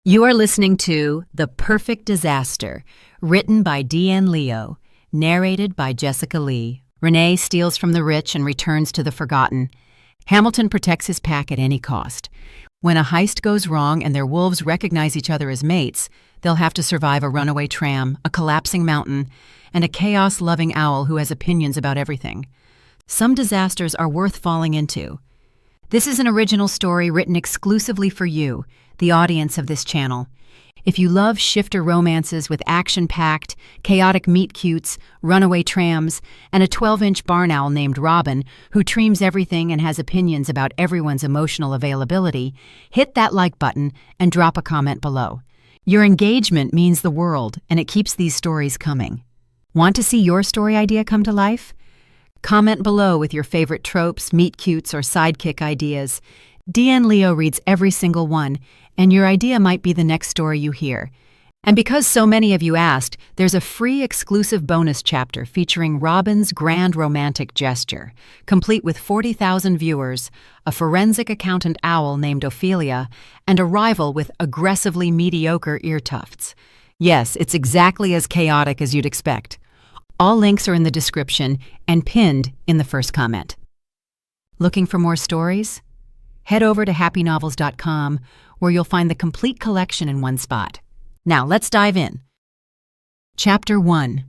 You are listening to The Perfect Disaster, written by D.N. Leo, narrated by Jessica Lee. Rene steals from the rich and returns to the forgotten. Hamilton protects his pack at any cost. When a heist goes wrong and their wolves recognize each other as mates, they'll have to survive a runaway tram, a collapsing mountain, and a chaos-loving owl who has opinions about everything. Some disasters are worth falling into. This is an original story written exclusively for you, the audience of this channel. If you love shifter romances with action-packed, chaotic meet-cutes, runaway trams, and a 12-inch barn owl named Robin who dreams everything and has opinions about everyone's emotional availability, hit that like button and drop a comment below. Your engagement means the world, and it keeps these stories coming. Want to see your story idea come to life? Comment below with your favorite tropes, meet-cutes, or sidekick ideas. D.N. Leo reads every single one, and your idea might be the next story you hear. And because so many of you asked, there's a free exclusive bonus chapter featuring Robin's grand romantic gesture, complete with 40,000 viewers, a forensic accountant owl named Ophelia, and a rival with aggressively mediocre ear tufts. Yes, it's exactly as chaotic as you'd expect. All links are in the description and pinned in the first comment. Looking for more stories? Head over to happynovels.com, where you'll find the complete collection in one spot. Now, let's dive in. Chapter 1.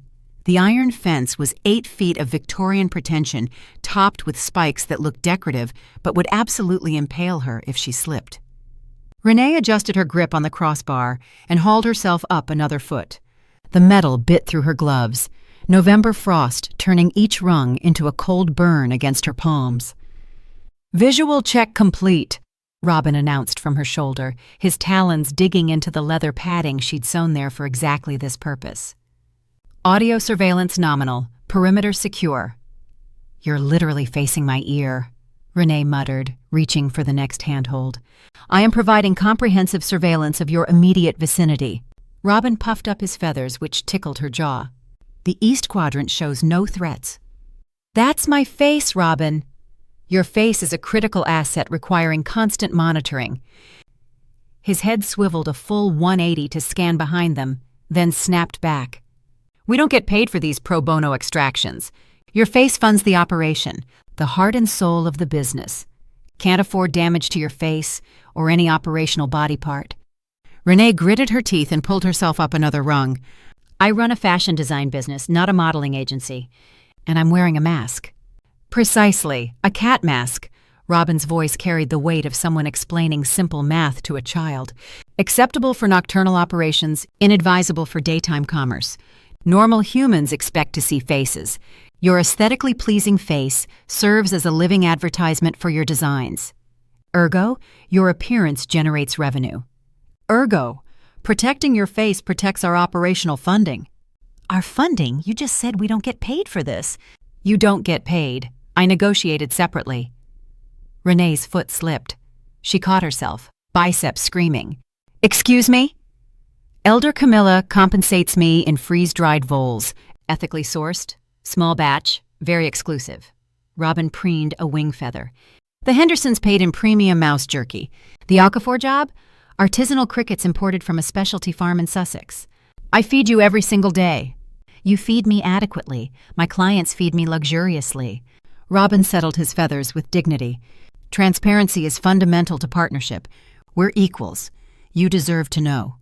The iron fence was 8 feet of Victorian pretension, topped with spikes that looked decorative but would absolutely impale her if she slipped. Rene adjusted her grip on the crossbar and hauled herself up another foot. The metal bit through her gloves, November frost turning each rung into a cold burn against her palms. "Visual check complete," Robin announced from her shoulder, his talons digging into the leather padding she'd sewn there for exactly this purpose. "Audio surveillance nominal, perimeter secure." "You're literally facing my ear," Rene muttered, reaching for the next handhold. "I am providing comprehensive surveillance of your immediate vicinity." Robin puffed up his feathers, which tickled her jaw. "The east quadrant shows no threats." "That's my face, Robin." "Your face is a critical asset requiring constant monitoring." His head swiveled a full 180 to scan behind them, then snapped back. "We don't get paid for these pro bono extractions. Your face funds the operation, the heart and soul of the business. Can't afford damage to your face or any operational body part." Rene gritted her teeth and pulled herself up another rung. "I run a fashion design business, not a modeling agency. And I'm wearing a mask." "Precisely, a cat mask." Robin's voice carried the weight of someone explaining simple math to a child. "Acceptable for nocturnal operations, inadvisable for daytime commerce. Normal humans expect to see faces. Your aesthetically pleasing face serves as a living advertisement for your designs. Ergo, your appearance generates revenue." "Ergo, protecting your face protects our operational funding." "Our funding? You just said we don't get paid for this." "You don't get paid. I negotiated separately." Rene's foot slipped. She caught herself, biceps screaming. "Excuse me?" "Elder Camilla compensates me in freeze-dried voles, ethically sourced, small batch, very exclusive." Robin preened a wing feather. "The Hendersons paid in premium mouse jerky. The Okafor job? Artisanal crickets imported from a specialty farm in Sussex. I feed you every single day." "You feed me adequately. My clients feed me luxuriously." Robin settled his feathers with dignity. "Transparency is fundamental to partnership. We're equals. You deserve to know."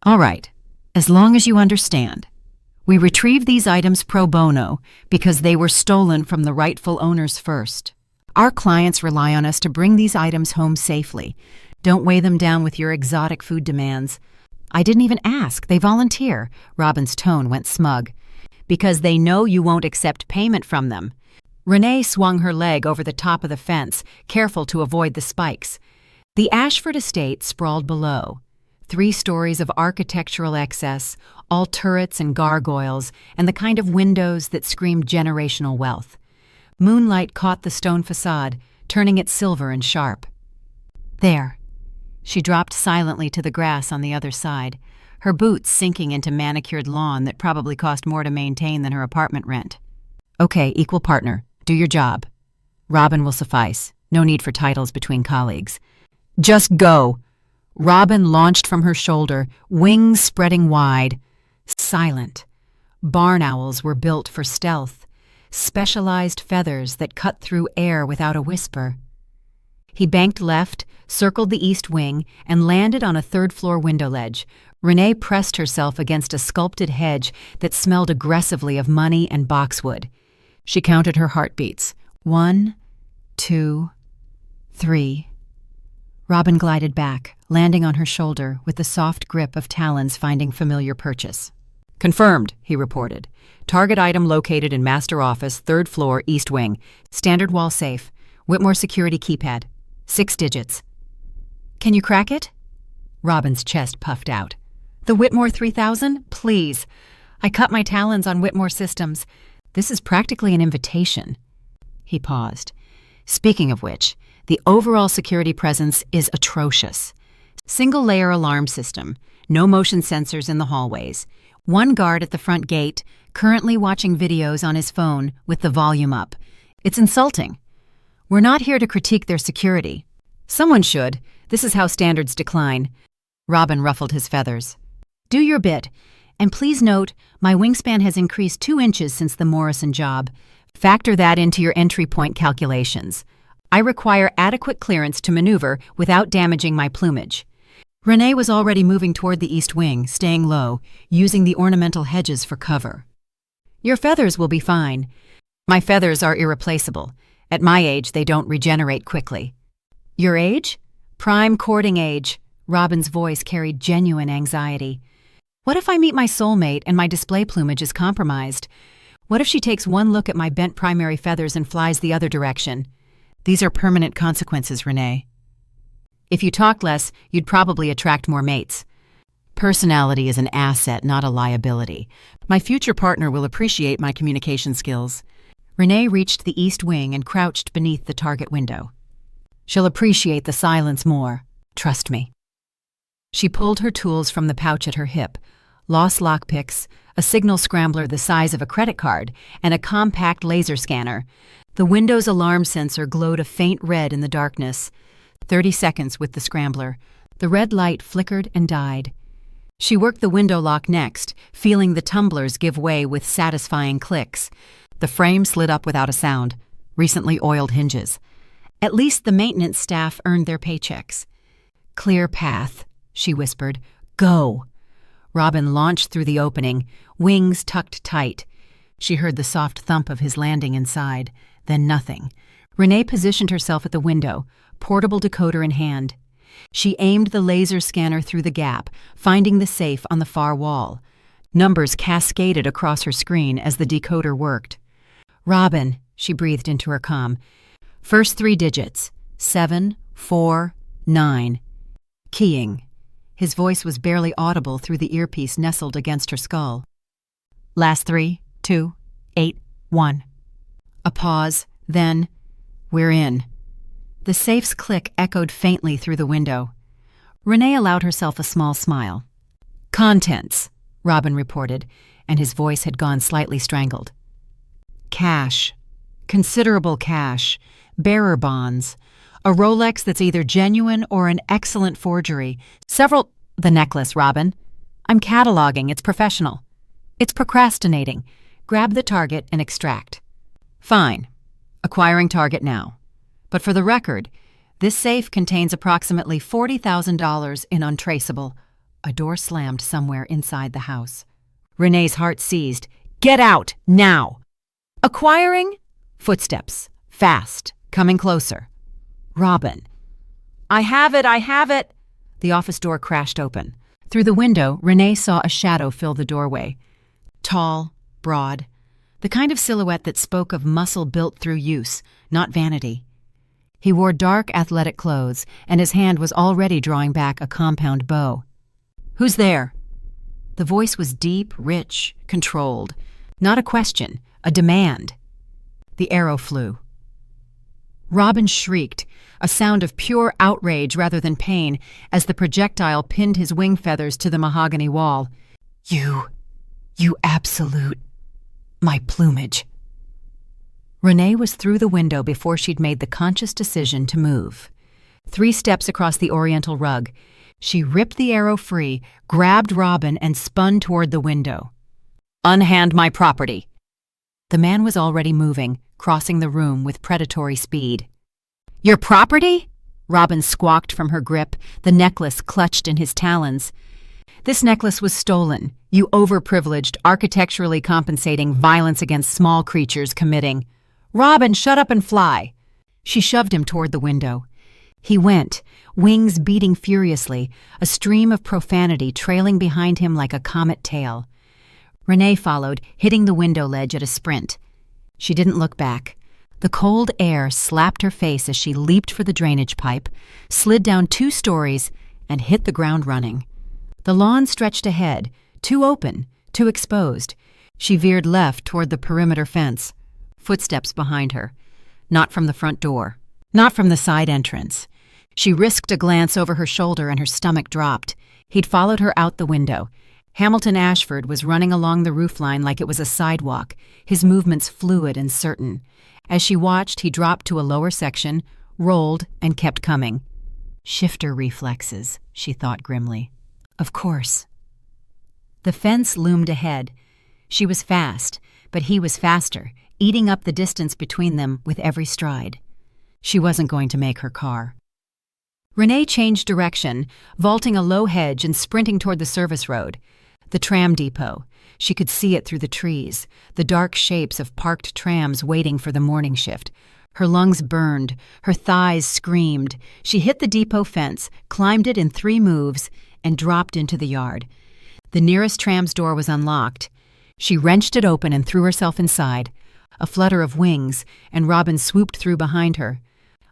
"All right, as long as you understand. We retrieved these items pro bono because they were stolen from the rightful owners first. Our clients rely on us to bring these items home safely. Don't weigh them down with your exotic food demands." "I didn't even ask. They volunteer." Robin's tone went smug. "Because they know you won't accept payment from them." Rene swung her leg over the top of the fence, careful to avoid the spikes. The Ashford estate sprawled below. 3 stories of architectural excess, all turrets and gargoyles, and the kind of windows that screamed generational wealth. Moonlight caught the stone facade, turning it silver and sharp. "There." She dropped silently to the grass on the other side, her boots sinking into manicured lawn that probably cost more to maintain than her apartment rent. "Okay, equal partner. Do your job. Robin will suffice. No need for titles between colleagues." "Just go." Robin launched from her shoulder, wings spreading wide. Silent. Barn owls were built for stealth, specialized feathers that cut through air without a whisper. He banked left, circled the east wing, and landed on a third-floor window ledge. Rene pressed herself against a sculpted hedge that smelled aggressively of money and boxwood. She counted her heartbeats. 1, 2, 3. Robin glided back, landing on her shoulder with the soft grip of talons finding familiar purchase. "Confirmed," he reported. "Target item located in master office, third floor, east wing. Standard wall safe. Whitmore security keypad. 6 digits. Can you crack it?" Robin's chest puffed out. "The Whitmore 3000? Please. I cut my talons on Whitmore systems. This is practically an invitation." He paused. "Speaking of which, the overall security presence is atrocious. Single-layer alarm system, no motion sensors in the hallways. One guard at the front gate, currently watching videos on his phone with the volume up. It's insulting. We're not here to critique their security. Someone should. This is how standards decline." Robin ruffled his feathers. "Do your bit. And please note, my wingspan has increased 2 inches since the Morrison job. Factor that into your entry point calculations. I require adequate clearance to maneuver without damaging my plumage." Rene was already moving toward the east wing, staying low, using the ornamental hedges for cover. "Your feathers will be fine. My feathers are irreplaceable. At my age, they don't regenerate quickly." "Your age?" "Prime courting age." Robin's voice carried genuine anxiety. "What if I meet my soulmate and my display plumage is compromised? What if she takes one look at my bent primary feathers and flies the other direction? These are permanent consequences, Rene. If you talked less, you'd probably attract more mates. Personality is an asset, not a liability. My future partner will appreciate my communication skills." Rene reached the east wing and crouched beneath the target window. "She'll appreciate the silence more. Trust me." She pulled her tools from the pouch at her hip, lost lockpicks, a signal scrambler the size of a credit card, and a compact laser scanner. The window's alarm sensor glowed a faint red in the darkness. 30 seconds with the scrambler. The red light flickered and died. She worked the window lock next, feeling the tumblers give way with satisfying clicks. The frame slid up without a sound. Recently oiled hinges. At least the maintenance staff earned their paychecks. "Clear path," she whispered. "Go." Robin launched through the opening, wings tucked tight. She heard the soft thump of his landing inside, then nothing. Rene positioned herself at the window, portable decoder in hand. She aimed the laser scanner through the gap, finding the safe on the far wall. Numbers cascaded across her screen as the decoder worked. "Robin," she breathed into her comm. "First 3 digits. 7, 4, 9. Keying." His voice was barely audible through the earpiece nestled against her skull. "Last 3, 2, 8, 1. A pause, then, "We're in." The safe's click echoed faintly through the window. Rene allowed herself a small smile. "Contents," Robin reported, and his voice had gone slightly strangled. "Cash. Considerable cash. Bearer bonds. A Rolex that's either genuine or an excellent forgery. Several—" "The necklace, Robin. I'm cataloging. It's professional." "It's procrastinating. Grab the target and extract." "Fine. Acquiring target now. But for the record, this safe contains approximately $40,000 in untraceable." A door slammed somewhere inside the house. Rene's heart seized. "Get out, now!" "Acquiring?" Footsteps. Fast. Coming closer. "Robin." I have it!" The office door crashed open. Through the window, Rene saw a shadow fill the doorway. Tall, broad, the kind of silhouette that spoke of muscle built through use, not vanity. He wore dark athletic clothes, and his hand was already drawing back a compound bow. "Who's there?" The voice was deep, rich, controlled. Not a question, a demand. The arrow flew. Robin shrieked, a sound of pure outrage rather than pain, as the projectile pinned his wing feathers to the mahogany wall. You absolute... my plumage." Rene was through the window before she'd made the conscious decision to move. 3 steps across the oriental rug. She ripped the arrow free, grabbed Robin, and spun toward the window. "Unhand my property." The man was already moving, crossing the room with predatory speed. "Your property?" Robin squawked from her grip, the necklace clutched in his talons. "This necklace was stolen, you overprivileged, architecturally compensating violence against small creatures committing. Robin, shut up and fly." She shoved him toward the window. He went, wings beating furiously, a stream of profanity trailing behind him like a comet tail. Rene followed, hitting the window ledge at a sprint. She didn't look back. The cold air slapped her face as she leaped for the drainage pipe, slid down 2 stories, and hit the ground running. The lawn stretched ahead, too open, too exposed. She veered left toward the perimeter fence. Footsteps behind her. Not from the front door. Not from the side entrance. She risked a glance over her shoulder and her stomach dropped. He'd followed her out the window. Hamilton Ashford was running along the roofline like it was a sidewalk, his movements fluid and certain. As she watched, he dropped to a lower section, rolled, and kept coming. Shifter reflexes, she thought grimly. Of course. The fence loomed ahead. She was fast, but he was faster, eating up the distance between them with every stride. She wasn't going to make her car. Rene changed direction, vaulting a low hedge and sprinting toward the service road. The tram depot. She could see it through the trees, the dark shapes of parked trams waiting for the morning shift. Her lungs burned, her thighs screamed. She hit the depot fence, climbed it in 3 moves, and dropped into the yard. The nearest tram's door was unlocked. She wrenched it open and threw herself inside. A flutter of wings, and Robin swooped through behind her.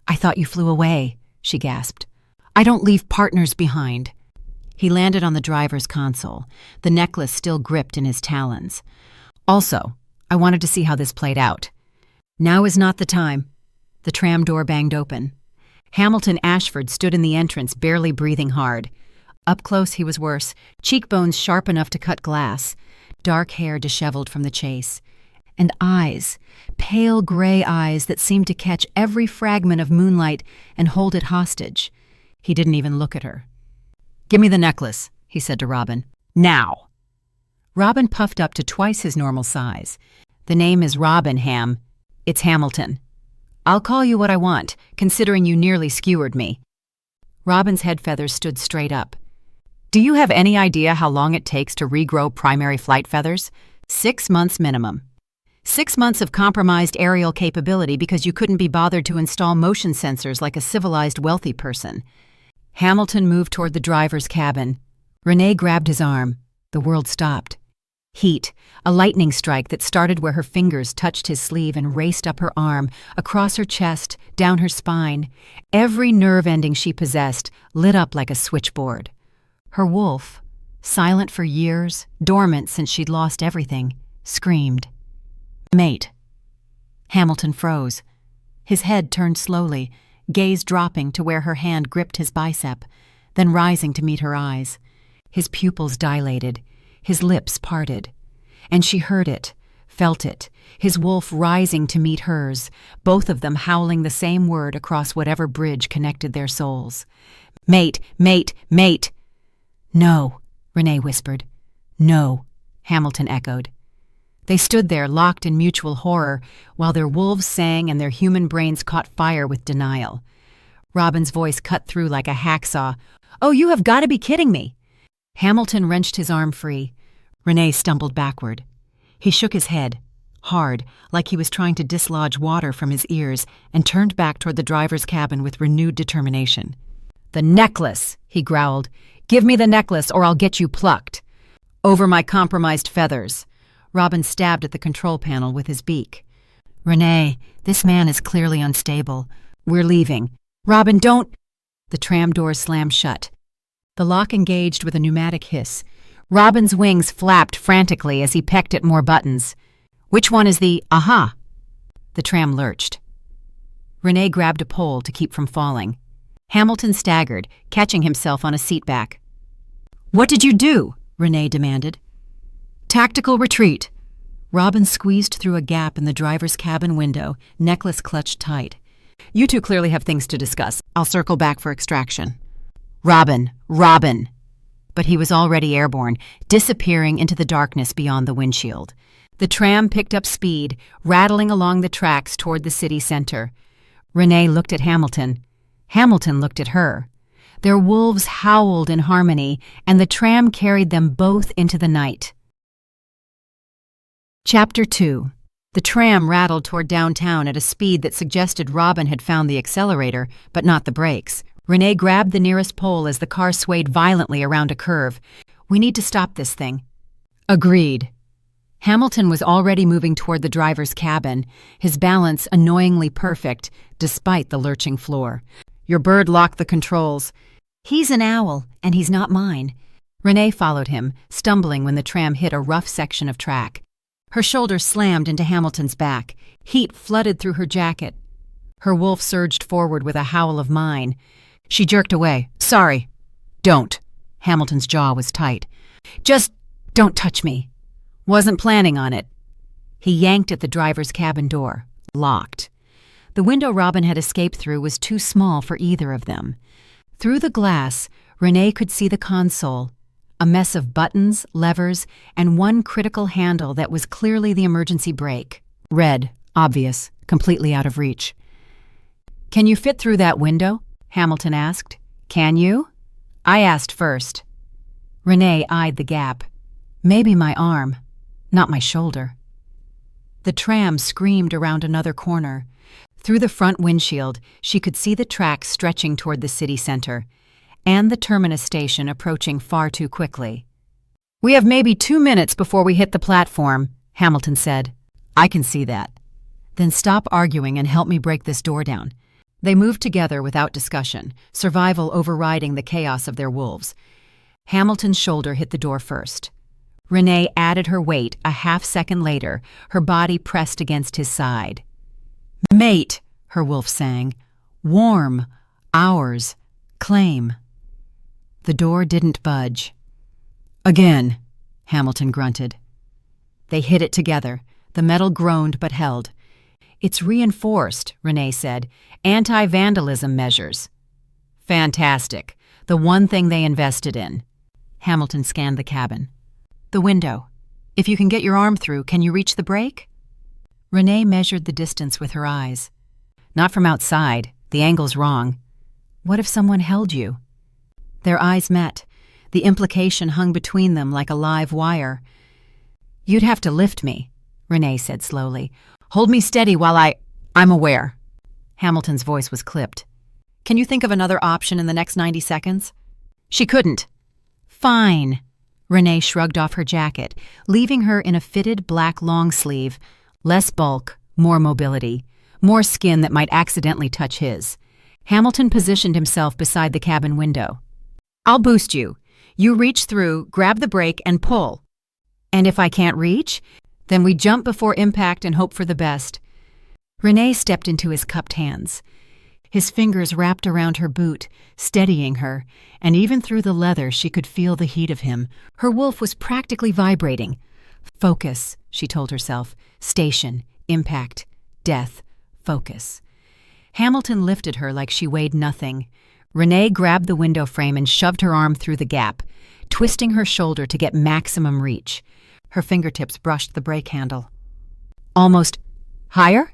"I thought you flew away," she gasped. "I don't leave partners behind." He landed on the driver's console, the necklace still gripped in his talons. "Also, I wanted to see how this played out." "Now is not the time." The tram door banged open. Hamilton Ashford stood in the entrance, barely breathing hard. Up close he was worse, cheekbones sharp enough to cut glass, dark hair disheveled from the chase. And eyes, pale gray eyes that seemed to catch every fragment of moonlight and hold it hostage. He didn't even look at her. "Give me the necklace," he said to Robin. "Now!" Robin puffed up to twice his normal size. "The name is Robin, Ham. It's Hamilton. I'll call you what I want, considering you nearly skewered me." Robin's head feathers stood straight up. "Do you have any idea how long it takes to regrow primary flight feathers? 6 months minimum. 6 months of compromised aerial capability because you couldn't be bothered to install motion sensors like a civilized wealthy person." Hamilton moved toward the driver's cabin. Rene grabbed his arm. The world stopped. Heat, a lightning strike that started where her fingers touched his sleeve and raced up her arm, across her chest, down her spine. Every nerve ending she possessed lit up like a switchboard. Her wolf, silent for years, dormant since she'd lost everything, screamed. "Mate." Hamilton froze. His head turned slowly, gaze dropping to where her hand gripped his bicep, then rising to meet her eyes. His pupils dilated, his lips parted. And she heard it, felt it, his wolf rising to meet hers, both of them howling the same word across whatever bridge connected their souls. "Mate, mate, mate!" "No," Rene whispered. "No," Hamilton echoed. They stood there, locked in mutual horror, while their wolves sang and their human brains caught fire with denial. Robin's voice cut through like a hacksaw. "Oh, you have got to be kidding me!" Hamilton wrenched his arm free. Rene stumbled backward. He shook his head, hard, like he was trying to dislodge water from his ears, and turned back toward the driver's cabin with renewed determination. "The necklace!" he growled. "Give me the necklace or I'll get you plucked." "Over my compromised feathers." Robin stabbed at the control panel with his beak. "Rene, this man is clearly unstable. We're leaving." "Robin, don't—" The tram doors slammed shut. The lock engaged with a pneumatic hiss. Robin's wings flapped frantically as he pecked at more buttons. "Which one is the aha?" The tram lurched. Rene grabbed a pole to keep from falling. Hamilton staggered, catching himself on a seatback. "What did you do?" Rene demanded. "Tactical retreat." Robin squeezed through a gap in the driver's cabin window, necklace clutched tight. "You two clearly have things to discuss. I'll circle back for extraction." Robin! Robin! But he was already airborne, disappearing into the darkness beyond the windshield. The tram picked up speed, rattling along the tracks toward the city center. Rene looked at Hamilton. Hamilton looked at her. Their wolves howled in harmony, and the tram carried them both into the night. Chapter 2. The tram rattled toward downtown at a speed that suggested Robin had found the accelerator, but not the brakes. Rene grabbed the nearest pole as the car swayed violently around a curve. "We need to stop this thing." "Agreed." Hamilton was already moving toward the driver's cabin, his balance annoyingly perfect despite the lurching floor. "Your bird locked the controls." "He's an owl, and he's not mine." Rene followed him, stumbling when the tram hit a rough section of track. Her shoulder slammed into Hamilton's back. Heat flooded through her jacket. Her wolf surged forward with a howl of mine. She jerked away. "Sorry." "Don't." Hamilton's jaw was tight. "Just don't touch me." "Wasn't planning on it." He yanked at the driver's cabin door. Locked. The window Robin had escaped through was too small for either of them. Through the glass, Rene could see the console, a mess of buttons, levers, and one critical handle that was clearly the emergency brake. Red, obvious, completely out of reach. "Can you fit through that window?" Hamilton asked. "Can you?" "I asked first." Rene eyed the gap. "Maybe my arm, not my shoulder." The tram screamed around another corner. Through the front windshield, she could see the tracks stretching toward the city center, and the terminus station approaching far too quickly. "We have maybe 2 minutes before we hit the platform," Hamilton said. "I can see that." "Then stop arguing and help me break this door down." They moved together without discussion, survival overriding the chaos of their wolves. Hamilton's shoulder hit the door first. Rene added her weight a half-second later, her body pressed against his side. "Mate," her wolf sang. "Warm. Ours. Claim." The door didn't budge. "Again," Hamilton grunted. They hit it together. The metal groaned but held. "It's reinforced," Rene said. "Anti-vandalism measures." "Fantastic. The one thing they invested in." Hamilton scanned the cabin. "The window. If you can get your arm through, can you reach the brake?" Rene measured the distance with her eyes. "Not from outside. The angle's wrong." "What if someone held you?" Their eyes met. The implication hung between them like a live wire. "You'd have to lift me," Rene said slowly. "Hold me steady while I'm aware." Hamilton's voice was clipped. "Can you think of another option in the next 90 seconds? She couldn't. "Fine." Rene shrugged off her jacket, leaving her in a fitted black long sleeve. Less bulk, more mobility, more skin that might accidentally touch his. Hamilton positioned himself beside the cabin window. "I'll boost you. You reach through, grab the brake, and pull. And if I can't reach, then we jump before impact and hope for the best." Rene stepped into his cupped hands. His fingers wrapped around her boot, steadying her, and even through the leather she could feel the heat of him. Her wolf was practically vibrating. "Focus," she told herself. "Station, impact, death, focus." Hamilton lifted her like she weighed nothing. Rene grabbed the window frame and shoved her arm through the gap, twisting her shoulder to get maximum reach. Her fingertips brushed the brake handle. "Almost. Higher?"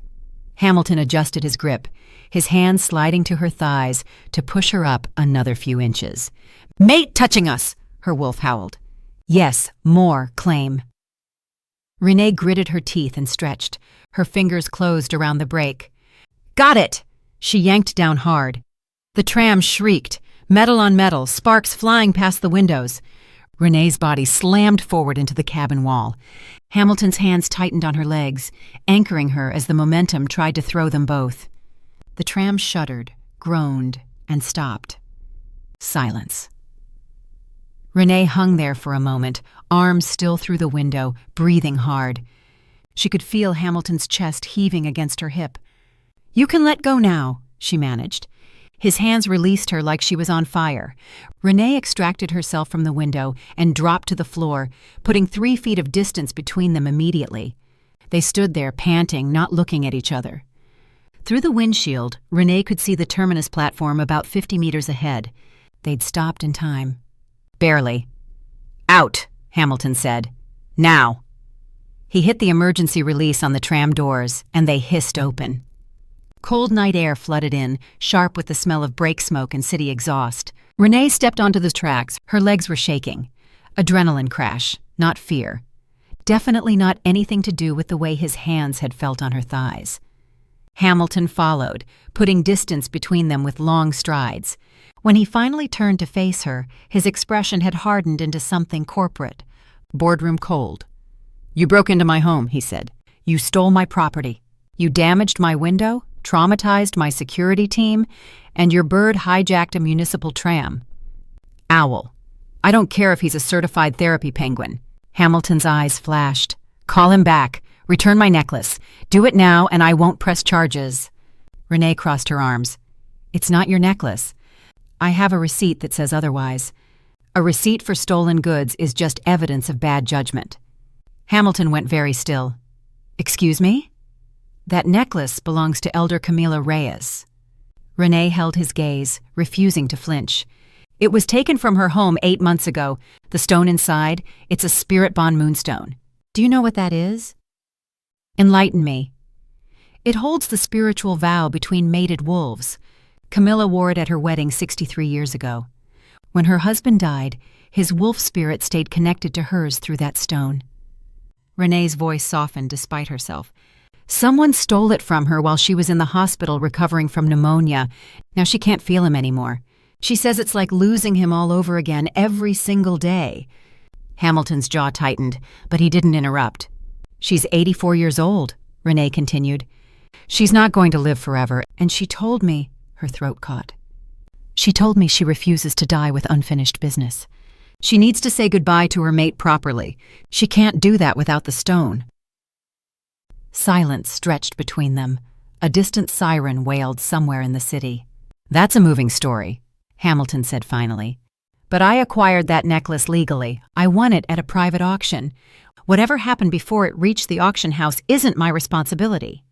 Hamilton adjusted his grip, his hand sliding to her thighs to push her up another few inches. "Mate touching us!" her wolf howled. "Yes, more, claim." Rene gritted her teeth and stretched. Her fingers closed around the brake. "Got it!" She yanked down hard. The tram shrieked, metal on metal, sparks flying past the windows. Rene's body slammed forward into the cabin wall. Hamilton's hands tightened on her legs, anchoring her as the momentum tried to throw them both. The tram shuddered, groaned, and stopped. Silence. Rene hung there for a moment, arms still through the window, breathing hard. She could feel Hamilton's chest heaving against her hip. "You can let go now," she managed. His hands released her like she was on fire. Rene extracted herself from the window and dropped to the floor, putting 3 feet of distance between them immediately. They stood there, panting, not looking at each other. Through the windshield, Rene could see the terminus platform about 50 meters ahead. They'd stopped in time. Barely. "Out," Hamilton said. "Now." He hit the emergency release on the tram doors, and they hissed open. Cold night air flooded in, sharp with the smell of brake smoke and city exhaust. Rene stepped onto the tracks. Her legs were shaking. Adrenaline crash, not fear. Definitely not anything to do with the way his hands had felt on her thighs. Hamilton followed, putting distance between them with long strides. When he finally turned to face her, his expression had hardened into something corporate, boardroom cold. "You broke into my home," he said. "You stole my property. You damaged my window, traumatized my security team, and your bird hijacked a municipal tram." "Owl. I don't care if he's a certified therapy penguin." Hamilton's eyes flashed. "Call him back. Return my necklace. Do it now, and I won't press charges." Rene crossed her arms. "It's not your necklace. I have a receipt that says otherwise. A receipt for stolen goods is just evidence of bad judgment." Hamilton went very still. "Excuse me?" "That necklace belongs to Elder Camila Reyes." Rene held his gaze, refusing to flinch. "It was taken from her home 8 months ago. The stone inside, it's a spirit bond moonstone. Do you know what that is?" "Enlighten me." "It holds the spiritual vow between mated wolves. Camilla wore it at her wedding 63 years ago. When her husband died, his wolf spirit stayed connected to hers through that stone." Rene's voice softened despite herself. "Someone stole it from her while she was in the hospital recovering from pneumonia. Now she can't feel him anymore. She says it's like losing him all over again every single day." Hamilton's jaw tightened, but he didn't interrupt. "She's 84 years old," Rene continued. "She's not going to live forever, and she told me—" Her throat caught. "She told me she refuses to die with unfinished business. She needs to say goodbye to her mate properly. She can't do that without the stone." Silence stretched between them. A distant siren wailed somewhere in the city. "That's a moving story," Hamilton said finally. "But I acquired that necklace legally. I won it at a private auction. Whatever happened before it reached the auction house isn't my responsibility."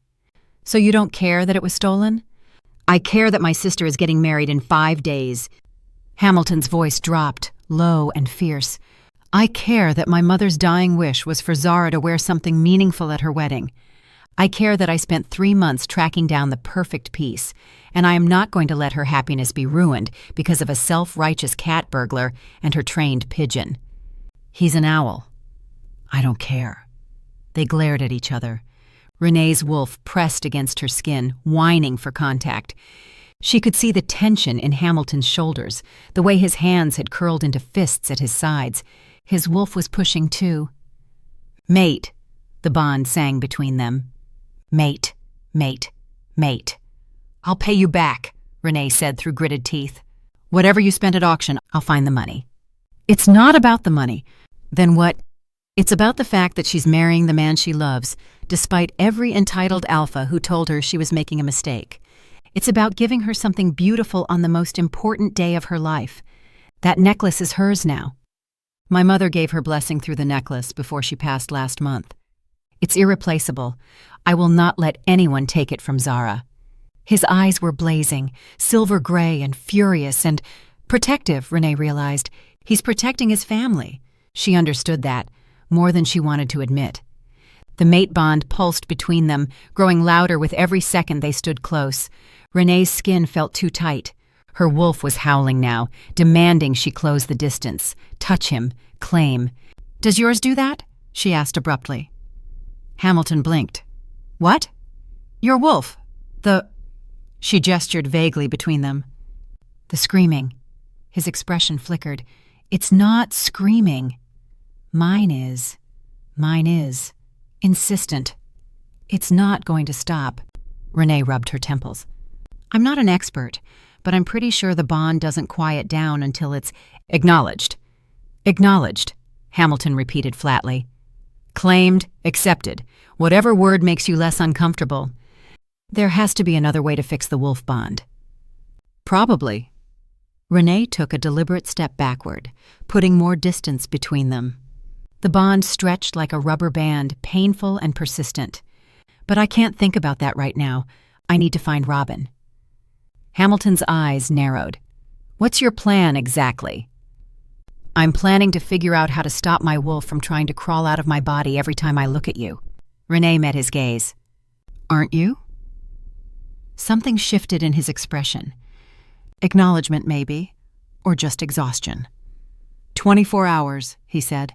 "So you don't care that it was stolen?" "I care that my sister is getting married in 5 days." Hamilton's voice dropped, low and fierce. "I care that my mother's dying wish was for Zara to wear something meaningful at her wedding. I care that I spent 3 months tracking down the perfect piece, and I am not going to let her happiness be ruined because of a self-righteous cat burglar and her trained pigeon." "He's an owl." "I don't care." They glared at each other. Rene's wolf pressed against her skin, whining for contact. She could see the tension in Hamilton's shoulders, the way his hands had curled into fists at his sides. His wolf was pushing too. "Mate," the bond sang between them. "Mate, mate, mate." "I'll pay you back," Rene said through gritted teeth. "Whatever you spent at auction, I'll find the money." "It's not about the money." "Then what?" "It's about the fact that she's marrying the man she loves, despite every entitled alpha who told her she was making a mistake. It's about giving her something beautiful on the most important day of her life. That necklace is hers now. My mother gave her blessing through the necklace before she passed last month. It's irreplaceable. I will not let anyone take it from Zara." His eyes were blazing, silver gray and furious and protective, Rene realized. He's protecting his family. She understood that, more than she wanted to admit. The mate bond pulsed between them, growing louder with every second they stood close. Rene's skin felt too tight. Her wolf was howling now, demanding she close the distance, touch him, claim. "Does yours do that?" she asked abruptly. Hamilton blinked. "What?" "Your wolf. She gestured vaguely between them. "The screaming." His expression flickered. "It's not screaming. Mine is. Mine is. Insistent. It's not going to stop." Rene rubbed her temples. "I'm not an expert, but I'm pretty sure the bond doesn't quiet down until it's acknowledged." "Acknowledged," Hamilton repeated flatly. "Claimed, accepted. Whatever word makes you less uncomfortable. There has to be another way to fix the wolf bond." "Probably." Rene took a deliberate step backward, putting more distance between them. The bond stretched like a rubber band, painful and persistent. "But I can't think about that right now. I need to find Robin." Hamilton's eyes narrowed. What's your plan exactly? I'm planning to figure out how to stop my wolf from trying to crawl out of my body every time I look at you. Rene met his gaze. Aren't you? Something shifted in his expression. Acknowledgement, maybe, or just exhaustion. 24 hours, he said.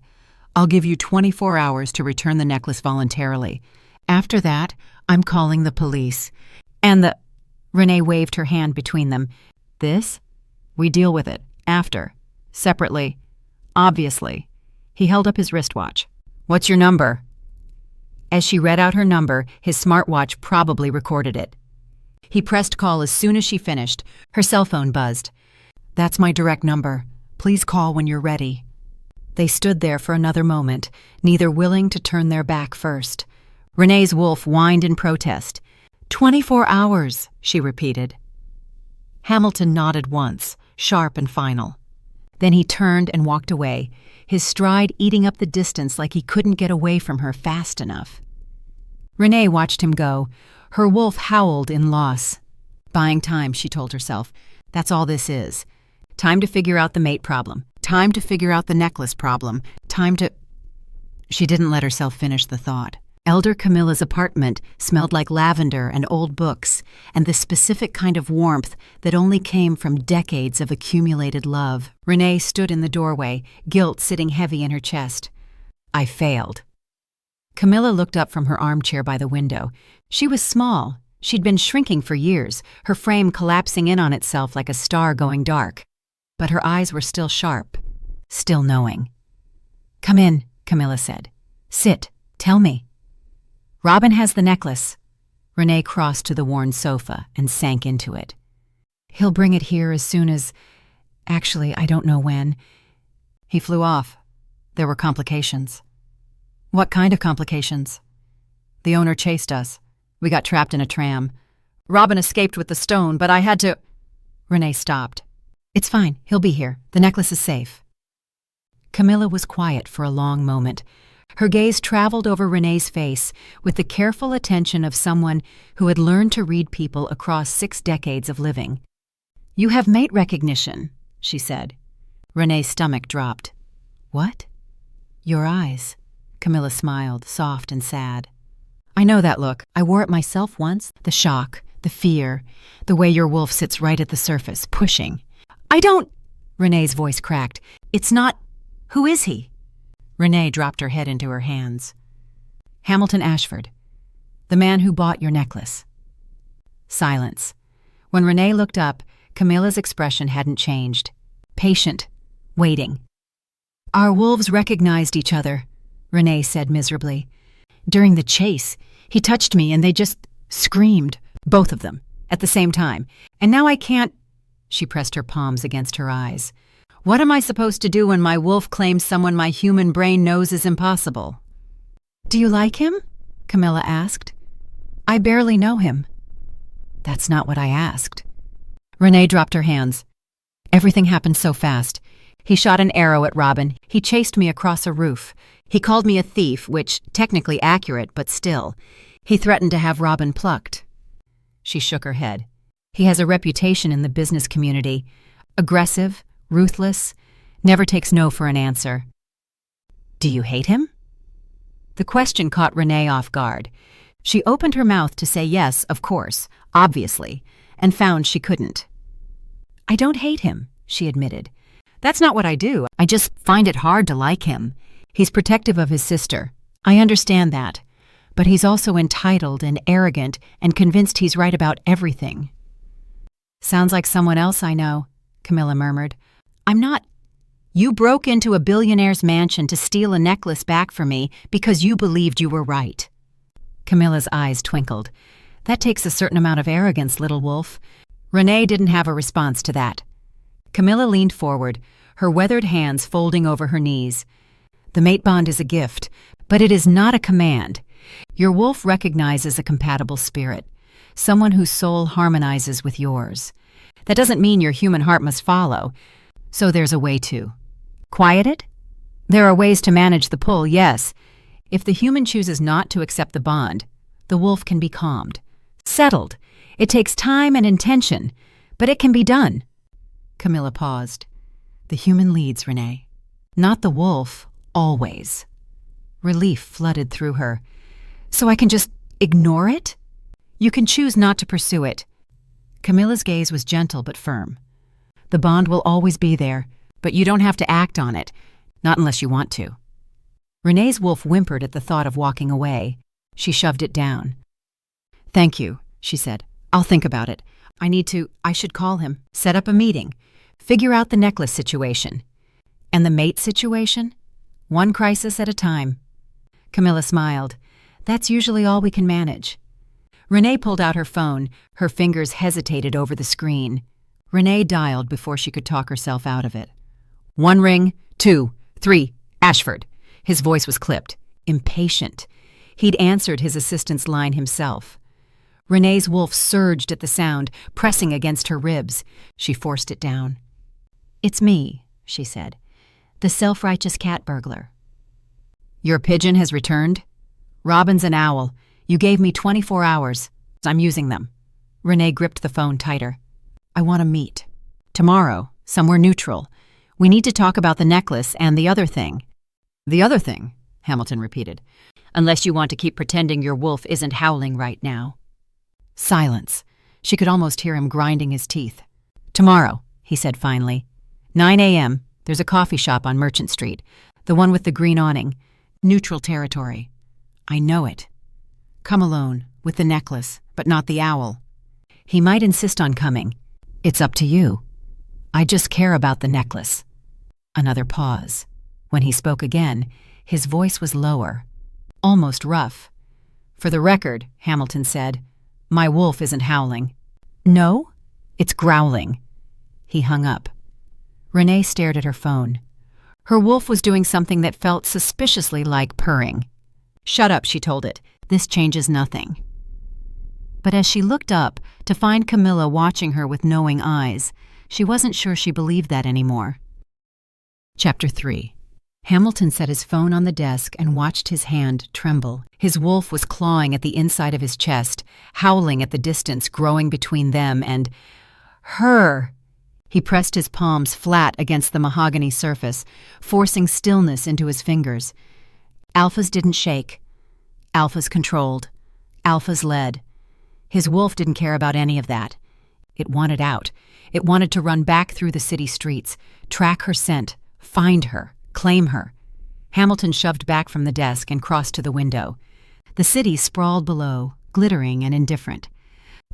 I'll give you 24 hours to return the necklace voluntarily. After that, I'm calling the police. And Rene waved her hand between them. This? We deal with it. After. Separately. Obviously. He held up his wristwatch. What's your number? As she read out her number, his smartwatch probably recorded it. He pressed call as soon as she finished. Her cell phone buzzed. That's my direct number. Please call when you're ready. They stood there for another moment, neither willing to turn their back first. Rene's wolf whined in protest. 24 hours, she repeated. Hamilton nodded once, sharp and final. Then he turned and walked away, his stride eating up the distance like he couldn't get away from her fast enough. Rene watched him go. Her wolf howled in loss. Buying time, she told herself. That's all this is. Time to figure out the mate problem. Time to figure out the necklace problem. Time to... She didn't let herself finish the thought. Elder Camilla's apartment smelled like lavender and old books, and the specific kind of warmth that only came from decades of accumulated love. Rene stood in the doorway, guilt sitting heavy in her chest. I failed. Camilla looked up from her armchair by the window. She was small. She'd been shrinking for years, her frame collapsing in on itself like a star going dark. But her eyes were still sharp, still knowing. Come in, Camilla said. Sit. Tell me. Robin has the necklace. Rene crossed to the worn sofa and sank into it. He'll bring it here as soon as... Actually, I don't know when. He flew off. There were complications. What kind of complications? The owner chased us. We got trapped in a tram. Robin escaped with the stone, but I had to... Rene stopped. It's fine. He'll be here. The necklace is safe. Camilla was quiet for a long moment. Her gaze traveled over Rene's face with the careful attention of someone who had learned to read people across 6 decades of living. You have mate recognition, she said. Rene's stomach dropped. What? Your eyes. Camilla smiled, soft and sad. I know that look. I wore it myself once. The shock, the fear, the way your wolf sits right at the surface, pushing. I don't... Rene's voice cracked. It's not... Who is he? Rene dropped her head into her hands. Hamilton Ashford, the man who bought your necklace. Silence. When Rene looked up, Camilla's expression hadn't changed. Patient, waiting. Our wolves recognized each other, Rene said miserably. During the chase, he touched me and they just screamed, both of them, at the same time. And now I can't... She pressed her palms against her eyes. What am I supposed to do when my wolf claims someone my human brain knows is impossible? Do you like him? Camilla asked. I barely know him. That's not what I asked. Rene dropped her hands. Everything happened so fast. He shot an arrow at Robin. He chased me across a roof. He called me a thief, which, technically accurate, but still. He threatened to have Robin plucked. She shook her head. He has a reputation in the business community. Aggressive, ruthless, never takes no for an answer. Do you hate him? The question caught Rene off guard. She opened her mouth to say yes, of course, obviously, and found she couldn't. I don't hate him, she admitted. That's not what I do. I just find it hard to like him. He's protective of his sister. I understand that. But he's also entitled and arrogant and convinced he's right about everything. Sounds like someone else I know, Camilla murmured. I'm not. You broke into a billionaire's mansion to steal a necklace back for me because you believed you were right. Camilla's eyes twinkled. That takes a certain amount of arrogance, little wolf. Rene didn't have a response to that. Camilla leaned forward, her weathered hands folding over her knees. The mate bond is a gift, but it is not a command. Your wolf recognizes a compatible spirit, someone whose soul harmonizes with yours. That doesn't mean your human heart must follow. So there's a way to. Quiet it? There are ways to manage the pull, yes. If the human chooses not to accept the bond, the wolf can be calmed. Settled. It takes time and intention, but it can be done. Camilla paused. The human leads, Rene. Not the wolf, always. Relief flooded through her. So I can just ignore it? You can choose not to pursue it. Camilla's gaze was gentle but firm. The bond will always be there, but you don't have to act on it, not unless you want to. Rene's wolf whimpered at the thought of walking away. She shoved it down. Thank you, she said. I'll think about it. I should call him, set up a meeting, figure out the necklace situation. And the mate situation? One crisis at a time. Camilla smiled. That's usually all we can manage. Rene pulled out her phone. Her fingers hesitated over the screen. Rene dialed before she could talk herself out of it. 1 ring, 2, 3, Ashford. His voice was clipped, impatient. He'd answered his assistant's line himself. Rene's wolf surged at the sound, pressing against her ribs. She forced it down. It's me, she said. The self-righteous cat burglar. Your pigeon has returned? Robin's an owl. You gave me 24 hours. I'm using them. Rene gripped the phone tighter. I want to meet. Tomorrow, somewhere neutral. We need to talk about the necklace and the other thing. The other thing, Hamilton repeated. Unless you want to keep pretending your wolf isn't howling right now. Silence. She could almost hear him grinding his teeth. Tomorrow, he said finally. 9 a.m. There's a coffee shop on Merchant Street. The one with the green awning. Neutral territory. I know it. Come alone, with the necklace, but not the owl. He might insist on coming. It's up to you. I just care about the necklace. Another pause. When he spoke again, his voice was lower, almost rough. For the record, Hamilton said, my wolf isn't howling. No? It's growling. He hung up. Rene stared at her phone. Her wolf was doing something that felt suspiciously like purring. Shut up, she told it. This changes nothing. But as she looked up to find Camilla watching her with knowing eyes, she wasn't sure she believed that anymore. Chapter 3. Hamilton set his phone on the desk and watched his hand tremble. His wolf was clawing at the inside of his chest, howling at the distance growing between them and her. He pressed his palms flat against the mahogany surface, forcing stillness into his fingers. Alphas didn't shake. Alphas controlled. Alphas led. His wolf didn't care about any of that. It wanted out. It wanted to run back through the city streets, track her scent, find her. Claim her. Hamilton shoved back from the desk and crossed to the window. The city sprawled below, glittering and indifferent.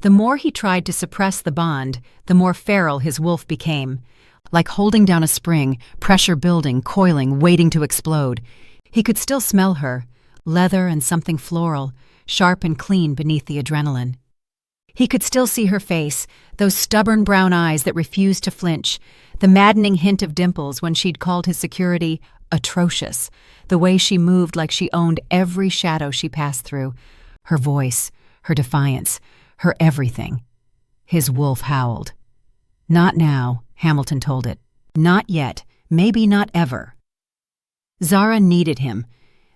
The more he tried to suppress the bond, the more feral his wolf became. Like holding down a spring, pressure building, coiling, waiting to explode. He could still smell her, leather and something floral, sharp and clean beneath the adrenaline. He could still see her face, those stubborn brown eyes that refused to flinch, the maddening hint of dimples when she'd called his security atrocious, the way she moved like she owned every shadow she passed through, her voice, her defiance, her everything. His wolf howled. Not now, Hamilton told it. Not yet, maybe not ever. Zara needed him.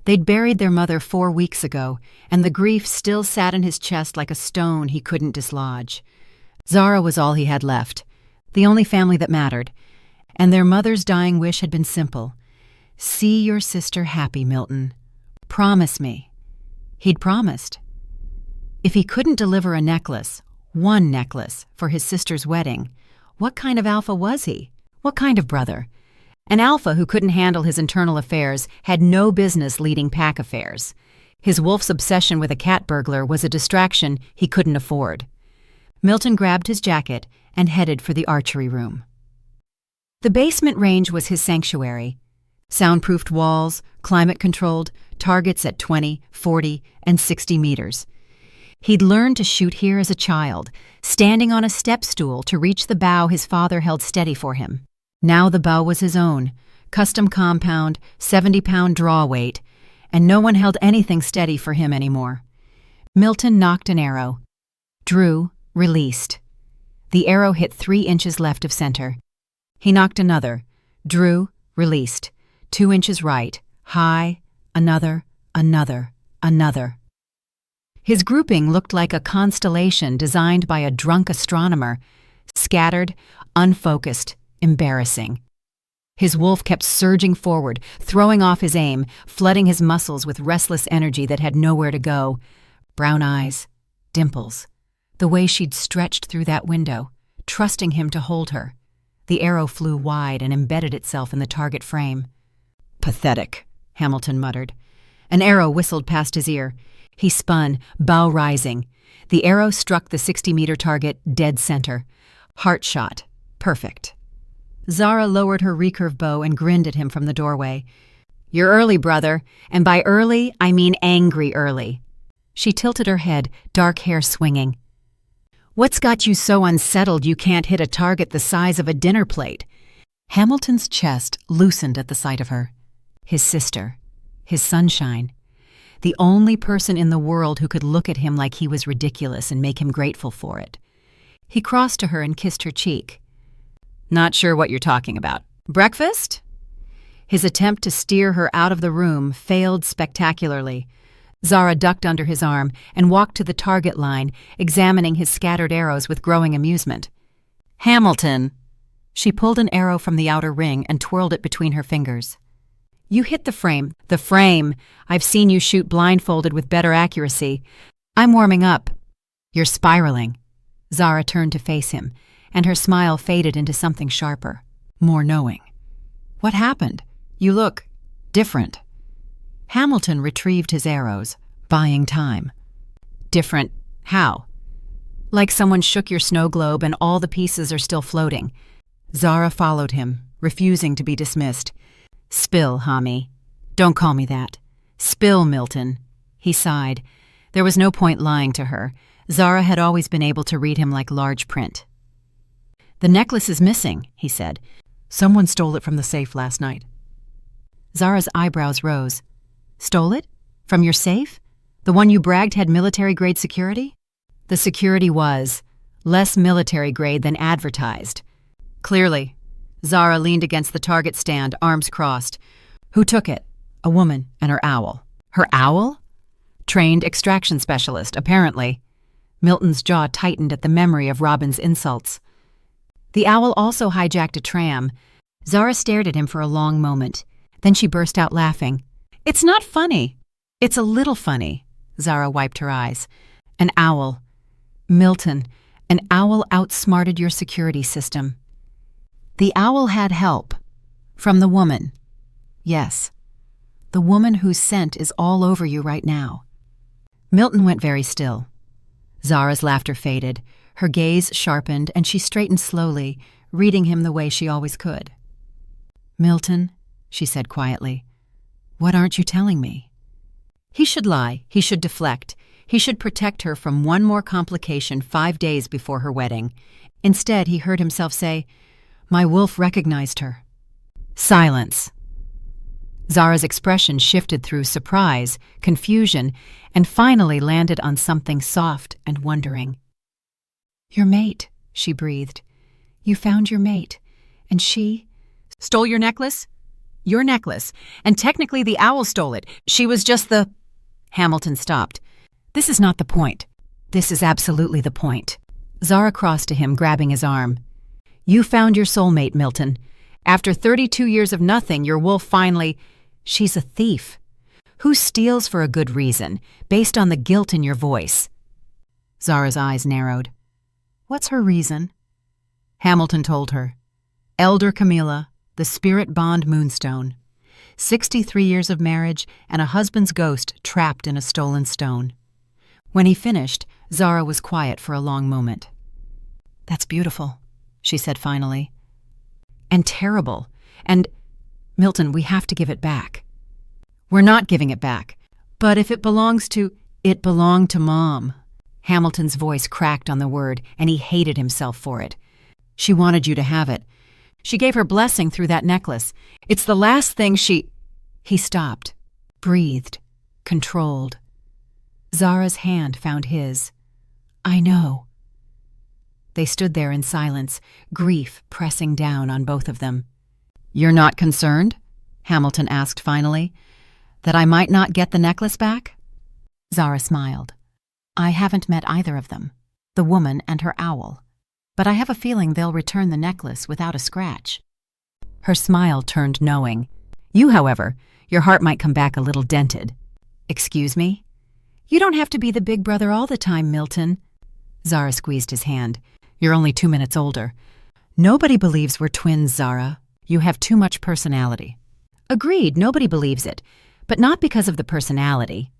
They'd buried their mother 4 weeks ago, and the grief still sat in his chest like a stone he couldn't dislodge. Zara was all he had left, the only family that mattered, and their mother's dying wish had been simple. See your sister happy, Milton. Promise me. He'd promised. If he couldn't deliver a necklace, one necklace, for his sister's wedding, what kind of alpha was he? What kind of brother? An alpha who couldn't handle his internal affairs had no business leading pack affairs. His wolf's obsession with a cat burglar was a distraction he couldn't afford. Milton grabbed his jacket and headed for the archery room. The basement range was his sanctuary. Soundproofed walls, climate-controlled, targets at 20, 40, and 60 meters. He'd learned to shoot here as a child, standing on a step stool to reach the bow his father held steady for him. Now the bow was his own, custom compound, 70-pound draw weight, and no one held anything steady for him anymore. Milton knocked an arrow. Drew, released. The arrow hit 3 inches left of center. He knocked another. Drew, released. 2 inches right. High. Another. Another. His grouping looked like a constellation designed by a drunk astronomer. Scattered, unfocused, embarrassing. His wolf kept surging forward, throwing off his aim, flooding his muscles with restless energy that had nowhere to go. Brown eyes, dimples, the way she'd stretched through that window, trusting him to hold her. The arrow flew wide and embedded itself in the target frame. "Pathetic," Hamilton muttered. An arrow whistled past his ear. He spun, bow rising. The arrow struck the 60-meter target dead center. Heart shot. Perfect. Zara lowered her recurve bow and grinned at him from the doorway. "You're early, brother, and by early, I mean angry early." She tilted her head, dark hair swinging. "What's got you so unsettled you can't hit a target the size of a dinner plate?" Hamilton's chest loosened at the sight of her. His sister. His sunshine. The only person in the world who could look at him like he was ridiculous and make him grateful for it. He crossed to her and kissed her cheek. "Not sure what you're talking about. Breakfast?" His attempt to steer her out of the room failed spectacularly. Zara ducked under his arm and walked to the target line, examining his scattered arrows with growing amusement. "Hamilton!" She pulled an arrow from the outer ring and twirled it between her fingers. "You hit the frame." "The frame! I've seen you shoot blindfolded with better accuracy. I'm warming up." "You're spiraling." Zara turned to face him, and her smile faded into something sharper, more knowing. "What happened? You look different." Hamilton retrieved his arrows, buying time. "Different how?" "Like someone shook your snow globe and all the pieces are still floating." Zara followed him, refusing to be dismissed. "Spill, Hami. Don't call me that. Spill, Milton." He sighed. There was no point lying to her. Zara had always been able to read him like large print. "The necklace is missing," he said. "Someone stole it from the safe last night." Zara's eyebrows rose. "Stole it? From your safe? The one you bragged had military-grade security?" "The security was less military-grade than advertised." "Clearly." Zara leaned against the target stand, arms crossed. "Who took it?" "A woman and her owl." "Her owl?" "Trained extraction specialist, apparently." Milton's jaw tightened at the memory of Robin's insults. "The owl also hijacked a tram." Zara stared at him for a long moment. Then she burst out laughing. "It's not funny." "It's a little funny." Zara wiped her eyes. "An owl. Milton, an owl outsmarted your security system." "The owl had help. From the woman." "Yes. The woman whose scent is all over you right now." Milton went very still. Zara's laughter faded. Her gaze sharpened, and she straightened slowly, reading him the way she always could. "Milton," she said quietly, "what aren't you telling me?" He should lie. He should deflect. He should protect her from one more complication 5 days before her wedding. Instead, he heard himself say, "My wolf recognized her." Silence. Zara's expression shifted through surprise, confusion, and finally landed on something soft and wondering. "Your mate," she breathed. "You found your mate, and she—" "Stole your necklace?" "Your necklace, and technically the owl stole it. She was just the—" Hamilton stopped. "This is not the point. This is absolutely the point." Zara crossed to him, grabbing his arm. "You found your soulmate, Milton. After 32 years of nothing, your wolf finally—" "She's a thief. Who steals for a good reason, based on the guilt in your voice?" Zara's eyes narrowed. "What's her reason?" Hamilton told her. "Elder Camilla, the spirit bond moonstone. 63 years of marriage and a husband's ghost trapped in a stolen stone." When he finished, Zara was quiet for a long moment. "That's beautiful," she said finally. "And terrible. And, Milton, we have to give it back." "We're not giving it back. But if it belongs to—" "It belonged to Mom." Hamilton's voice cracked on the word, and he hated himself for it. "She wanted you to have it. She gave her blessing through that necklace. It's the last thing she—" He stopped, breathed, controlled. Zara's hand found his. "I know." They stood there in silence, grief pressing down on both of them. "You're not concerned?" Hamilton asked finally. "That I might not get the necklace back?" Zara smiled. "I haven't met either of them, the woman and her owl." but I have a feeling they'll return the necklace without a scratch." Her smile turned knowing. "You, however, your heart might come back a little dented." "Excuse me?" "You don't have to be the big brother all the time, Milton." Zara squeezed his hand. "You're only 2 minutes older." "Nobody believes we're twins, Zara. You have too much personality." "Agreed, nobody believes it, but not because of the personality."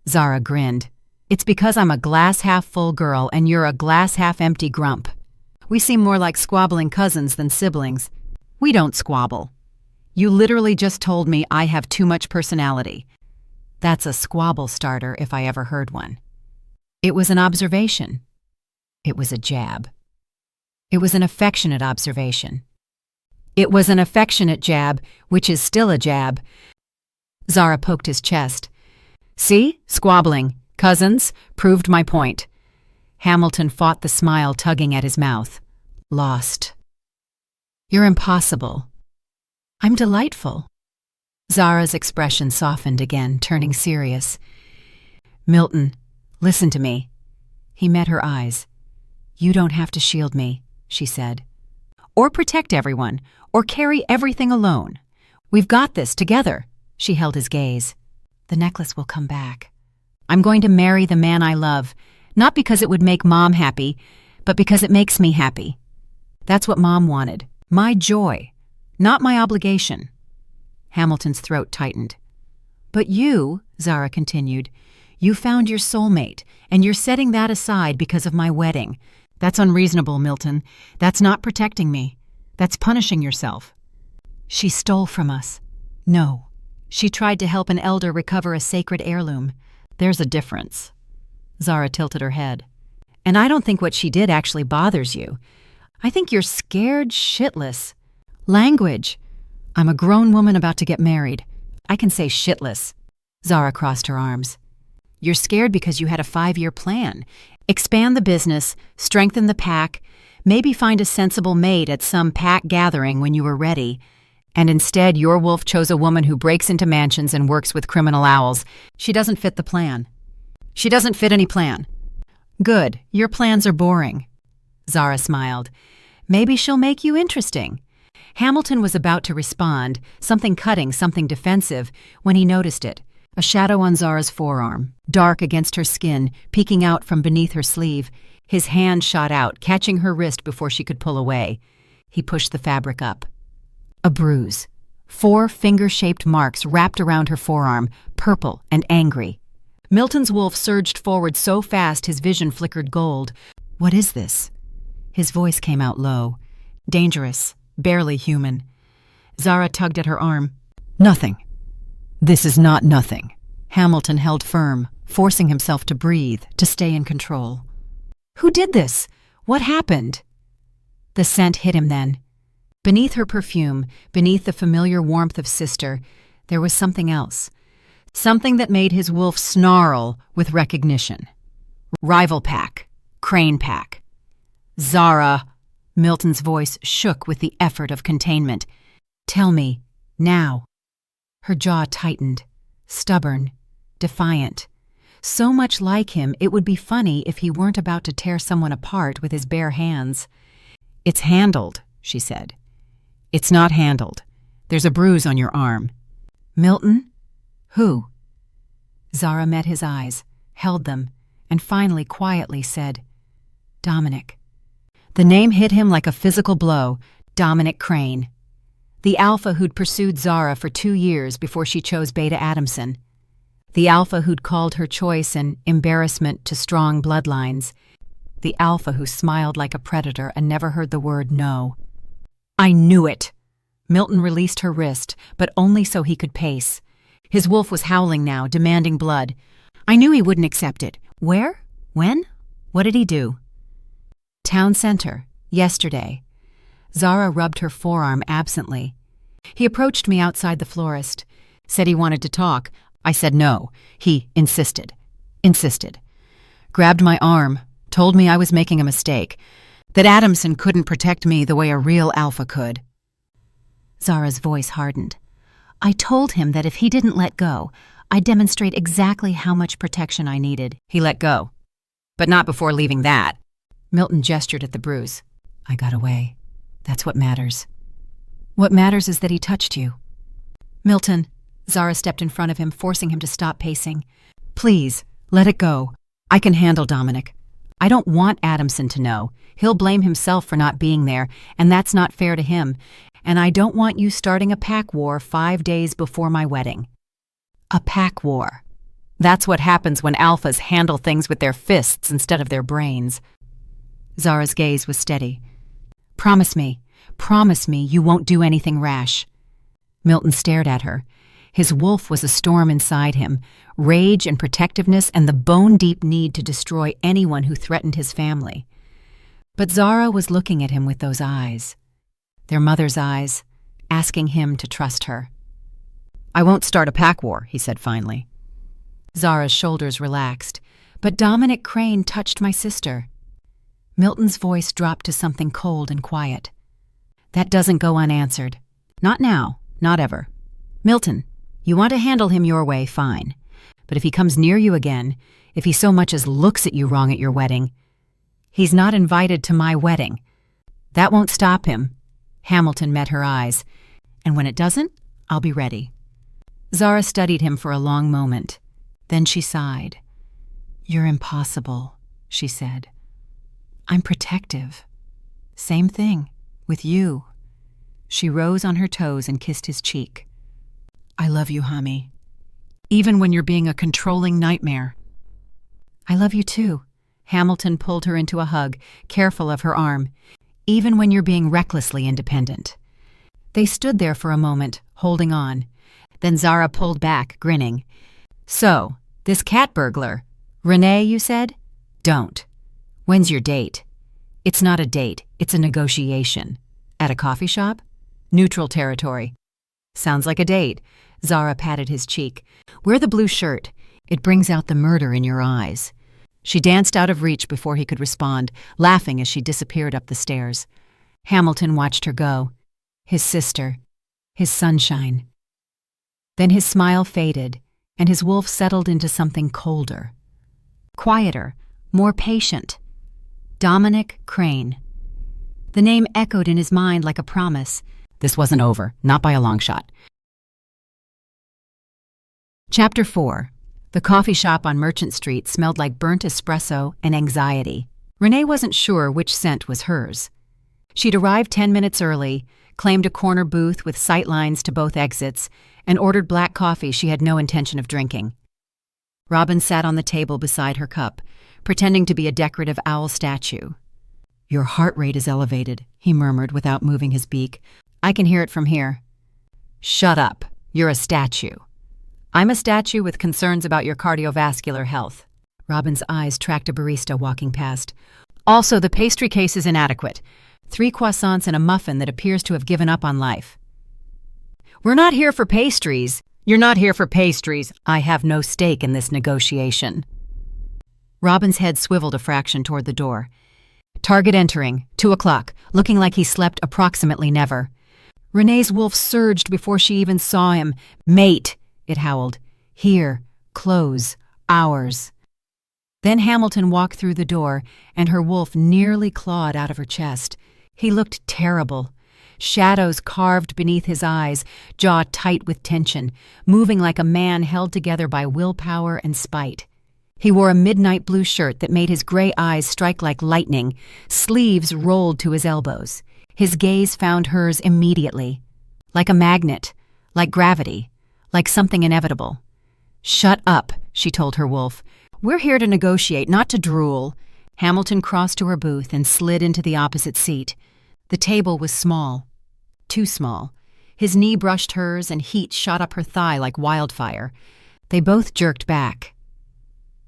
Zara grinned. "It's because I'm a glass-half-full girl and you're a glass-half-empty grump. We seem more like squabbling cousins than siblings." "We don't squabble." "You literally just told me I have too much personality." "That's a squabble starter if I ever heard one." It was an observation. It was a jab. It was an affectionate observation. It was an affectionate jab, which is still a jab. Zara poked his chest. "See? Squabbling. Cousins. Proved my point." Hamilton fought the smile tugging at his mouth. "Lost." "You're impossible." "I'm delightful." Zara's expression softened again, turning serious. "Milton, listen to me." He met her eyes. "You don't have to shield me," she said. "Or protect everyone, or carry everything alone. We've got this together." She held his gaze. "The necklace will come back. I'm going to marry the man I love, not because it would make Mom happy, but because it makes me happy. That's what Mom wanted. My joy, not my obligation." Hamilton's throat tightened. "But you," Zara continued, "you found your soulmate, and you're setting that aside because of my wedding. That's unreasonable, Milton. That's not protecting me. That's punishing yourself." "She stole from us." "No. She tried to help an elder recover a sacred heirloom. There's a difference." Zara tilted her head. "And I don't think what she did actually bothers you. I think you're scared shitless." "Language. I'm a grown woman about to get married. I can say shitless." Zara crossed her arms. "You're scared because you had a 5-year plan. Expand the business, strengthen the pack, maybe find a sensible mate at some pack gathering when you were ready. And instead, your wolf chose a woman who breaks into mansions and works with criminal owls. She doesn't fit the plan." "She doesn't fit any plan." "Good. Your plans are boring." Zara smiled. "Maybe she'll make you interesting." Hamilton was about to respond, something cutting, something defensive, when he noticed it. A shadow on Zara's forearm, dark against her skin, peeking out from beneath her sleeve. His hand shot out, catching her wrist before she could pull away. He pushed the fabric up. A bruise. 4 finger-shaped marks wrapped around her forearm, purple and angry. Milton's wolf surged forward so fast his vision flickered gold. "What is this?" His voice came out low. Dangerous, barely human. Zara tugged at her arm. "Nothing. This is not nothing." Hamilton held firm, forcing himself to breathe, to stay in control. "Who did this? What happened?" The scent hit him then. Beneath her perfume, beneath the familiar warmth of sister, there was something else. Something that made his wolf snarl with recognition. Rival pack. Crane pack. "Zara!" Milton's voice shook with the effort of containment. "Tell me, now." Her jaw tightened. Stubborn. Defiant. So much like him, it would be funny if he weren't about to tear someone apart with his bare hands. "It's handled," she said. "It's not handled. There's a bruise on your arm." "Milton? Who?" Zara met his eyes, held them, and finally quietly said, "Dominic." The name hit him like a physical blow. Dominic Crane. The alpha who'd pursued Zara for 2 years before she chose Beta Adamson. The alpha who'd called her choice an embarrassment to strong bloodlines. The alpha who smiled like a predator and never heard the word no. "I knew it!" Milton released her wrist, but only so he could pace. His wolf was howling now, demanding blood. "I knew he wouldn't accept it." "Where? When? What did he do?" "Town center. Yesterday." Zara rubbed her forearm absently. "He approached me outside the florist. Said he wanted to talk. I said no. He insisted. Grabbed my arm. Told me I was making a mistake. That Adamson couldn't protect me the way a real alpha could." Zara's voice hardened. "I told him that if he didn't let go, I'd demonstrate exactly how much protection I needed." "He let go. But not before leaving that." Milton gestured at the bruise. I got away. That's what matters. What matters is that he touched you. Milton, Zara stepped in front of him, forcing him to stop pacing. Please, let it go. I can handle Dominic. I don't want Adamson to know. He'll blame himself for not being there, and that's not fair to him. And I don't want you starting a pack war 5 days before my wedding. A pack war. That's what happens when alphas handle things with their fists instead of their brains. Zara's gaze was steady. Promise me you won't do anything rash. Milton stared at her. His wolf was a storm inside him, rage and protectiveness and the bone-deep need to destroy anyone who threatened his family. But Zara was looking at him with those eyes, their mother's eyes, asking him to trust her. I won't start a pack war, he said finally. Zara's shoulders relaxed. But Dominic Crane touched my sister. Milton's voice dropped to something cold and quiet. That doesn't go unanswered. Not now, not ever. Milton, you want to handle him your way, fine. But if he comes near you again, if he so much as looks at you wrong at your wedding, he's not invited to my wedding. That won't stop him. Hamilton met her eyes. And when it doesn't, I'll be ready. Zara studied him for a long moment. Then she sighed. You're impossible, she said. I'm protective. Same thing, with you. She rose on her toes and kissed his cheek. I love you, Hami. Even when you're being a controlling nightmare. I love you too. Hamilton pulled her into a hug, careful of her arm. Even when you're being recklessly independent. They stood there for a moment, holding on. Then Zara pulled back, grinning. So, this cat burglar, Rene, you said? Don't. When's your date? It's not a date, it's a negotiation. At a coffee shop? Neutral territory. Sounds like a date. Zara patted his cheek. Wear the blue shirt. It brings out the murder in your eyes. She danced out of reach before he could respond, laughing as she disappeared up the stairs. Hamilton watched her go. His sister. His sunshine. Then his smile faded, and his wolf settled into something colder. Quieter, more patient. Dominic Crane. The name echoed in his mind like a promise. This wasn't over, not by a long shot. Chapter 4. The coffee shop on Merchant Street smelled like burnt espresso and anxiety. Rene wasn't sure which scent was hers. She'd arrived 10 minutes early, claimed a corner booth with sight lines to both exits, and ordered black coffee she had no intention of drinking. Robin sat on the table beside her cup, pretending to be a decorative owl statue. Your heart rate is elevated, he murmured without moving his beak. I can hear it from here. Shut up. You're a statue. I'm a statue with concerns about your cardiovascular health. Robin's eyes tracked a barista walking past. Also, the pastry case is inadequate. 3 croissants and a muffin that appears to have given up on life. We're not here for pastries. You're not here for pastries. I have no stake in this negotiation. Robin's head swiveled a fraction toward the door. Target entering, 2 o'clock, looking like he slept approximately never. Rene's wolf surged before she even saw him. Mate, it howled. Here, close, ours. Then Hamilton walked through the door, and her wolf nearly clawed out of her chest. He looked terrible. Shadows carved beneath his eyes, jaw tight with tension, moving like a man held together by willpower and spite. He wore a midnight blue shirt that made his gray eyes strike like lightning, sleeves rolled to his elbows. His gaze found hers immediately. Like a magnet, like gravity, like something inevitable. Shut up, she told her wolf. We're here to negotiate, not to drool. Hamilton crossed to her booth and slid into the opposite seat. The table was small. Too small. His knee brushed hers and heat shot up her thigh like wildfire. They both jerked back.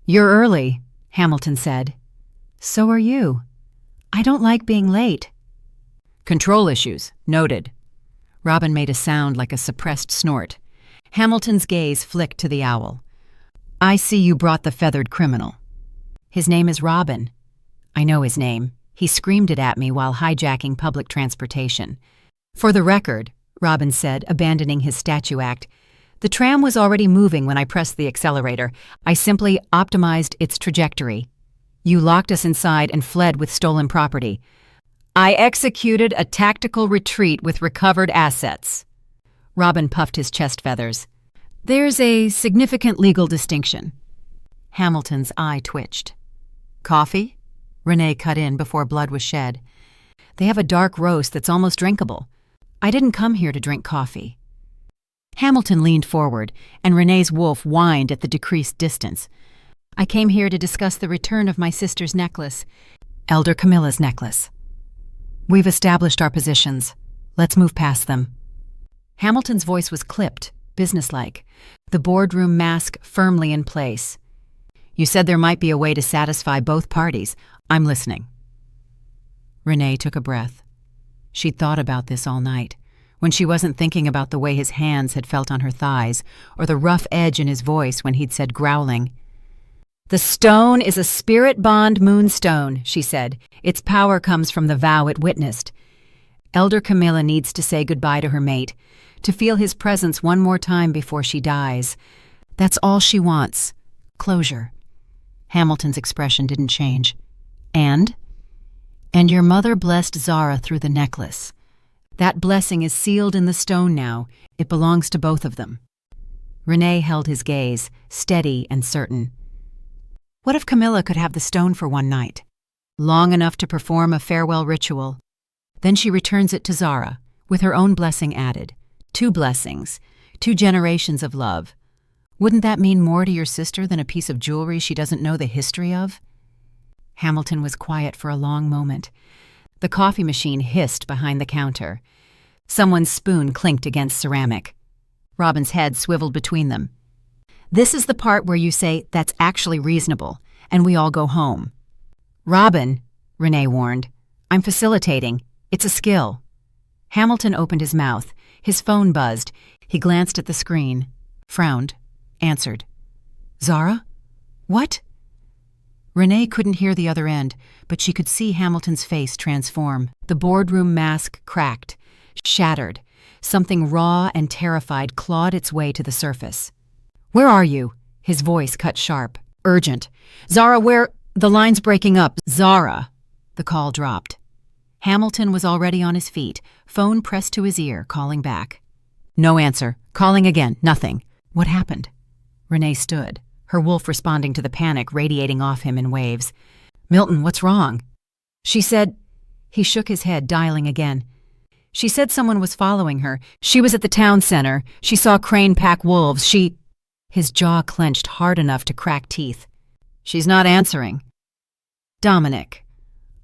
You're early, Hamilton said. So are you. I don't like being late. Control issues, noted. Robin made a sound like a suppressed snort. Hamilton's gaze flicked to the owl. I see you brought the feathered criminal. His name is Robin. I know his name. He screamed it at me while hijacking public transportation. For the record, Robin said, abandoning his statue act, the tram was already moving when I pressed the accelerator. I simply optimized its trajectory. You locked us inside and fled with stolen property. I executed a tactical retreat with recovered assets. Robin puffed his chest feathers. There's a significant legal distinction. Hamilton's eye twitched. Coffee? Rene cut in before blood was shed. They have a dark roast that's almost drinkable. I didn't come here to drink coffee. Hamilton leaned forward, and Rene's wolf whined at the decreased distance. I came here to discuss the return of my sister's necklace, Elder Camilla's necklace. We've established our positions. Let's move past them. Hamilton's voice was clipped, businesslike, the boardroom mask firmly in place. You said there might be a way to satisfy both parties. I'm listening. Rene took a breath. She'd thought about this all night, when she wasn't thinking about the way his hands had felt on her thighs, or the rough edge in his voice when he'd said growling. The stone is a spirit bond moonstone, she said. Its power comes from the vow it witnessed. Elder Camilla needs to say goodbye to her mate, to feel his presence one more time before she dies. That's all she wants. Closure. Hamilton's expression didn't change. And your mother blessed Zara through the necklace. That blessing is sealed in the stone now. It belongs to both of them. Rene held his gaze, steady and certain. What if Camilla could have the stone for one night? Long enough to perform a farewell ritual. Then she returns it to Zara, with her own blessing added. 2 blessings, 2 generations of love. Wouldn't that mean more to your sister than a piece of jewelry she doesn't know the history of? Hamilton was quiet for a long moment. The coffee machine hissed behind the counter. Someone's spoon clinked against ceramic. Robin's head swiveled between them. This is the part where you say that's actually reasonable, and we all go home. Robin, Rene warned. I'm facilitating. It's a skill. Hamilton opened his mouth. His phone buzzed. He glanced at the screen, frowned, answered. Zara? What? Rene couldn't hear the other end, but she could see Hamilton's face transform. The boardroom mask cracked, shattered. Something raw and terrified clawed its way to the surface. Where are you? His voice cut sharp, urgent. Zara, where? The line's breaking up. Zara. The call dropped. Hamilton was already on his feet, phone pressed to his ear, calling back. No answer. Calling again. Nothing. What happened? Rene stood, her wolf responding to the panic radiating off him in waves. Milton, what's wrong? She said... He shook his head, dialing again. She said someone was following her. She was at the town center. She saw Crane pack wolves. His jaw clenched hard enough to crack teeth. She's not answering. Dominic.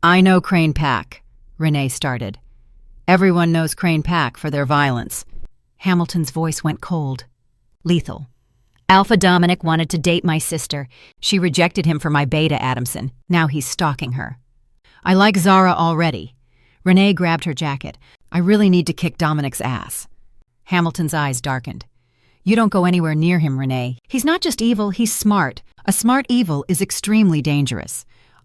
I know Crane pack, Rene started. Everyone knows Crane pack for their violence. Hamilton's voice went cold. Lethal. Alpha Dominic wanted to date my sister. She rejected him for my Beta Adamson. Now he's stalking her. I like Zara already. Rene grabbed her jacket. I really need to kick Dominic's ass. Hamilton's eyes darkened. You don't go anywhere near him, Rene. He's not just evil, he's smart. A smart evil is extremely dangerous.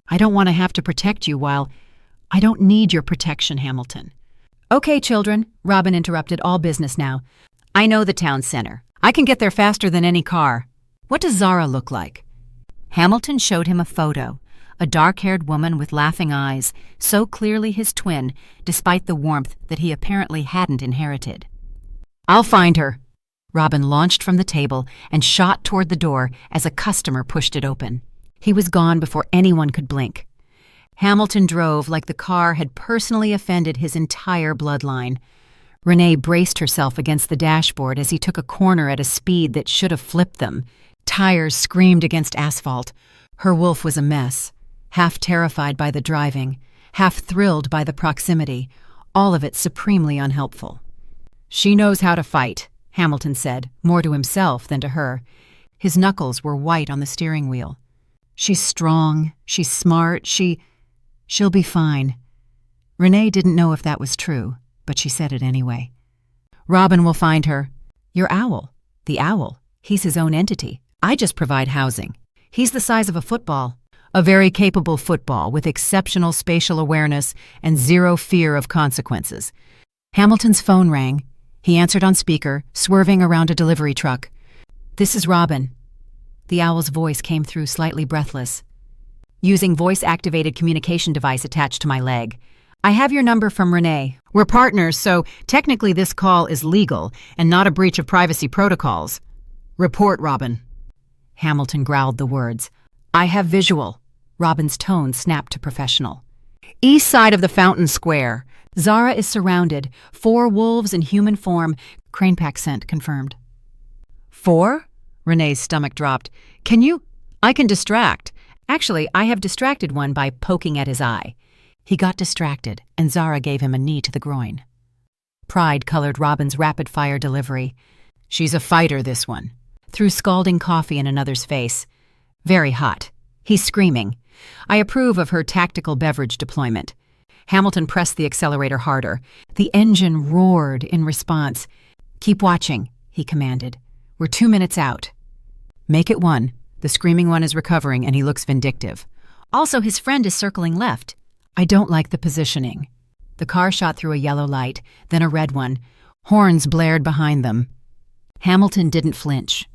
I don't want to have to protect you while... I don't need your protection, Hamilton. Okay, children, Robin interrupted, all business now. I know the town center. I can get there faster than any car. What does Zara look like? Hamilton showed him a photo. A dark-haired woman with laughing eyes, so clearly his twin, despite the warmth that he apparently hadn't inherited. I'll find her. Robin launched from the table and shot toward the door as a customer pushed it open. He was gone before anyone could blink. Hamilton drove like the car had personally offended his entire bloodline. Rene braced herself against the dashboard as he took a corner at a speed that should have flipped them. Tires screamed against asphalt. Her wolf was a mess, half terrified by the driving, half thrilled by the proximity, all of it supremely unhelpful. She knows how to fight, Hamilton said, more to himself than to her. His knuckles were white on the steering wheel. She's strong, she's smart, she'll be fine. Rene didn't know if that was true, but she said it anyway. Robin will find her. Your owl. The owl. He's his own entity. I just provide housing. He's the size of a football. A very capable football with exceptional spatial awareness and zero fear of consequences. Hamilton's phone rang. He answered on speaker, swerving around a delivery truck. This is Robin. The owl's voice came through slightly breathless. Using voice-activated communication device attached to my leg. I have your number from Rene. We're partners, so technically this call is legal and not a breach of privacy protocols. Report, Robin. Hamilton growled the words. I have visual. Robin's tone snapped to professional. East side of the Fountain Square. Zara is surrounded. 4 wolves in human form. Crane pack scent confirmed. 4? Rene's stomach dropped. I can distract. Actually, I have distracted one by poking at his eye. He got distracted, and Zara gave him a knee to the groin. Pride colored Robin's rapid-fire delivery. She's a fighter, this one. Threw scalding coffee in another's face. Very hot. He's screaming. I approve of her tactical beverage deployment. Hamilton pressed the accelerator harder. The engine roared in response. Keep watching, he commanded. We're 2 minutes out. Make it 1. The screaming one is recovering, and he looks vindictive. Also, his friend is circling left. I don't like the positioning. The car shot through a yellow light, then a red one. Horns blared behind them. Hamilton didn't flinch.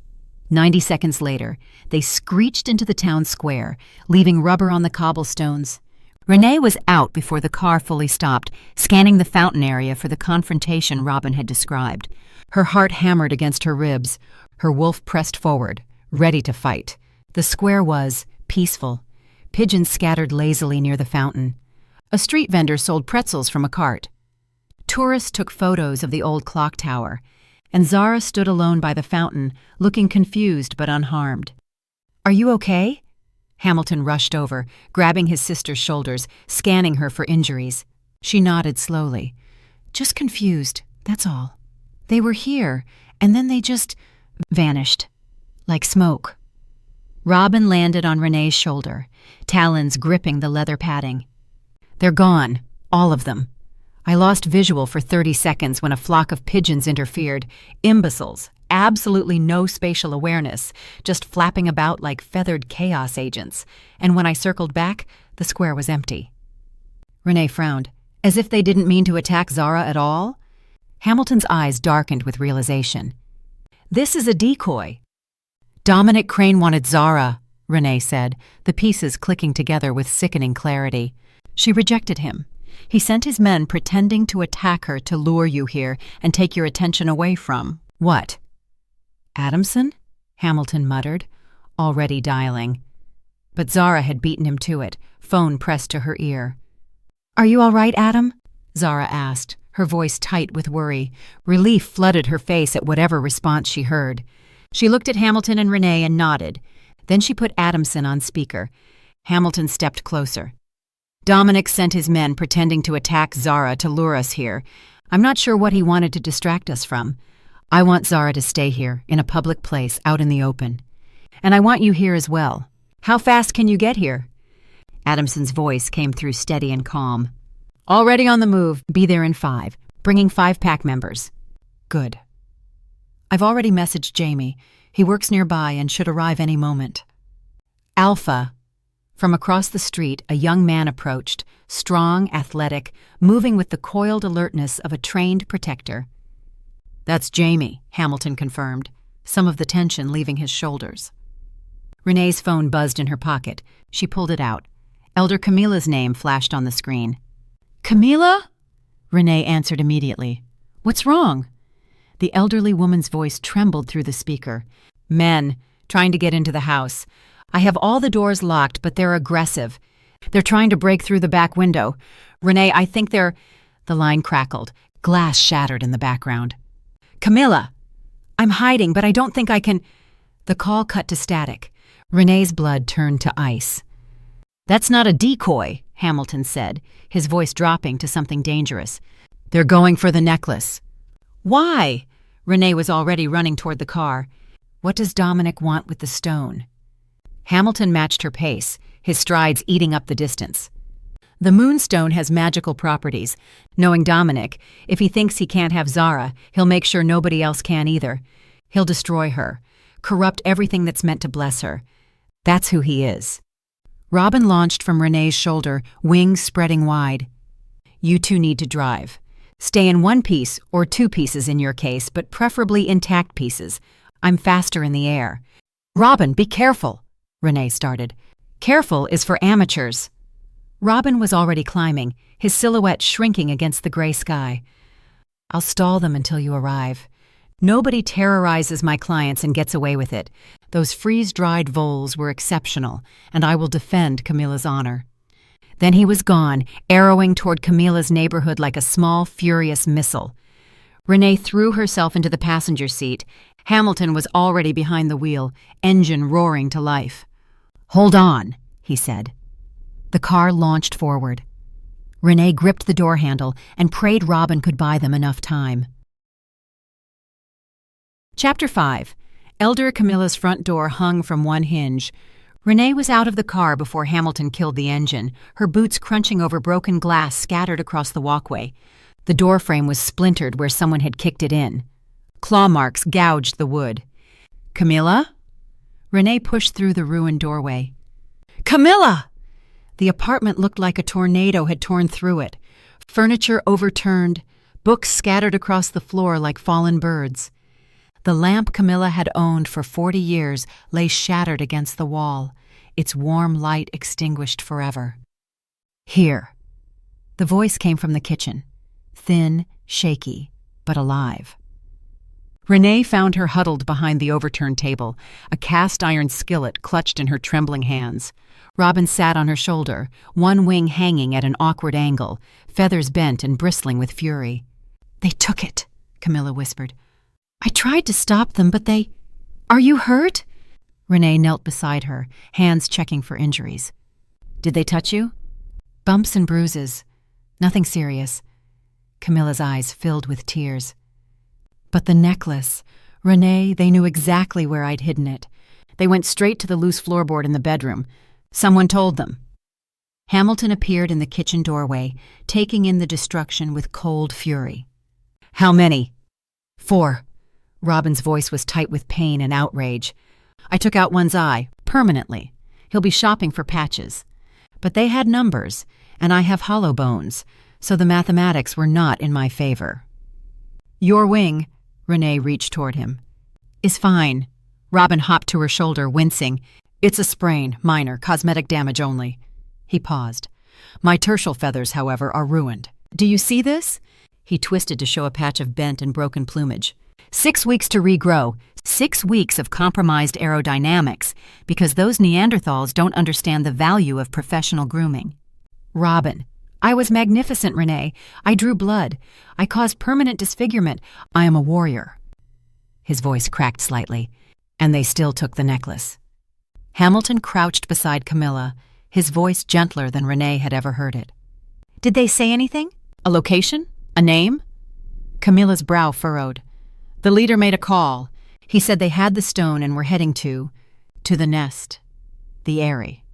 90 seconds later, they screeched into the town square, leaving rubber on the cobblestones. Rene was out before the car fully stopped, scanning the fountain area for the confrontation Robin had described. Her heart hammered against her ribs. Her wolf pressed forward, ready to fight. The square was peaceful. Pigeons scattered lazily near the fountain. A street vendor sold pretzels from a cart. Tourists took photos of the old clock tower, and Zara stood alone by the fountain, looking confused but unharmed. Are you okay? Hamilton rushed over, grabbing his sister's shoulders, scanning her for injuries. She nodded slowly. Just confused, that's all. They were here, and then they just vanished. Like smoke. Robin landed on Rene's shoulder, talons gripping the leather padding. They're gone, all of them. I lost visual for 30 seconds when a flock of pigeons interfered. Imbeciles, absolutely no spatial awareness, just flapping about like feathered chaos agents. And when I circled back, the square was empty. Rene frowned, as if they didn't mean to attack Zara at all. Hamilton's eyes darkened with realization. This is a decoy. Dominic Crane wanted Zara, Rene said, the pieces clicking together with sickening clarity. She rejected him. He sent his men pretending to attack her to lure you here and take your attention away from what? Adamson? Hamilton muttered, already dialing. But Zara had beaten him to it, phone pressed to her ear. Are you all right, Adam? Zara asked, her voice tight with worry. Relief flooded her face at whatever response she heard. She looked at Hamilton and Rene and nodded. Then she put Adamson on speaker. Hamilton stepped closer. Dominic sent his men pretending to attack Zara to lure us here. I'm not sure what he wanted to distract us from. I want Zara to stay here, in a public place, out in the open. And I want you here as well. How fast can you get here? Adamson's voice came through steady and calm. Already on the move, be there in 5, bringing 5 pack members. Good. I've already messaged Jamie. He works nearby and should arrive any moment. Alpha. From across the street, a young man approached, strong, athletic, moving with the coiled alertness of a trained protector. That's Jamie, Hamilton confirmed, some of the tension leaving his shoulders. Rene's phone buzzed in her pocket. She pulled it out. Elder Camilla's name flashed on the screen. Camilla? Rene answered immediately. What's wrong? The elderly woman's voice trembled through the speaker. Men, trying to get into the house. I have all the doors locked, but they're aggressive. They're trying to break through the back window. Rene, I think they're... The line crackled. Glass shattered in the background. Camilla! I'm hiding, but I don't think I can... The call cut to static. Rene's blood turned to ice. That's not a decoy, Hamilton said, his voice dropping to something dangerous. They're going for the necklace. Why? Rene was already running toward the car. What does Dominic want with the stone? Hamilton matched her pace, his strides eating up the distance. The moonstone has magical properties. Knowing Dominic, if he thinks he can't have Zara, he'll make sure nobody else can either. He'll destroy her, corrupt everything that's meant to bless her. That's who he is. Robin launched from Rene's shoulder, wings spreading wide. You two need to drive. Stay in 1 piece, or 2 pieces in your case, but preferably intact pieces. I'm faster in the air. Robin, be careful, Rene started. Careful is for amateurs. Robin was already climbing, his silhouette shrinking against the gray sky. "I'll stall them until you arrive. Nobody terrorizes my clients and gets away with it. Those freeze-dried voles were exceptional, and I will defend Camilla's honor." Then he was gone, arrowing toward Camilla's neighborhood like a small, furious missile. Rene threw herself into the passenger seat. Hamilton was already behind the wheel, engine roaring to life. "Hold on," he said. The car launched forward. Rene gripped the door handle and prayed Robin could buy them enough time. Chapter 5. Elder Camilla's front door hung from one hinge. Rene was out of the car before Hamilton killed the engine, her boots crunching over broken glass scattered across the walkway. The doorframe was splintered where someone had kicked it in. Claw marks gouged the wood. "Camilla?" Rene pushed through the ruined doorway. "Camilla!" The apartment looked like a tornado had torn through it. Furniture overturned, books scattered across the floor like fallen birds. The lamp Camilla had owned for 40 years lay shattered against the wall, its warm light extinguished forever. "Here." The voice came from the kitchen, thin, shaky, but alive. Rene found her huddled behind the overturned table, a cast-iron skillet clutched in her trembling hands. Robin sat on her shoulder, one wing hanging at an awkward angle, feathers bent and bristling with fury. "They took it," Camilla whispered. "I tried to stop them, but they— Are you hurt?" Rene knelt beside her, hands checking for injuries. "Did they touch you?" "Bumps and bruises. Nothing serious." Camilla's eyes filled with tears. "But the necklace, Rene, they knew exactly where I'd hidden it. They went straight to the loose floorboard in the bedroom. Someone told them." Hamilton appeared in the kitchen doorway, taking in the destruction with cold fury. "How many?" "4. Robin's voice was tight with pain and outrage. "I took out one's eye, permanently. He'll be shopping for patches. But they had numbers, and I have hollow bones, so the mathematics were not in my favor." "Your wing," Rene reached toward him, "is fine." Robin hopped to her shoulder, wincing. "It's a sprain, minor, cosmetic damage only." He paused. "My tertial feathers, however, are ruined. Do you see this?" He twisted to show a patch of bent and broken plumage. 6 weeks to regrow, 6 weeks of compromised aerodynamics, because those Neanderthals don't understand the value of professional grooming. "Robin, I was magnificent, Rene. I drew blood. I caused permanent disfigurement. I am a warrior." His voice cracked slightly. "And they still took the necklace." Hamilton crouched beside Camilla, his voice gentler than Rene had ever heard it. "Did they say anything? A location? A name?" Camilla's brow furrowed. "The leader made a call. He said they had the stone and were heading to the nest, the Eyrie.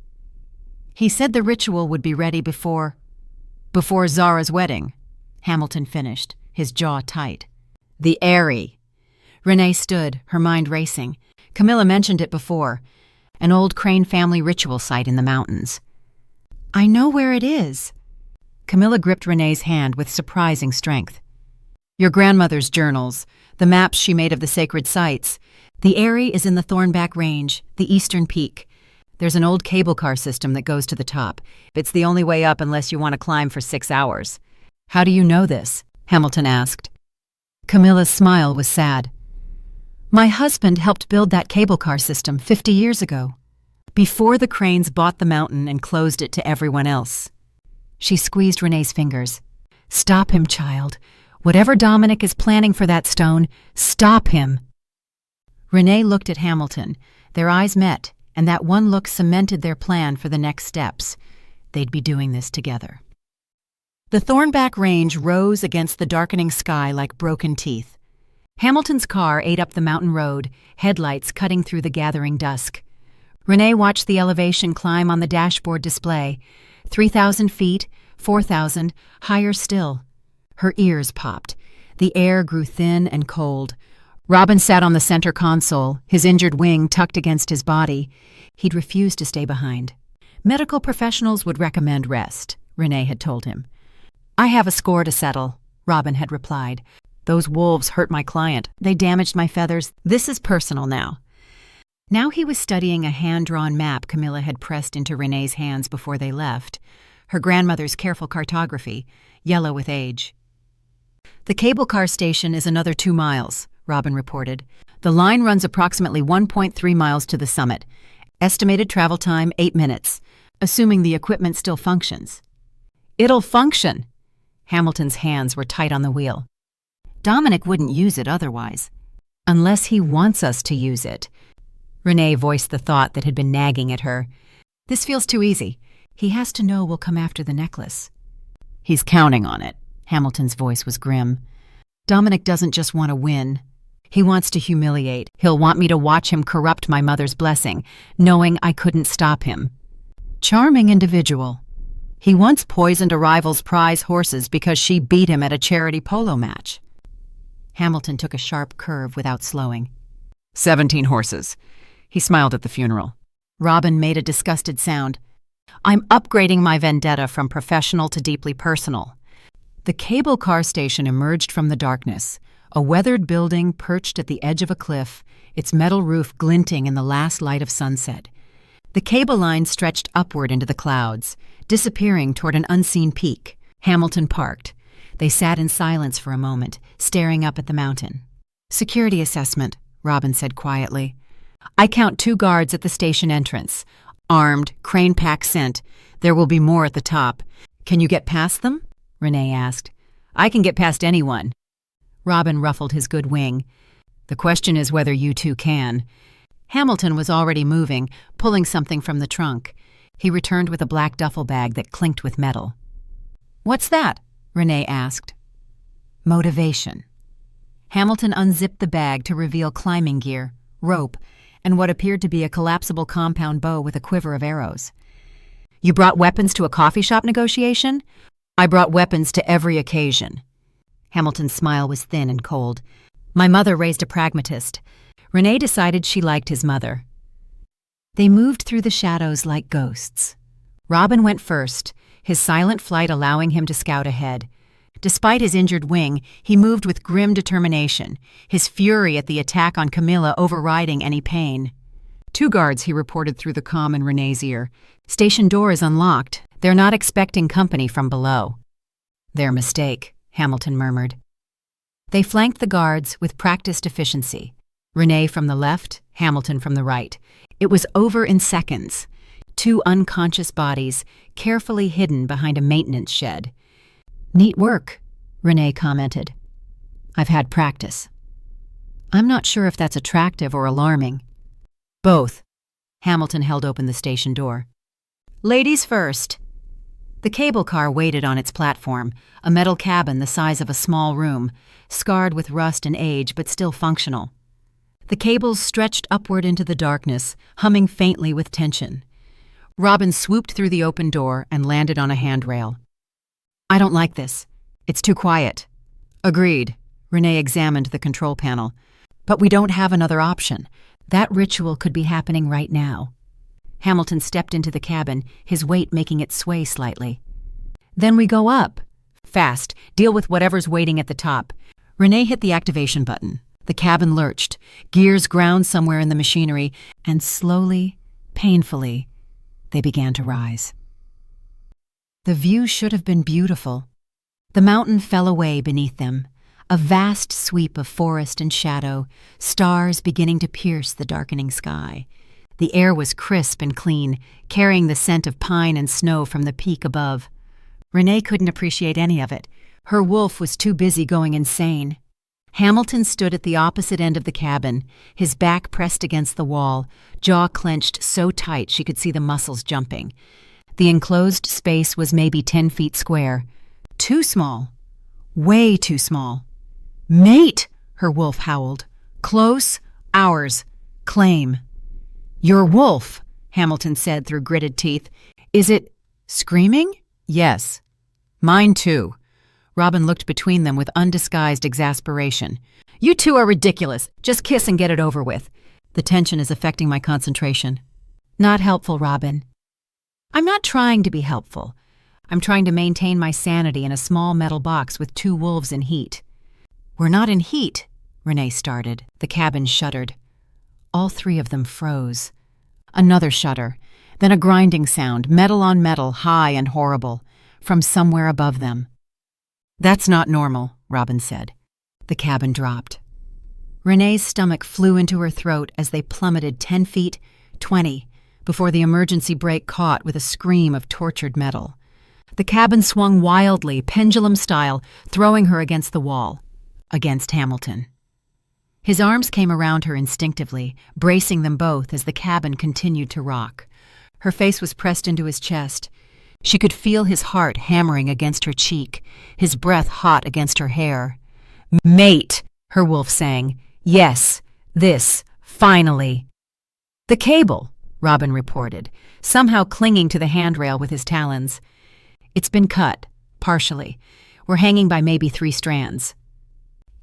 He said the ritual would be ready before Zara's wedding," Hamilton finished, his jaw tight. "The Eyrie." Rene stood, her mind racing. Camilla mentioned it before. An old Crane family ritual site in the mountains. "I know where it is." Camilla gripped Rene's hand with surprising strength. "Your grandmother's journals, the maps she made of the sacred sites. The Eyrie is in the Thornback Range, the eastern peak. There's an old cable car system that goes to the top. It's the only way up unless you want to climb for 6 hours." "How do you know this?" Hamilton asked. Camilla's smile was sad. "My husband helped build that cable car system 50 years ago, before the Cranes bought the mountain and closed it to everyone else." She squeezed Rene's fingers. "Stop him, child. Whatever Dominic is planning for that stone, stop him." Rene looked at Hamilton. Their eyes met, and that one look cemented their plan for the next steps. They'd be doing this together. The Thornback Range rose against the darkening sky like broken teeth. Hamilton's car ate up the mountain road, headlights cutting through the gathering dusk. Rene watched the elevation climb on the dashboard display. 3,000 feet, 4,000, higher still. Her ears popped. The air grew thin and cold. Robin sat on the center console, his injured wing tucked against his body. He'd refused to stay behind. "Medical professionals would recommend rest," Rene had told him. "I have a score to settle," Robin had replied. "Those wolves hurt my client. They damaged my feathers. This is personal now." Now he was studying a hand-drawn map Camilla had pressed into Rene's hands before they left. her grandmother's careful cartography, yellow with age. "The cable car station is another 2 miles," Robin reported. "The line runs approximately 1.3 miles to the summit. Estimated travel time 8 minutes, assuming the equipment still functions." "It'll function!" Hamilton's hands were tight on the wheel. "Dominic wouldn't use it otherwise. Unless he wants us to use it." Rene voiced the thought that had been nagging at her. "This feels too easy. He has to know we'll come after the necklace." "He's counting on it." Hamilton's voice was grim. "Dominic doesn't just want to win. He wants to humiliate. He'll want me to watch him corrupt my mother's blessing, knowing I couldn't stop him." "Charming individual. He once poisoned a rival's prize horses because she beat him at a charity polo match." Hamilton took a sharp curve without slowing. 17 horses. He smiled at the funeral. Robin made a disgusted sound. "I'm upgrading my vendetta from professional to deeply personal." The cable car station emerged from the darkness, a weathered building perched at the edge of a cliff, its metal roof glinting in the last light of sunset. The cable line stretched upward into the clouds, disappearing toward an unseen peak. Hamilton parked. They sat in silence for a moment, staring up at the mountain. "Security assessment," Robin said quietly. "I count 2 guards at the station entrance. Armed, crane pack sent. There will be more at the top. Can you get past them?" Rene asked. "I can get past anyone." Robin ruffled his good wing. "The question is whether you two can." Hamilton was already moving, pulling something from the trunk. He returned with a black duffel bag that clinked with metal. "What's that?" Rene asked. "Motivation." Hamilton unzipped the bag to reveal climbing gear, rope, and what appeared to be a collapsible compound bow with a quiver of arrows. "You brought weapons to a coffee shop negotiation?" "I brought weapons to every occasion." Hamilton's smile was thin and cold. "My mother raised a pragmatist." Rene decided she liked his mother. They moved through the shadows like ghosts. Robin went first, his silent flight allowing him to scout ahead. Despite his injured wing, he moved with grim determination, his fury at the attack on Camilla overriding any pain. 2 guards, he reported through the comm in Rene's ear. "Station door is unlocked. They're not expecting company from below." "Their mistake," Hamilton murmured. They flanked the guards with practiced efficiency. Rene from the left, Hamilton from the right. It was over in seconds. 2 unconscious bodies, carefully hidden behind a maintenance shed. "Neat work," Rene commented. "I've had practice." "I'm not sure if that's attractive or alarming." "Both." Hamilton held open the station door. "Ladies first." The cable car waited on its platform, a metal cabin the size of a small room, scarred with rust and age but still functional. The cables stretched upward into the darkness, humming faintly with tension. Robin swooped through the open door and landed on a handrail. "I don't like this. It's too quiet." "Agreed." Rene examined the control panel. "But we don't have another option. That ritual could be happening right now." Hamilton stepped into the cabin, his weight making it sway slightly. "Then we go up. Fast. Deal with whatever's waiting at the top." Rene hit the activation button. The cabin lurched. Gears ground somewhere in the machinery, and slowly, painfully, they began to rise. The view should have been beautiful. The mountain fell away beneath them, a vast sweep of forest and shadow, stars beginning to pierce the darkening sky. The air was crisp and clean, carrying the scent of pine and snow from the peak above. Rene couldn't appreciate any of it. Her wolf was too busy going insane. Hamilton stood at the opposite end of the cabin, his back pressed against the wall, jaw clenched so tight she could see the muscles jumping. The enclosed space was maybe 10 feet square. Too small. Way too small. "Mate!" her wolf howled. "Close. Ours. Claim." "Your wolf," Hamilton said through gritted teeth. "Is it screaming?" "Yes." "Mine too." Robin looked between them with undisguised exasperation. "You two are ridiculous. Just kiss and get it over with." "The tension is affecting my concentration." "Not helpful, Robin." "I'm not trying to be helpful. I'm trying to maintain my sanity in a small metal box with 2 wolves in heat." "We're not in heat," Rene started. The cabin shuddered. All 3 of them froze. Another shudder. Then a grinding sound, metal on metal, high and horrible, from somewhere above them. "That's not normal," Robin said. The cabin dropped. Rene's stomach flew into her throat as they plummeted 10 feet, 20, before the emergency brake caught with a scream of tortured metal. The cabin swung wildly, pendulum style, throwing her against the wall, against Hamilton. His arms came around her instinctively, bracing them both as the cabin continued to rock. Her face was pressed into his chest. She could feel his heart hammering against her cheek, his breath hot against her hair. "Mate," her wolf sang. "Yes, this, finally." "The cable," Robin reported, somehow clinging to the handrail with his talons. "It's been cut, partially. We're hanging by maybe 3 strands."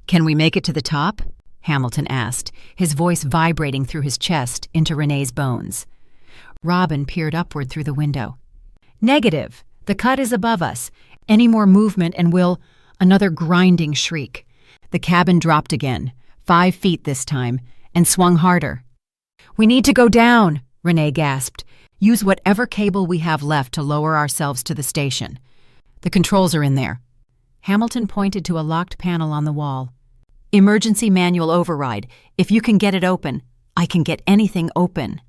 "Can we make it to the top?" Hamilton asked, his voice vibrating through his chest into Rene's bones. Robin peered upward through the window. "Negative. The cut is above us. Any more movement and we'll—" Another grinding shriek. The cabin dropped again, 5 feet this time, and swung harder. "We need to go down," Rene gasped. "Use whatever cable we have left to lower ourselves to the station. The controls are in there." Hamilton pointed to a locked panel on the wall. "Emergency manual override. If you can get it open, I can get anything open."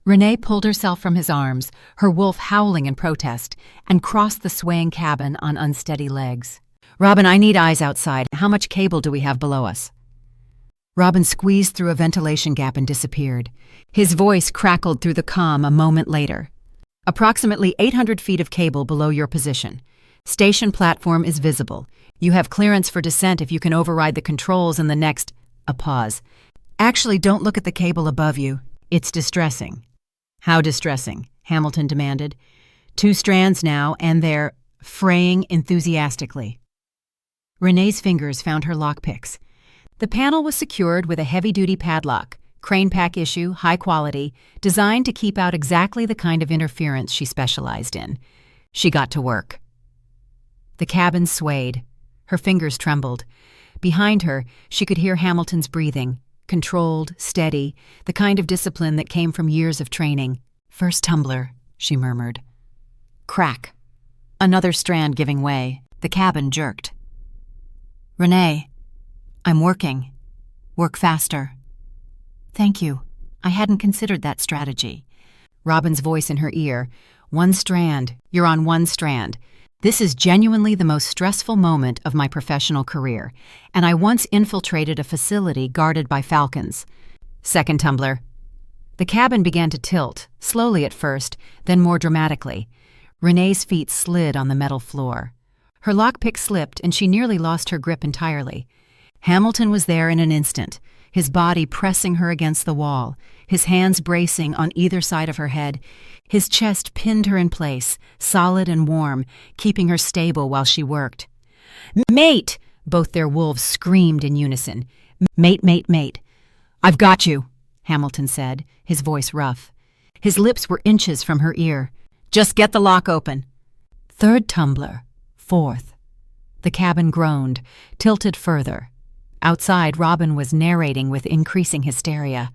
Rene pulled herself from his arms, her wolf howling in protest, and crossed the swaying cabin on unsteady legs. "Robin, I need eyes outside. How much cable do we have below us?" Robin squeezed through a ventilation gap and disappeared. His voice crackled through the comm a moment later. "Approximately 800 feet of cable below your position. Station platform is visible. You have clearance for descent if you can override the controls in the next—" A pause. "Actually, don't look at the cable above you. It's distressing." "How distressing?" Hamilton demanded. 2 strands now, and they're fraying enthusiastically. Rene's fingers found her lockpicks. The panel was secured with a heavy-duty padlock, crane pack issue, high quality, designed to keep out exactly the kind of interference she specialized in. She got to work. The cabin swayed. Her fingers trembled. Behind her, she could hear Hamilton's breathing, controlled, steady, the kind of discipline that came from years of training. "First tumbler," she murmured. Crack. Another strand giving way. The cabin jerked. "Rene, I'm working. Work faster." "Thank you. I hadn't considered that strategy." Robin's voice in her ear. "1 strand. You're on 1 strand. This is genuinely the most stressful moment of my professional career, and I once infiltrated a facility guarded by falcons." "Second tumbler." The cabin began to tilt, slowly at first, then more dramatically. Rene's feet slid on the metal floor. Her lockpick slipped, and she nearly lost her grip entirely. Hamilton was there in an instant, his body pressing her against the wall, his hands bracing on either side of her head. His chest pinned her in place, solid and warm, keeping her stable while she worked. "Mate!" both their wolves screamed in unison. "Mate, mate, mate." "I've got you," Hamilton said, his voice rough. His lips were inches from her ear. "Just get the lock open." "Third tumbler. 4th. The cabin groaned, tilted further. Outside, Robin was narrating with increasing hysteria.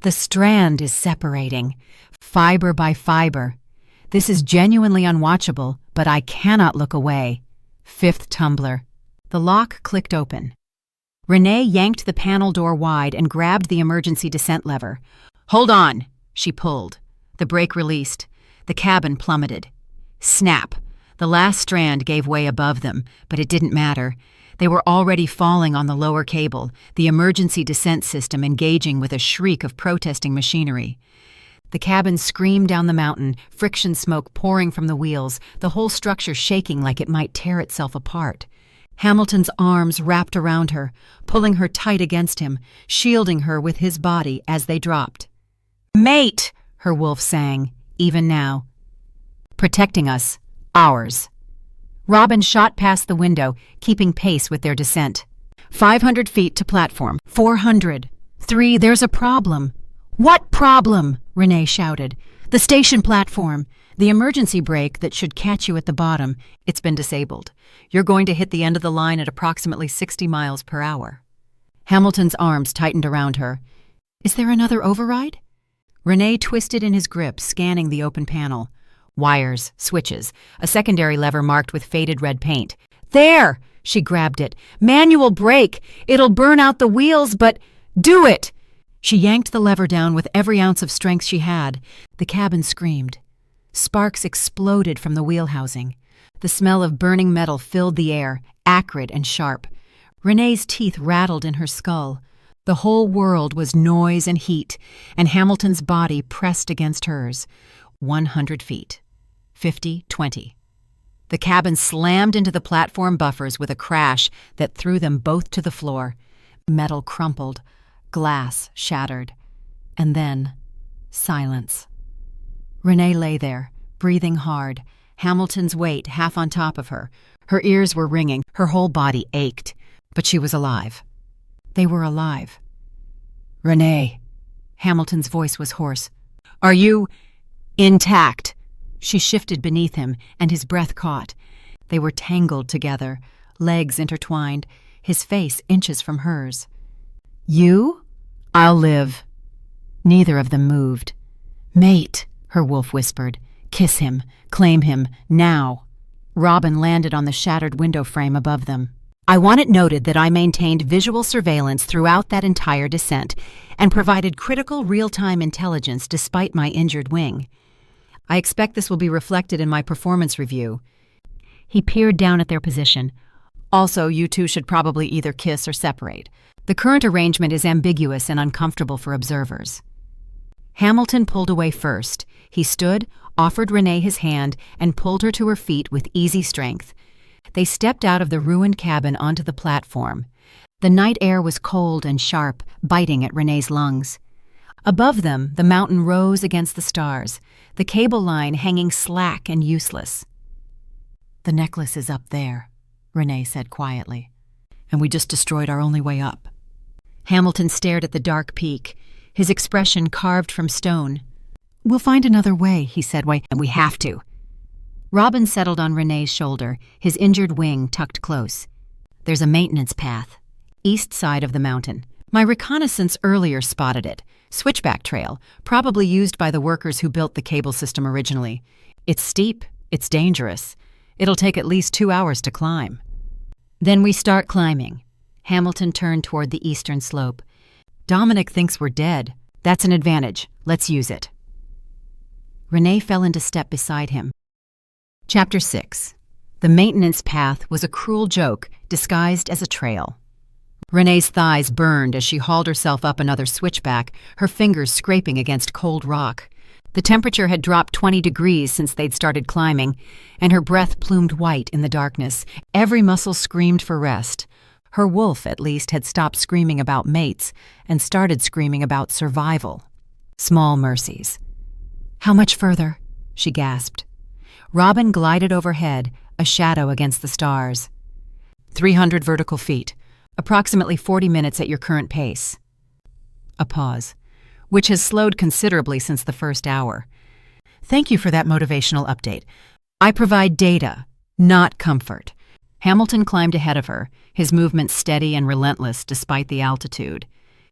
"The strand is separating, fiber by fiber. This is genuinely unwatchable, but I cannot look away." 5th tumbler. The lock clicked open. Rene yanked the panel door wide and grabbed the emergency descent lever. "Hold on!" She pulled. The brake released. The cabin plummeted. Snap! The last strand gave way above them, but it didn't matter. They were already falling on the lower cable, the emergency descent system engaging with a shriek of protesting machinery. The cabin screamed down the mountain, friction smoke pouring from the wheels, the whole structure shaking like it might tear itself apart. Hamilton's arms wrapped around her, pulling her tight against him, shielding her with his body as they dropped. "Mate!" her wolf sang, even now. "Protecting us. Ours." Robin shot past the window, keeping pace with their descent. 500 feet to platform. 400. 3, there's a problem. "What problem?" Rene shouted. "The station platform. The emergency brake that should catch you at the bottom. It's been disabled. You're going to hit the end of the line at approximately 60 miles per hour." Hamilton's arms tightened around her. "Is there another override?" Rene twisted in his grip, scanning the open panel. Wires, switches, a secondary lever marked with faded red paint. There! She grabbed it. Manual brake! It'll burn out the wheels, but do it! She yanked the lever down with every ounce of strength she had. The cabin screamed. Sparks exploded from the wheel housing. The smell of burning metal filled the air, acrid and sharp. Renee's teeth rattled in her skull. The whole world was noise and heat, and Hamilton's body pressed against hers. 100 feet. 50, 20. The cabin slammed into the platform buffers with a crash that threw them both to the floor. Metal crumpled. Glass shattered. And then, silence. Rene lay there, breathing hard, Hamilton's weight half on top of her. Her ears were ringing, her whole body ached, but she was alive. They were alive. Rene. Hamilton's voice was hoarse. Are you intact? She shifted beneath him, and his breath caught. They were tangled together, legs intertwined, his face inches from hers. You? I'll live. Neither of them moved. Mate, her wolf whispered. Kiss him, claim him, now. Robin landed on the shattered window frame above them. I want it noted that I maintained visual surveillance throughout that entire descent and provided critical real-time intelligence despite my injured wing. I expect this will be reflected in my performance review. He peered down at their position. Also, you two should probably either kiss or separate. The current arrangement is ambiguous and uncomfortable for observers. Hamilton pulled away first. He stood, offered Rene his hand, and pulled her to her feet with easy strength. They stepped out of the ruined cabin onto the platform. The night air was cold and sharp, biting at Rene's lungs. Above them, the mountain rose against the stars, the cable line hanging slack and useless. The necklace is up there, Rene said quietly. And we just destroyed our only way up. Hamilton stared at the dark peak, his expression carved from stone. We'll find another way, he said, and we have to. Robin settled on Rene's shoulder, his injured wing tucked close. There's a maintenance path, east side of the mountain. My reconnaissance earlier spotted it. Switchback trail, probably used by the workers who built the cable system originally. It's steep, it's dangerous. It'll take at least 2 hours to climb. Then we start climbing. Hamilton turned toward the eastern slope. Dominic thinks we're dead. That's an advantage. Let's use it. Rene fell into step beside him. Chapter 6. The maintenance path was a cruel joke disguised as a trail. Rene's thighs burned as she hauled herself up another switchback, her fingers scraping against cold rock. The temperature had dropped 20 degrees since they'd started climbing, and her breath plumed white in the darkness. Every muscle screamed for rest. Her wolf, at least, had stopped screaming about mates and started screaming about survival. Small mercies. How much further? She gasped. Robin glided overhead, a shadow against the stars. 300 vertical feet. Approximately 40 minutes at your current pace. A pause, which has slowed considerably since the first hour. Thank you for that motivational update. I provide data, not comfort. Hamilton climbed ahead of her, his movements steady and relentless despite the altitude.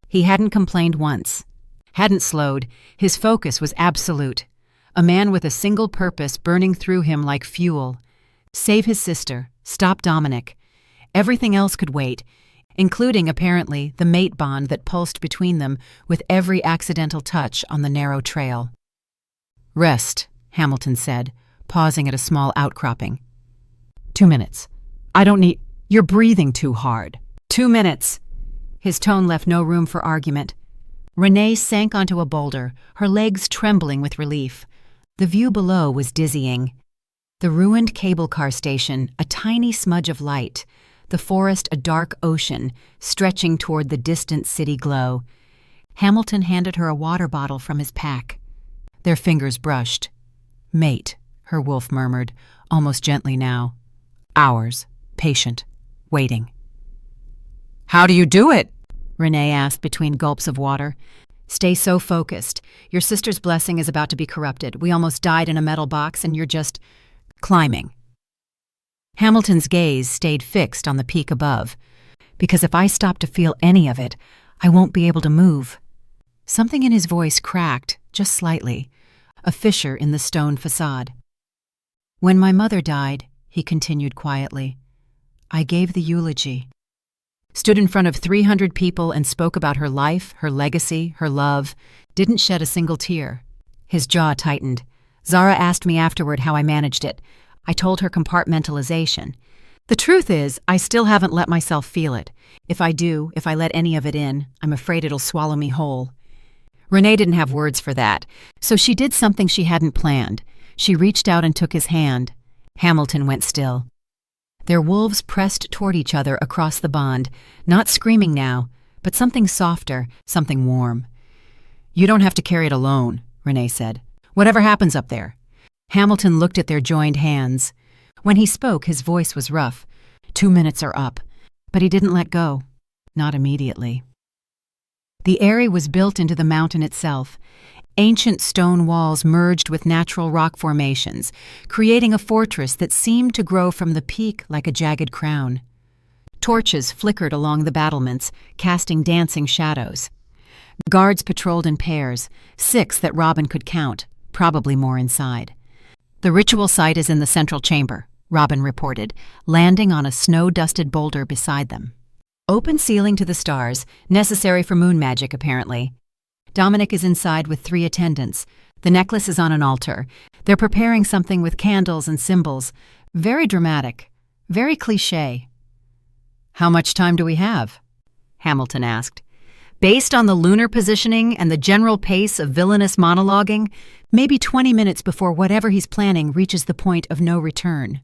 He hadn't complained once. Hadn't slowed. His focus was absolute. A man with a single purpose burning through him like fuel. Save his sister. Stop Dominic. Everything else could wait, including, apparently, the mate bond that pulsed between them with every accidental touch on the narrow trail. Rest, Hamilton said, pausing at a small outcropping. 2 minutes. I don't need... You're breathing too hard. 2 minutes. His tone left no room for argument. Rene sank onto a boulder, her legs trembling with relief. The view below was dizzying. The ruined cable car station, a tiny smudge of light. The forest a dark ocean, stretching toward the distant city glow. Hamilton handed her a water bottle from his pack. Their fingers brushed. Mate, her wolf murmured, almost gently now. Hours, patient, waiting. How do you do it? Rene asked between gulps of water. Stay so focused. Your sister's blessing is about to be corrupted. We almost died in a metal box and you're just climbing. Hamilton's gaze stayed fixed on the peak above. Because if I stop to feel any of it, I won't be able to move. Something in his voice cracked, just slightly, a fissure in the stone facade. "When my mother died," he continued quietly, "I gave the eulogy. Stood in front of 300 people and spoke about her life, her legacy, her love, didn't shed a single tear." His jaw tightened. Zara asked me afterward how I managed it. I told her compartmentalization. The truth is, I still haven't let myself feel it. If I let any of it in, I'm afraid it'll swallow me whole. Rene didn't have words for that, so she did something she hadn't planned. She reached out and took his hand. Hamilton went still. Their wolves pressed toward each other across the bond, not screaming now, but something softer, something warm. "You don't have to carry it alone," Rene said. "Whatever happens up there." Hamilton looked at their joined hands. When he spoke, his voice was rough. 2 minutes are up. But he didn't let go. Not immediately. The area was built into the mountain itself. Ancient stone walls merged with natural rock formations, creating a fortress that seemed to grow from the peak like a jagged crown. Torches flickered along the battlements, casting dancing shadows. Guards patrolled in pairs, 6 that Robin could count, probably more inside. "The ritual site is in the central chamber," Robin reported, landing on a snow-dusted boulder beside them. "Open ceiling to the stars, necessary for moon magic, apparently. Dominic is inside with 3 attendants. The necklace is on an altar. They're preparing something with candles and symbols. Very dramatic. Very cliché." "How much time do we have?" Hamilton asked. "Based on the lunar positioning and the general pace of villainous monologuing, maybe 20 minutes before whatever he's planning reaches the point of no return."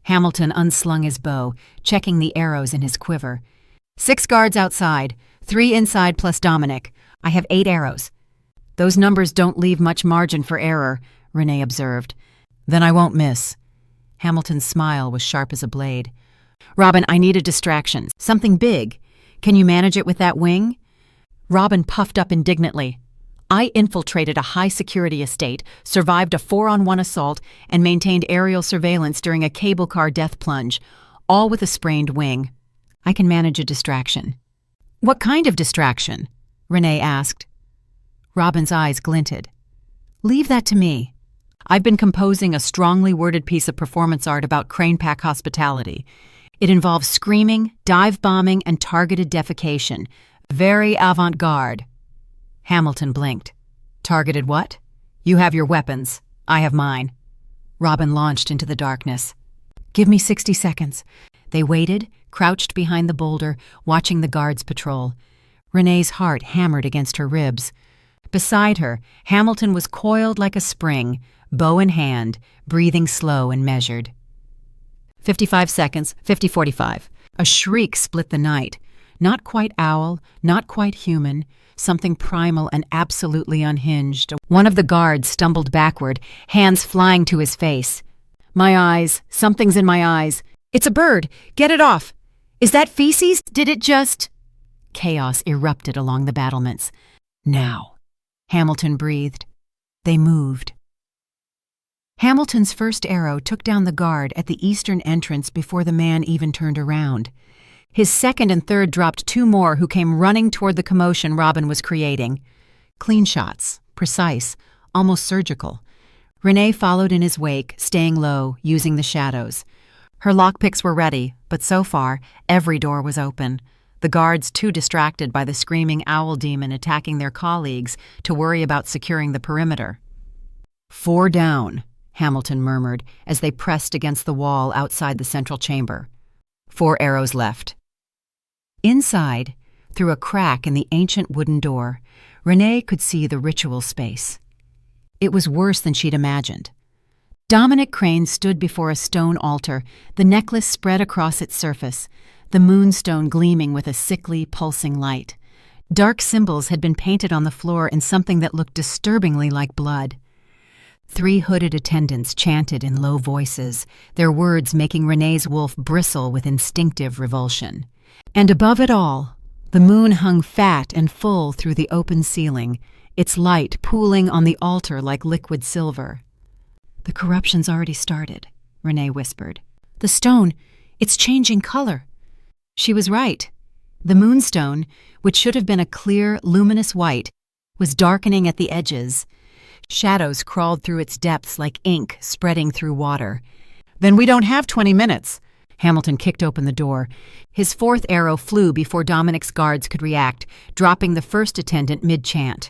Hamilton unslung his bow, checking the arrows in his quiver. 6 guards outside, 3 inside plus Dominic. I have 8 arrows." "Those numbers don't leave much margin for error," Rene observed. "Then I won't miss." Hamilton's smile was sharp as a blade. "Robin, I need a distraction. Something big. Can you manage it with that wing?" Robin puffed up indignantly. "I infiltrated a high-security estate, survived a 4-on-1 assault, and maintained aerial surveillance during a cable car death plunge, all with a sprained wing. I can manage a distraction." "What kind of distraction?" Rene asked. Robin's eyes glinted. "Leave that to me. I've been composing a strongly worded piece of performance art about Crane Pack hospitality. It involves screaming, dive bombing, and targeted defecation. Very avant-garde." Hamilton blinked. "Targeted what?" "You have your weapons. I have mine." Robin launched into the darkness. "Give me 60 seconds." They waited, crouched behind the boulder, watching the guards patrol. Rene's heart hammered against her ribs. Beside her, Hamilton was coiled like a spring, bow in hand, breathing slow and measured. 55 seconds, 50-45. A shriek split the night. Not quite owl, not quite human, something primal and absolutely unhinged. One of the guards stumbled backward, hands flying to his face. "My eyes, something's in my eyes. It's a bird, get it off. Is that feces? Did it just—" Chaos erupted along the battlements. "Now," Hamilton breathed. They moved. Hamilton's first arrow took down the guard at the eastern entrance before the man even turned around. His second and third dropped 2 more who came running toward the commotion Robin was creating. Clean shots, precise, almost surgical. Rene followed in his wake, staying low, using the shadows. Her lockpicks were ready, but so far, every door was open. The guards too distracted by the screaming owl demon attacking their colleagues to worry about securing the perimeter. 4 down, Hamilton murmured as they pressed against the wall outside the central chamber. 4 arrows left. Inside, through a crack in the ancient wooden door, Rene could see the ritual space. It was worse than she'd imagined. Dominic Crane stood before a stone altar, the necklace spread across its surface, the moonstone gleaming with a sickly, pulsing light. Dark symbols had been painted on the floor in something that looked disturbingly like blood. 3 hooded attendants chanted in low voices, their words making Rene's wolf bristle with instinctive revulsion. And above it all, the moon hung fat and full through the open ceiling, its light pooling on the altar like liquid silver. "The corruption's already started," Rene whispered. "The stone, it's changing color." She was right. The moonstone, which should have been a clear, luminous white, was darkening at the edges. Shadows crawled through its depths like ink spreading through water. "Then we don't have 20 minutes." Hamilton kicked open the door. His fourth arrow flew before Dominic's guards could react, dropping the first attendant mid-chant.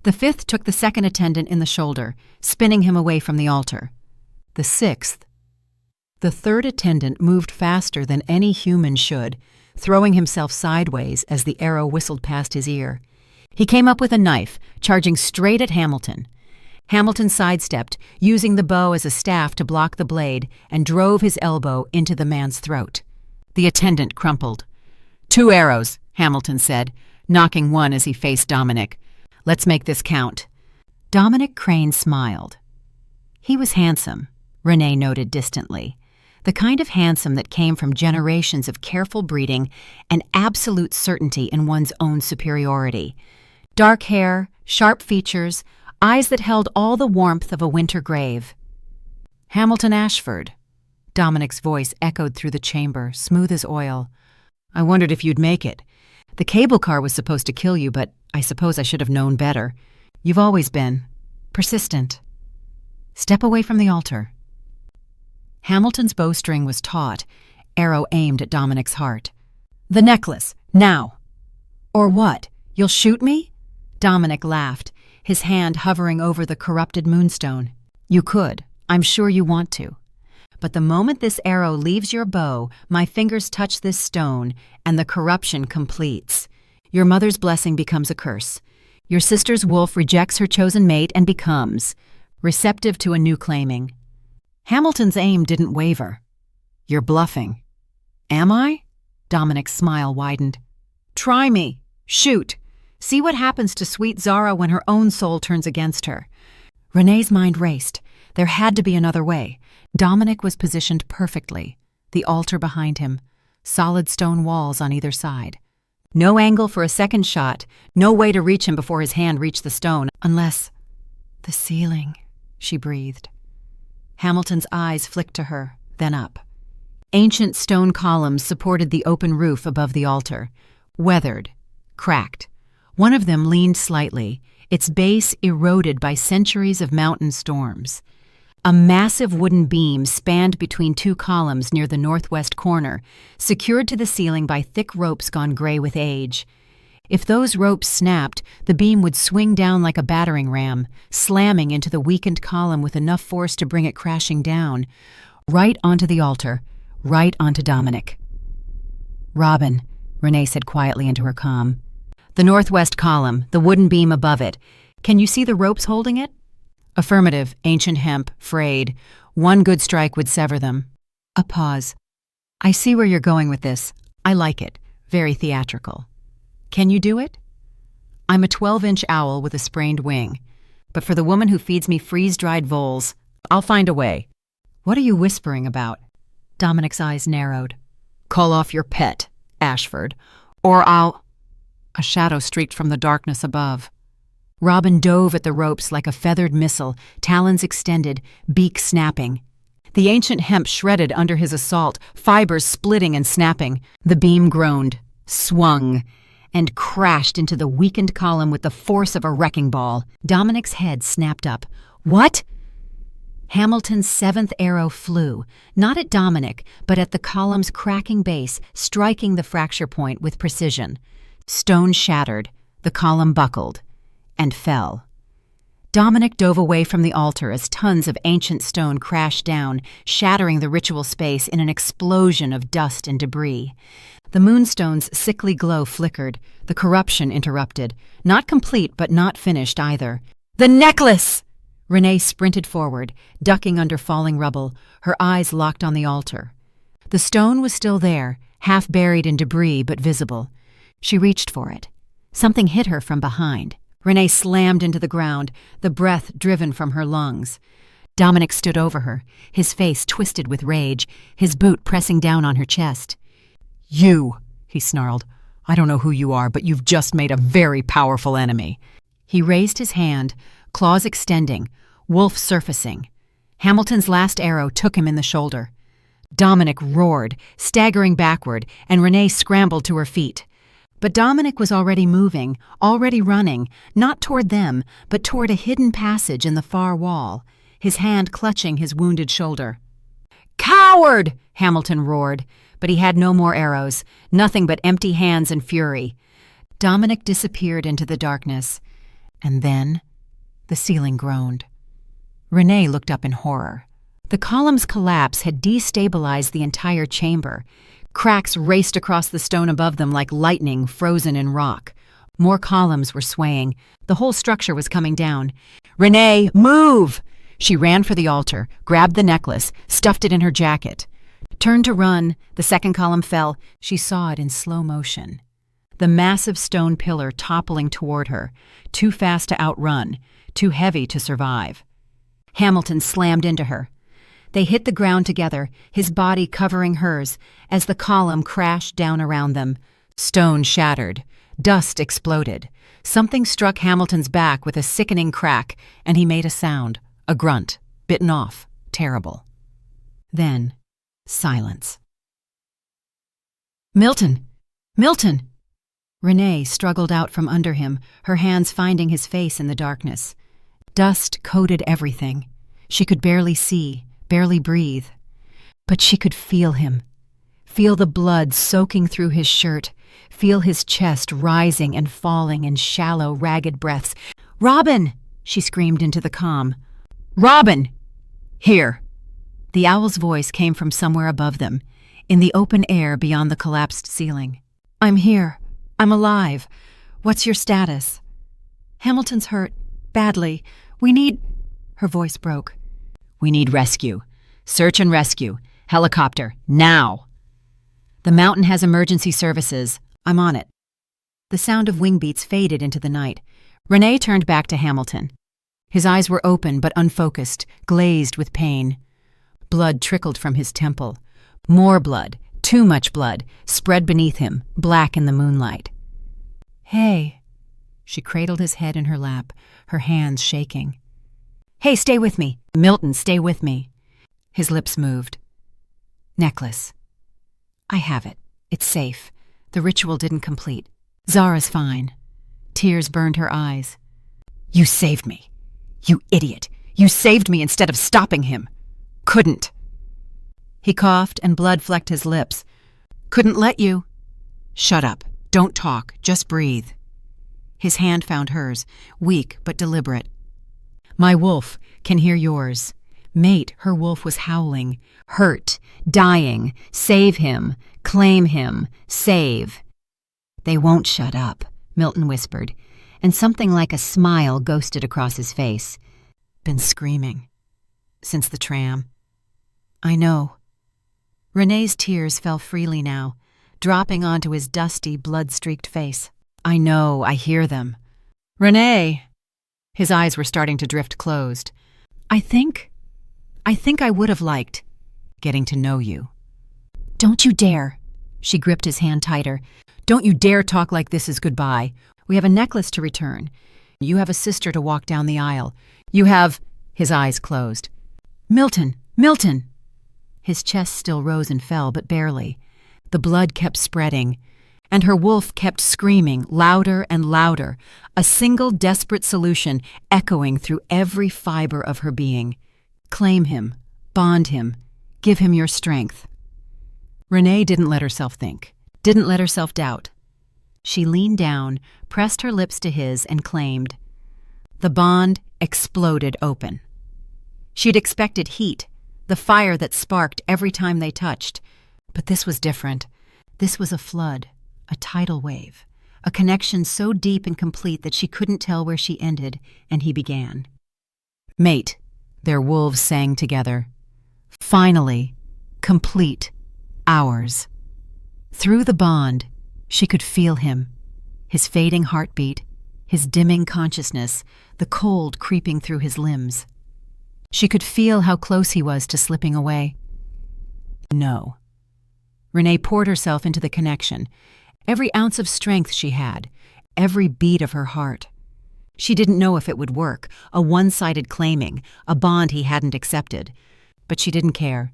The fifth took the second attendant in the shoulder, spinning him away from the altar. The sixth. The third attendant moved faster than any human should, throwing himself sideways as the arrow whistled past his ear. He came up with a knife, charging straight at Hamilton. Hamilton sidestepped, using the bow as a staff to block the blade, and drove his elbow into the man's throat. The attendant crumpled. "2 arrows," Hamilton said, knocking one as he faced Dominic. "Let's make this count." Dominic Crane smiled. He was handsome, Rene noted distantly. The kind of handsome that came from generations of careful breeding and absolute certainty in one's own superiority. Dark hair, sharp features, eyes that held all the warmth of a winter grave. "Hamilton Ashford." Dominic's voice echoed through the chamber, smooth as oil. "I wondered if you'd make it. The cable car was supposed to kill you, but I suppose I should have known better. You've always been persistent." "Step away from the altar." Hamilton's bowstring was taut, arrow aimed at Dominic's heart. "The necklace, now!" "Or what? You'll shoot me?" Dominic laughed, his hand hovering over the corrupted moonstone. "You could. I'm sure you want to. But the moment this arrow leaves your bow, my fingers touch this stone, and the corruption completes. Your mother's blessing becomes a curse. Your sister's wolf rejects her chosen mate and becomes receptive to a new claiming." Hamilton's aim didn't waver. "You're bluffing." "Am I?" Dominic's smile widened. "Try me. Shoot. See what happens to sweet Zara when her own soul turns against her." Rene's mind raced. There had to be another way. Dominic was positioned perfectly, the altar behind him, solid stone walls on either side. No angle for a second shot, no way to reach him before his hand reached the stone, unless— "The ceiling," she breathed. Hamilton's eyes flicked to her, then up. Ancient stone columns supported the open roof above the altar, weathered, cracked. One of them leaned slightly, its base eroded by centuries of mountain storms. A massive wooden beam spanned between 2 columns near the northwest corner, secured to the ceiling by thick ropes gone gray with age. If those ropes snapped, the beam would swing down like a battering ram, slamming into the weakened column with enough force to bring it crashing down, right onto the altar, right onto Dominic. "Robin," Rene said quietly into her comm. "The northwest column, the wooden beam above it. Can you see the ropes holding it?" "Affirmative, ancient hemp, frayed. One good strike would sever them." A pause. "I see where you're going with this. I like it. Very theatrical. Can you do it?" "I'm a 12-inch owl with a sprained wing. But for the woman who feeds me freeze-dried voles, I'll find a way." "What are you whispering about?" Dominic's eyes narrowed. "Call off your pet, Ashford, or I'll—" A shadow streaked from the darkness above. Robin dove at the ropes like a feathered missile, talons extended, beak snapping. The ancient hemp shredded under his assault, fibers splitting and snapping. The beam groaned, swung, and crashed into the weakened column with the force of a wrecking ball. Dominic's head snapped up. "What?" Hamilton's 7th arrow flew, not at Dominic, but at the column's cracking base, striking the fracture point with precision. Stone shattered, the column buckled, and fell. Dominic dove away from the altar as tons of ancient stone crashed down, shattering the ritual space in an explosion of dust and debris. The moonstone's sickly glow flickered, the corruption interrupted, not complete but not finished either. "The necklace!" Rene sprinted forward, ducking under falling rubble, her eyes locked on the altar. The stone was still there, half buried in debris but visible. She reached for it. Something hit her from behind. Rene slammed into the ground, the breath driven from her lungs. Dominic stood over her, his face twisted with rage, his boot pressing down on her chest. "You," he snarled. "I don't know who you are, but you've just made a very powerful enemy." He raised his hand, claws extending, wolf surfacing. Hamilton's last arrow took him in the shoulder. Dominic roared, staggering backward, and Rene scrambled to her feet. But Dominic was already moving, already running, not toward them, but toward a hidden passage in the far wall, his hand clutching his wounded shoulder. "Coward!" Hamilton roared, but he had no more arrows, nothing but empty hands and fury. Dominic disappeared into the darkness, and then the ceiling groaned. Rene looked up in horror. The column's collapse had destabilized the entire chamber. Cracks raced across the stone above them like lightning frozen in rock. More columns were swaying. The whole structure was coming down. "Rene, move!" She ran for the altar, grabbed the necklace, stuffed it in her jacket. Turned to run. The second column fell. She saw it in slow motion. The massive stone pillar toppling toward her, too fast to outrun, too heavy to survive. Hamilton slammed into her. They hit the ground together, his body covering hers, as the column crashed down around them. Stone shattered. Dust exploded. Something struck Hamilton's back with a sickening crack, and he made a sound, a grunt, bitten off, terrible. Then, silence. "Milton! Milton!" Rene struggled out from under him, her hands finding his face in the darkness. Dust coated everything. She could barely see, barely breathe. But she could feel him. Feel the blood soaking through his shirt. Feel his chest rising and falling in shallow, ragged breaths. "Robin!" she screamed into the calm. "Robin! Here!" The owl's voice came from somewhere above them, in the open air beyond the collapsed ceiling. "I'm here. I'm alive. What's your status?" "Hamilton's hurt. Badly. We need—" Her voice broke. "We need rescue. Search and rescue. Helicopter. Now!" "The mountain has emergency services. I'm on it." The sound of wing beats faded into the night. Rene turned back to Hamilton. His eyes were open but unfocused, glazed with pain. Blood trickled from his temple. More blood, too much blood, spread beneath him, black in the moonlight. "Hey." She cradled his head in her lap, her hands shaking. "Hey, stay with me. Milton, stay with me." His lips moved. "Necklace. I have it. It's safe. The ritual didn't complete. Zara's fine." Tears burned her eyes. "You saved me. You idiot. You saved me instead of stopping him. Couldn't." He coughed and blood flecked his lips. "Couldn't let you." "Shut up. Don't talk. Just breathe." His hand found hers, weak but deliberate. "My wolf can hear yours." Mate, her wolf was howling. Hurt. Dying. Save him. Claim him. Save. "They won't shut up," Milton whispered, and something like a smile ghosted across his face. "Been screaming. Since the tram." "I know." Rene's tears fell freely now, dropping onto his dusty, blood-streaked face. "I know, I hear them." "Rene!" His eyes were starting to drift closed. I think I would have liked getting to know you." "Don't you dare." She gripped his hand tighter. "Don't you dare talk like this is goodbye. We have a necklace to return. You have a sister to walk down the aisle. You have—" His eyes closed. "Milton! Milton!" His chest still rose and fell, but barely. The blood kept spreading, and her wolf kept screaming louder and louder, a single desperate solution echoing through every fiber of her being. "Claim him. Bond him. Give him your strength." Rene didn't let herself think, didn't let herself doubt. She leaned down, pressed her lips to his, and claimed. The bond exploded open. She'd expected heat, the fire that sparked every time they touched. But this was different. This was a flood, a tidal wave, a connection so deep and complete that she couldn't tell where she ended and he began. "Mate," their wolves sang together. "Finally, complete, ours." Through the bond, she could feel him, his fading heartbeat, his dimming consciousness, the cold creeping through his limbs. She could feel how close he was to slipping away. No. Rene poured herself into the connection, every ounce of strength she had, every beat of her heart. She didn't know if it would work, a one-sided claiming, a bond he hadn't accepted. But she didn't care.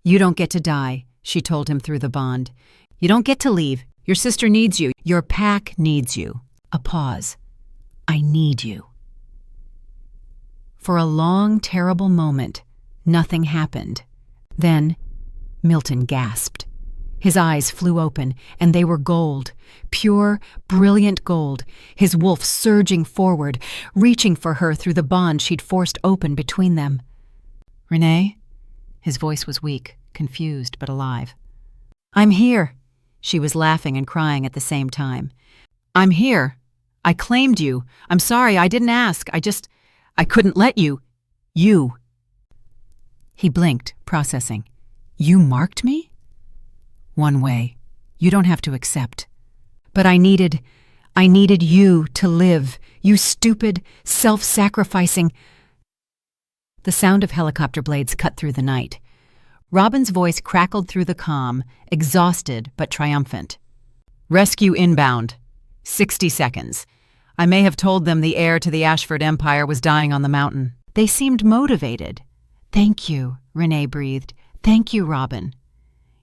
"You don't get to die," she told him through the bond. "You don't get to leave. Your sister needs you. Your pack needs you. A pause. I need you. For a long, terrible moment, nothing happened. Then, Milton gasped. His eyes flew open, and they were gold, pure, brilliant gold, his wolf surging forward, reaching for her through the bond she'd forced open between them. "Rene?" His voice was weak, confused but alive. "I'm here." She was laughing and crying at the same time. "I'm here. I claimed you. I'm sorry, I didn't ask. I couldn't let you. You." He blinked, processing. "You marked me?" "One way. You don't have to accept. But I needed you to live. You stupid, self-sacrificing—" The sound of helicopter blades cut through the night. Robin's voice crackled through the calm, exhausted but triumphant. "Rescue inbound. 60 seconds. I may have told them the heir to the Ashford Empire was dying on the mountain." They seemed motivated. "Thank you," Rene breathed. "Thank you, Robin."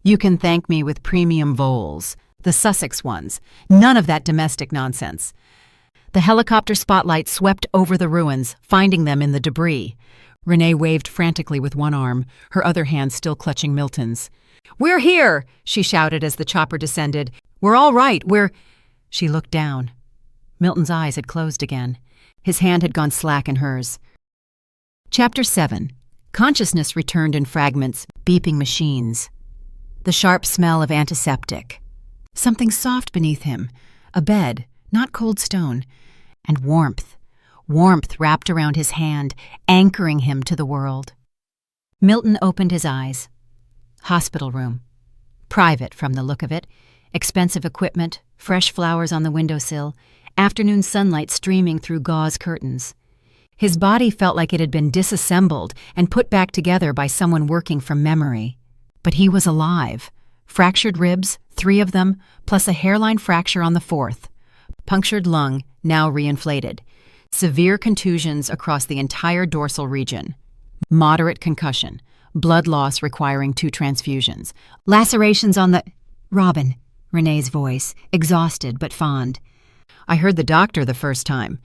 "You can thank me with premium voles, the Sussex ones. None of that domestic nonsense." The helicopter spotlight swept over the ruins, finding them in the debris. Rene waved frantically with one arm, her other hand still clutching Milton's. "We're here!" she shouted as the chopper descended. "We're all right, She looked down. Milton's eyes had closed again. His hand had gone slack in hers. Chapter 7. Consciousness returned in fragments, beeping machines. The sharp smell of antiseptic. Something soft beneath him. A bed, not cold stone. And warmth. Warmth wrapped around his hand, anchoring him to the world. Milton opened his eyes. Hospital room. Private from the look of it. Expensive equipment, fresh flowers on the windowsill, afternoon sunlight streaming through gauze curtains. His body felt like it had been disassembled and put back together by someone working from memory. But he was alive. Fractured ribs, 3 of them, plus a hairline fracture on the 4th. Punctured lung, now reinflated. Severe contusions across the entire dorsal region. Moderate concussion. Blood loss requiring 2 transfusions. Lacerations on the— "Robin," Rene's voice, exhausted but fond. "I heard the doctor the first time.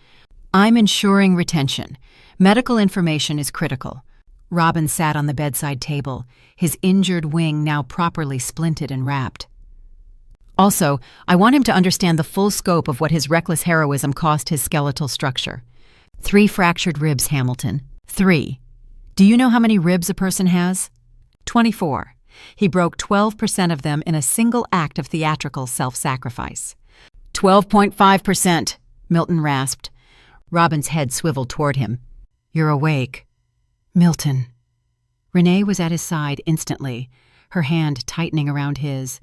I'm ensuring retention. Medical information is critical." Robin sat on the bedside table, his injured wing now properly splinted and wrapped. "Also, I want him to understand the full scope of what his reckless heroism cost his skeletal structure. 3 fractured ribs, Hamilton. 3. Do you know how many ribs a person has? 24. He broke 12% of them in a single act of theatrical self-sacrifice." 12.5%, Milton rasped. Robin's head swiveled toward him. "You're awake." "Milton." Rene was at his side instantly, her hand tightening around his.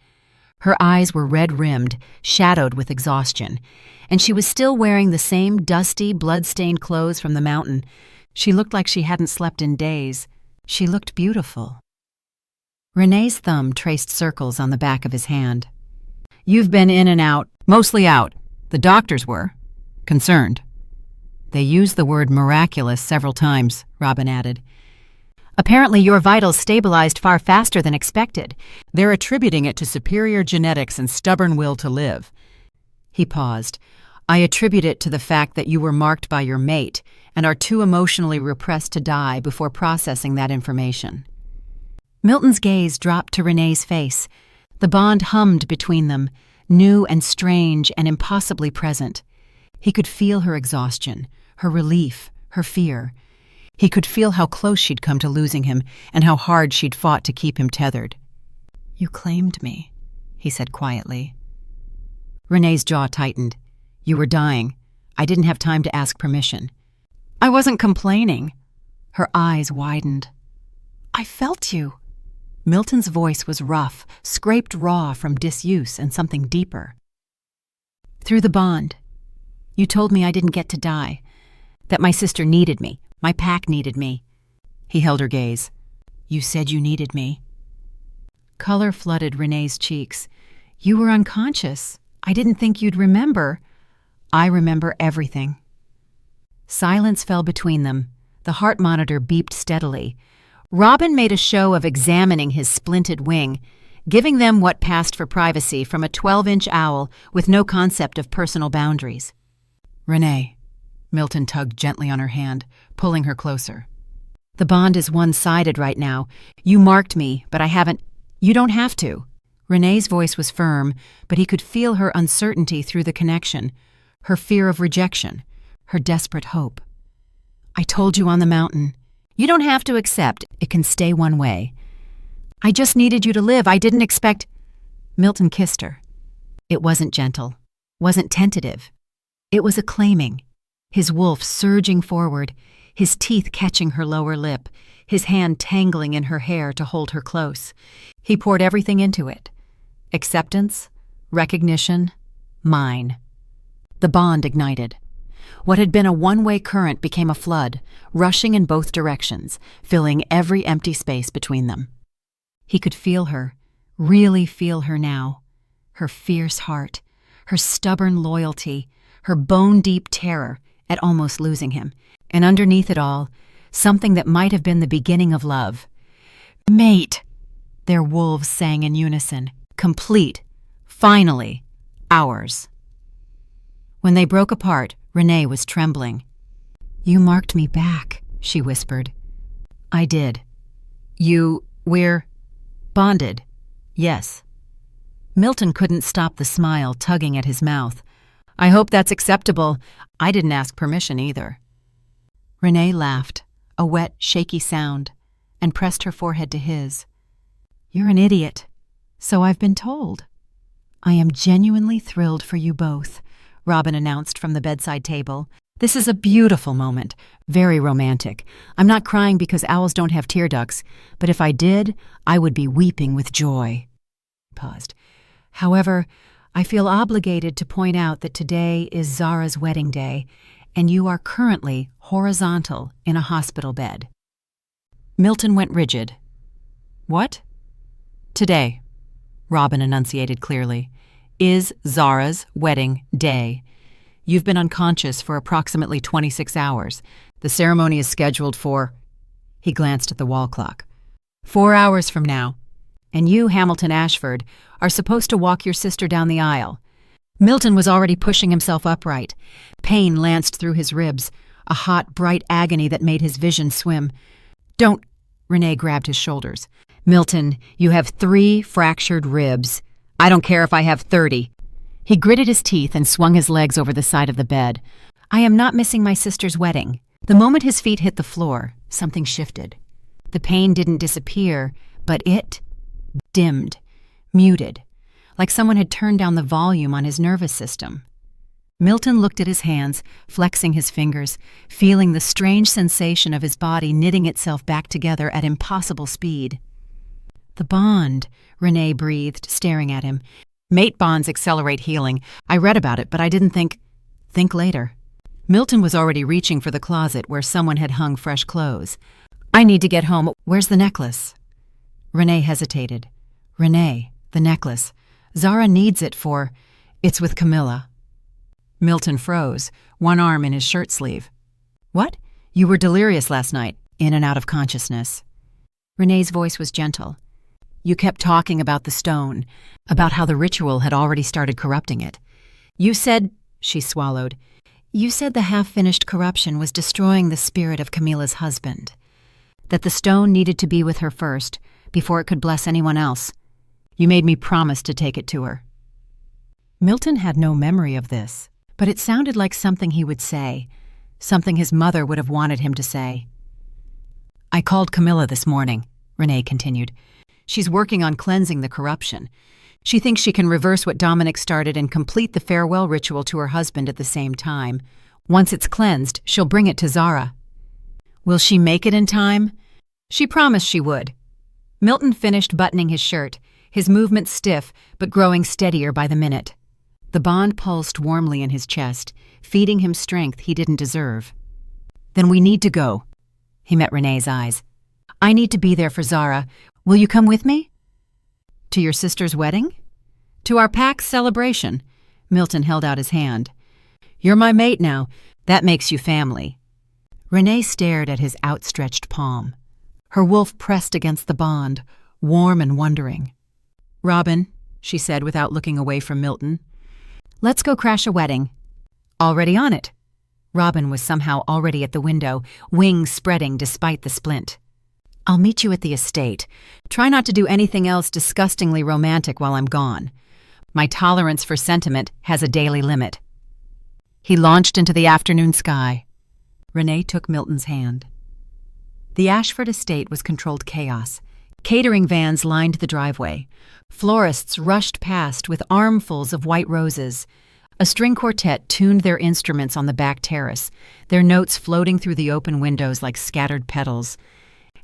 Her eyes were red-rimmed, shadowed with exhaustion, and she was still wearing the same dusty, blood-stained clothes from the mountain. She looked like she hadn't slept in days. She looked beautiful. Rene's thumb traced circles on the back of his hand. "You've been in and out, mostly out. The doctors were concerned." "They used the word miraculous several times," Robin added. "Apparently your vitals stabilized far faster than expected. They're attributing it to superior genetics and stubborn will to live." He paused. "I attribute it to the fact that you were marked by your mate and are too emotionally repressed to die before processing that information." Milton's gaze dropped to Rene's face. The bond hummed between them, new and strange and impossibly present. He could feel her exhaustion, her relief, her fear. He could feel how close she'd come to losing him and how hard she'd fought to keep him tethered. "You claimed me," he said quietly. Rene's jaw tightened. "You were dying. I didn't have time to ask permission." "I wasn't complaining." Her eyes widened. "I felt you." Milton's voice was rough, scraped raw from disuse and something deeper. "Through the bond. You told me I didn't get to die, that my sister needed me, my pack needed me." He held her gaze. "You said you needed me." Color flooded Rene's cheeks. "You were unconscious. I didn't think you'd remember." "I remember everything." Silence fell between them. The heart monitor beeped steadily. Robin made a show of examining his splinted wing. giving them what passed for privacy from a 12-inch owl with no concept of personal boundaries. Rene. Milton tugged gently on her hand, pulling her closer. The bond is one-sided right now. You marked me, but I haven't. You don't have to. Rene's voice was firm, but he could feel her uncertainty through the connection, her fear of rejection, her desperate hope. I told you on the mountain. You don't have to accept. It can stay one way. I just needed you to live. I didn't expect. Milton kissed her. It wasn't gentle, wasn't tentative. It was acclaiming, his wolf surging forward, his teeth catching her lower lip, his hand tangling in her hair to hold her close. He poured everything into it. Acceptance, recognition, mine. The bond ignited. What had been a one-way current became a flood, rushing in both directions, filling every empty space between them. He could feel her, really feel her now. Her fierce heart, her stubborn loyalty, her bone-deep terror at almost losing him, and underneath it all, something that might have been the beginning of love. Mate! Their wolves sang in unison, complete, finally, ours. When they broke apart, Rene was trembling. You marked me back, she whispered. I did. We're bonded. Yes. Milton couldn't stop the smile tugging at his mouth. I hope that's acceptable. I didn't ask permission either. Rene laughed, a wet, shaky sound, and pressed her forehead to his. You're an idiot. So I've been told. I am genuinely thrilled for you both, Robin announced from the bedside table. This is a beautiful moment, very romantic. I'm not crying because owls don't have tear ducts, but if I did, I would be weeping with joy. Paused. However, I feel obligated to point out that today is Zara's wedding day, and you are currently horizontal in a hospital bed. Milton went rigid. What? Today, Robin enunciated clearly, is Zara's wedding day. You've been unconscious for approximately 26 hours. The ceremony is scheduled for... He glanced at the wall clock. 4 hours from now. And you, Hamilton Ashford, are supposed to walk your sister down the aisle. Milton was already pushing himself upright. Pain lanced through his ribs, a hot, bright agony that made his vision swim. Don't... Rene grabbed his shoulders. Milton, you have 3 fractured ribs. I don't care if I have 30. He gritted his teeth and swung his legs over the side of the bed. I am not missing my sister's wedding. The moment his feet hit the floor, something shifted. The pain didn't disappear, but it dimmed, muted, like someone had turned down the volume on his nervous system. Milton looked at his hands, flexing his fingers, feeling the strange sensation of his body knitting itself back together at impossible speed. The bond, Rene breathed, staring at him. Mate bonds accelerate healing. I read about it, but I didn't think later. Milton was already reaching for the closet where someone had hung fresh clothes. I need to get home. Where's the necklace? Rene hesitated. Rene, the necklace. Zara needs it for... It's with Camilla. Milton froze, one arm in his shirt sleeve. What? You were delirious last night, in and out of consciousness. Rene's voice was gentle. You kept talking about the stone, about how the ritual had already started corrupting it. You said, she swallowed, you said the half-finished corruption was destroying the spirit of Camilla's husband, that the stone needed to be with her first, before it could bless anyone else. You made me promise to take it to her. Milton had no memory of this, but it sounded like something he would say, something his mother would have wanted him to say. I called Camilla this morning, Rene continued. She's working on cleansing the corruption. She thinks she can reverse what Dominic started and complete the farewell ritual to her husband at the same time. Once it's cleansed, she'll bring it to Zara. Will she make it in time? She promised she would. Milton finished buttoning his shirt, his movements stiff but growing steadier by the minute. The bond pulsed warmly in his chest, feeding him strength he didn't deserve. Then we need to go. He met Rene's eyes. I need to be there for Zara. Will you come with me? To your sister's wedding? To our PAX celebration. Milton held out his hand. You're my mate now. That makes you family. Rene stared at his outstretched palm. Her wolf pressed against the bond, warm and wondering. "Robin," she said without looking away from Milton. "Let's go crash a wedding." "Already on it." Robin was somehow already at the window, wings spreading despite the splint. "I'll meet you at the estate. Try not to do anything else disgustingly romantic while I'm gone. My tolerance for sentiment has a daily limit." He launched into the afternoon sky. Rene took Milton's hand. The Ashford estate was controlled chaos. Catering vans lined the driveway. Florists rushed past with armfuls of white roses. A string quartet tuned their instruments on the back terrace, their notes floating through the open windows like scattered petals.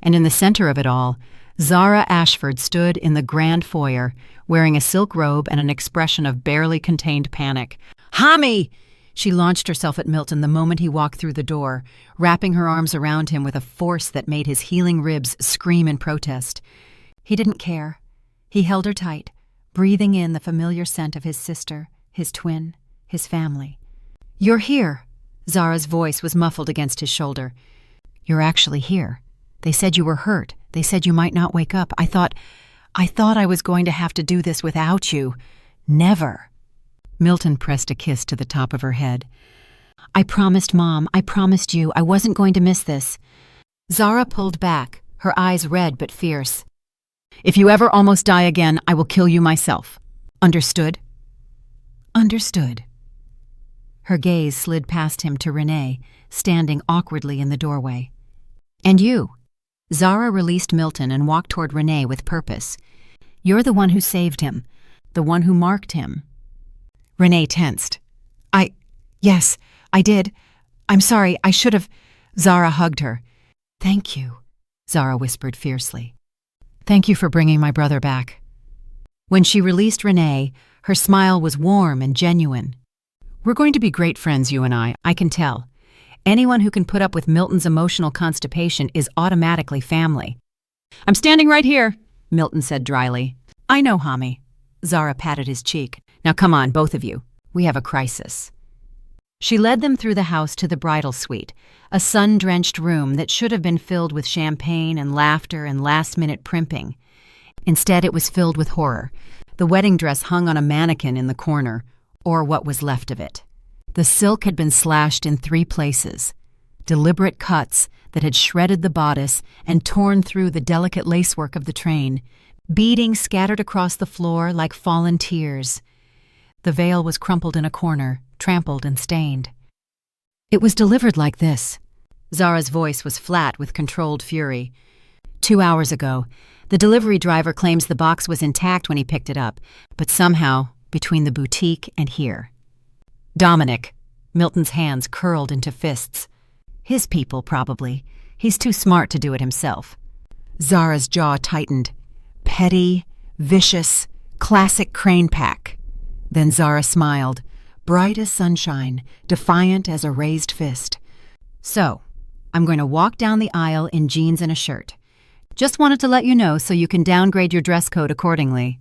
And in the center of it all, Zara Ashford stood in the grand foyer, wearing a silk robe and an expression of barely contained panic. "Hami!" She launched herself at Milton the moment he walked through the door, wrapping her arms around him with a force that made his healing ribs scream in protest. He didn't care. He held her tight, breathing in the familiar scent of his sister, his twin, his family. "You're here." Zara's voice was muffled against his shoulder. "You're actually here. They said you were hurt. They said you might not wake up. I thought I was going to have to do this without you. Never." Milton pressed a kiss to the top of her head. "I promised Mom, I promised you, I wasn't going to miss this." Zara pulled back, her eyes red but fierce. "If you ever almost die again, I will kill you myself. Understood?" "Understood." Her gaze slid past him to Rene, standing awkwardly in the doorway. "And you?" Zara released Milton and walked toward Rene with purpose. "You're the one who saved him, the one who marked him." Rene tensed. Yes, I did. I'm sorry, I should have." Zara hugged her. "Thank you," Zara whispered fiercely. "Thank you for bringing my brother back." When she released Rene, her smile was warm and genuine. "We're going to be great friends, you and I can tell. Anyone who can put up with Milton's emotional constipation is automatically family." "I'm standing right here," Milton said dryly. "I know, Hami." Zara patted his cheek. "Now come on, both of you. We have a crisis." She led them through the house to the bridal suite, a sun-drenched room that should have been filled with champagne and laughter and last-minute primping. Instead, it was filled with horror. The wedding dress hung on a mannequin in the corner, or what was left of it. The silk had been slashed in 3 places, deliberate cuts that had shredded the bodice and torn through the delicate lacework of the train, beading scattered across the floor like fallen tears. The veil was crumpled in a corner, trampled and stained. "It was delivered like this." Zara's voice was flat with controlled fury. 2 hours ago, the delivery driver claims the box was intact when he picked it up, but somehow, between the boutique and here. "Dominic." Milton's hands curled into fists. "His people, probably. He's too smart to do it himself." Zara's jaw tightened. Petty, vicious, classic crane pack. Then Zara smiled, bright as sunshine, defiant as a raised fist. "So, I'm going to walk down the aisle in jeans and a shirt. Just wanted to let you know so you can downgrade your dress code accordingly."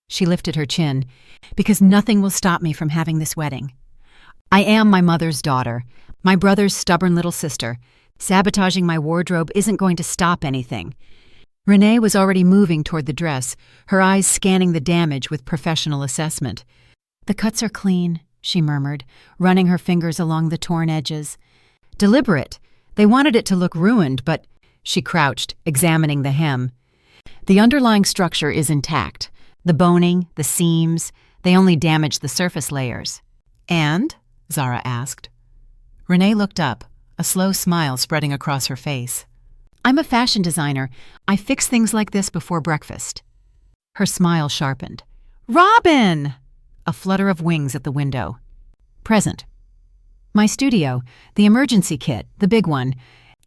She lifted her chin. "Because nothing will stop me from having this wedding. I am my mother's daughter, my brother's stubborn little sister. Sabotaging my wardrobe isn't going to stop anything." Rene was already moving toward the dress, her eyes scanning the damage with professional assessment. "The cuts are clean," she murmured, running her fingers along the torn edges. "Deliberate. They wanted it to look ruined, but—" She crouched, examining the hem. "The underlying structure is intact. The boning, the seams, they only damaged the surface layers." "And?" Zara asked. Rene looked up, a slow smile spreading across her face. "I'm a fashion designer. I fix things like this before breakfast." Her smile sharpened. "Robin!" A flutter of wings at the window. "Present." "My studio, the emergency kit, the big one,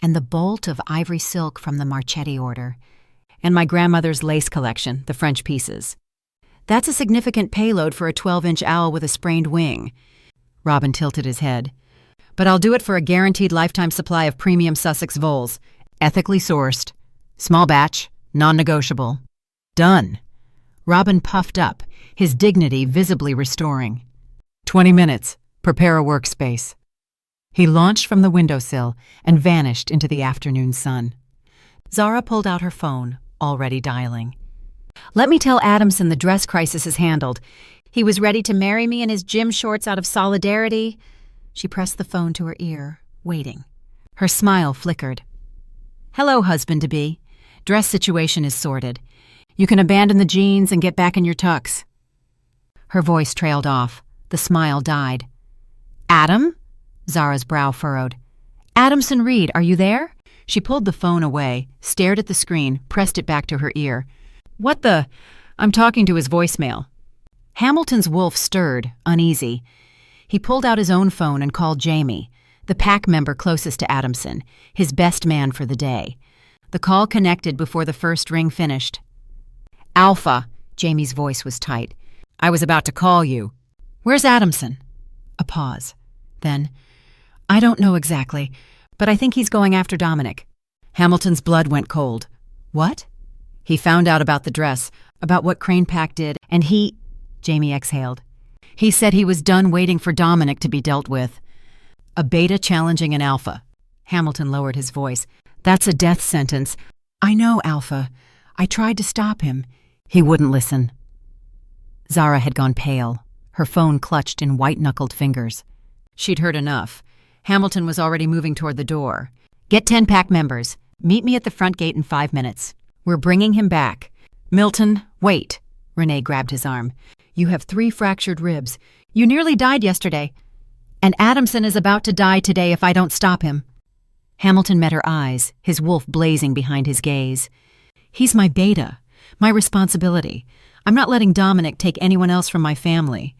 and the bolt of ivory silk from the Marchetti order. And my grandmother's lace collection, the French pieces. That's a significant payload for a 12-inch owl with a sprained wing." Robin tilted his head. "But I'll do it for a guaranteed lifetime supply of premium Sussex voles. Ethically sourced. Small batch. Non-negotiable." "Done." Robin puffed up, his dignity visibly restoring. 20 minutes. Prepare a workspace." He launched from the windowsill and vanished into the afternoon sun. Zara pulled out her phone, already dialing. Let me tell Adamson the dress crisis is handled. He was ready to marry me in his gym shorts out of solidarity. She pressed the phone to her ear, waiting. Her smile flickered. Hello, husband-to-be. Dress situation is sorted. You can abandon the jeans and get back in your tux. Her voice trailed off. The smile died. Adam? Zara's brow furrowed. Adamson Reed, are you there? She pulled the phone away, stared at the screen, pressed it back to her ear. What the? I'm talking to his voicemail. Hamilton's wolf stirred, uneasy. He pulled out his own phone and called Jamie, the pack member closest to Adamson, his best man for the day. The call connected before the first ring finished. Alpha, Jamie's voice was tight. I was about to call you. Where's Adamson? A pause. Then, I don't know exactly, but I think he's going after Dominic. Hamilton's blood went cold. What? He found out about the dress, about what Crane Pack did, and he... Jamie exhaled. He said he was done waiting for Dominic to be dealt with. A beta challenging an alpha. Hamilton lowered his voice. That's a death sentence. I know, Alpha. I tried to stop him. He wouldn't listen. Zara had gone pale, her phone clutched in white-knuckled fingers. She'd heard enough. Hamilton was already moving toward the door. Get 10 pack members. Meet me at the front gate in 5 minutes. We're bringing him back. Milton, wait. Rene grabbed his arm. You have 3 fractured ribs. You nearly died yesterday. And Adamson is about to die today if I don't stop him. Hamilton met her eyes, his wolf blazing behind his gaze. He's my beta, my responsibility. I'm not letting Dominic take anyone else from my family.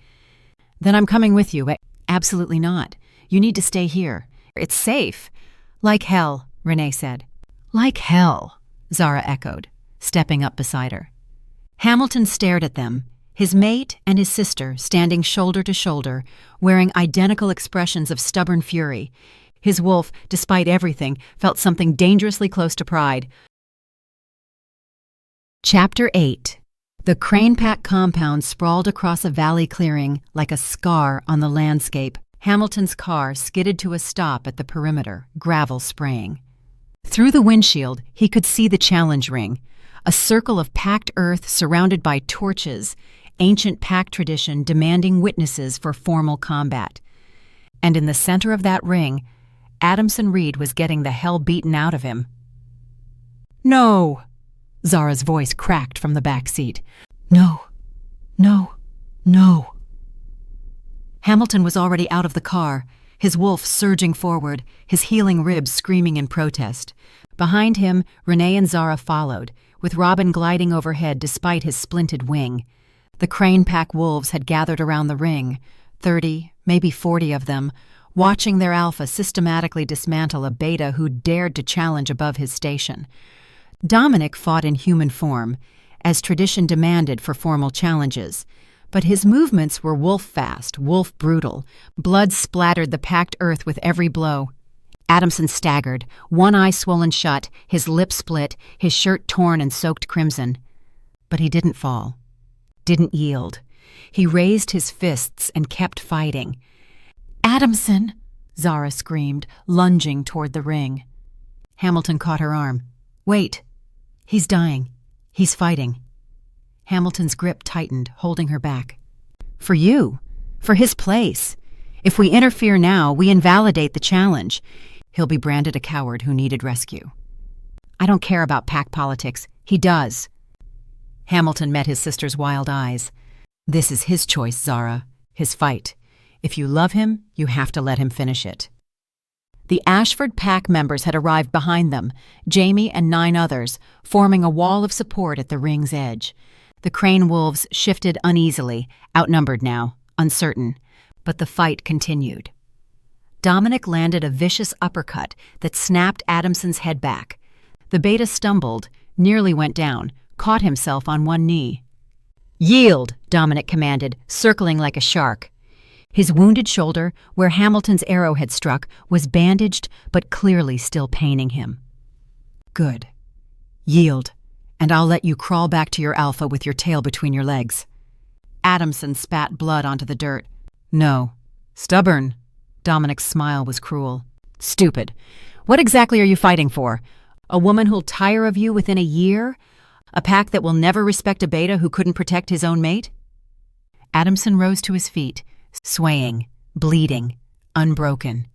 Then I'm coming with you. Absolutely not. You need to stay here. It's safe. Like hell, Rene said. Like hell, Zara echoed, stepping up beside her. Hamilton stared at them, his mate and his sister standing shoulder to shoulder, wearing identical expressions of stubborn fury. His wolf, despite everything, felt something dangerously close to pride. Chapter 8. The Crane Pack compound sprawled across a valley clearing like a scar on the landscape. Hamilton's car skidded to a stop at the perimeter, gravel spraying. Through the windshield, he could see the challenge ring, a circle of packed earth surrounded by torches, ancient pack tradition demanding witnesses for formal combat. And in the center of that ring, Adamson Reed was getting the hell beaten out of him. No! Zara's voice cracked from the back seat. No. No. No. Hamilton was already out of the car, his wolf surging forward, his healing ribs screaming in protest. Behind him, Rene and Zara followed, with Robin gliding overhead despite his splinted wing. The Crane Pack wolves had gathered around the ring, 30, maybe 40 of them, watching their alpha systematically dismantle a beta who dared to challenge above his station. Dominic fought in human form, as tradition demanded for formal challenges, but his movements were wolf-fast, wolf-brutal. Blood splattered the packed earth with every blow. Adamson staggered, one eye swollen shut, his lip split, his shirt torn and soaked crimson. But he didn't fall, didn't yield. He raised his fists and kept fighting. Adamson! Zara screamed, lunging toward the ring. Hamilton caught her arm. Wait. He's dying. He's fighting. Hamilton's grip tightened, holding her back. For you. For his place. If we interfere now, we invalidate the challenge. He'll be branded a coward who needed rescue. I don't care about pack politics. He does. Hamilton met his sister's wild eyes. This is his choice, Zara. His fight. If you love him, you have to let him finish it. The Ashford Pack members had arrived behind them, Jamie and 9 others, forming a wall of support at the ring's edge. The Crane wolves shifted uneasily, outnumbered now, uncertain, but the fight continued. Dominic landed a vicious uppercut that snapped Adamson's head back. The beta stumbled, nearly went down, caught himself on one knee. Yield, Dominic commanded, circling like a shark. His wounded shoulder, where Hamilton's arrow had struck, was bandaged but clearly still paining him. Good. Yield, and I'll let you crawl back to your alpha with your tail between your legs. Adamson spat blood onto the dirt. No. Stubborn. Dominic's smile was cruel. Stupid. What exactly are you fighting for? A woman who'll tire of you within a year? A pack that will never respect a beta who couldn't protect his own mate? Adamson rose to his feet, swaying, bleeding, unbroken.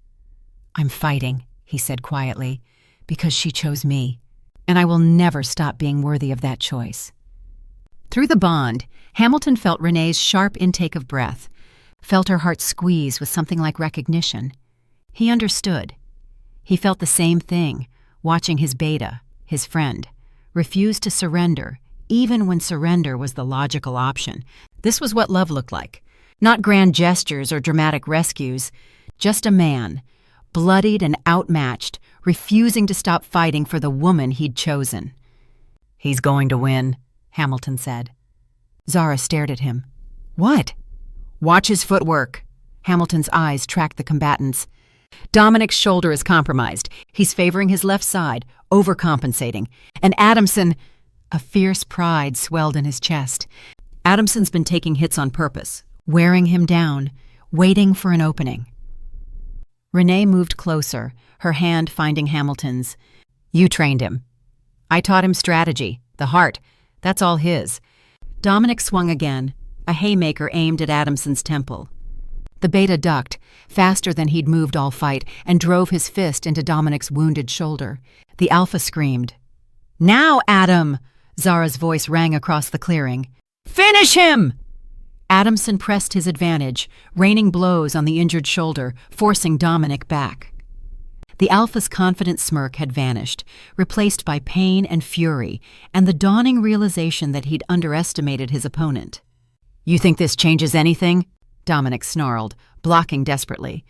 "I'm fighting," he said quietly, "because she chose me, and I will never stop being worthy of that choice." Through the bond, Hamilton felt Rene's sharp intake of breath, felt her heart squeeze with something like recognition. He understood. He felt the same thing, watching his beta, his friend, refuse to surrender, even when surrender was the logical option. This was what love looked like. Not grand gestures or dramatic rescues, just a man, bloodied and outmatched, refusing to stop fighting for the woman he'd chosen. "He's going to win," Hamilton said. Zara stared at him. "What?" "Watch his footwork." Hamilton's eyes tracked the combatants. Dominic's shoulder is compromised. He's favoring his left side, overcompensating. And Adamson... A fierce pride swelled in his chest. Adamson's been taking hits on purpose, wearing him down, waiting for an opening. Rene moved closer, her hand finding Hamilton's. "You trained him." "I taught him strategy, the heart. That's all his." Dominic swung again, a haymaker aimed at Adamson's temple. The beta ducked, faster than he'd moved all fight, and drove his fist into Dominic's wounded shoulder. The alpha screamed. "Now, Adam!" Zara's voice rang across the clearing. "Finish him!" Adamson pressed his advantage, raining blows on the injured shoulder, forcing Dominic back. The alpha's confident smirk had vanished, replaced by pain and fury, and the dawning realization that he'd underestimated his opponent. "You think this changes anything?" Dominic snarled, blocking desperately.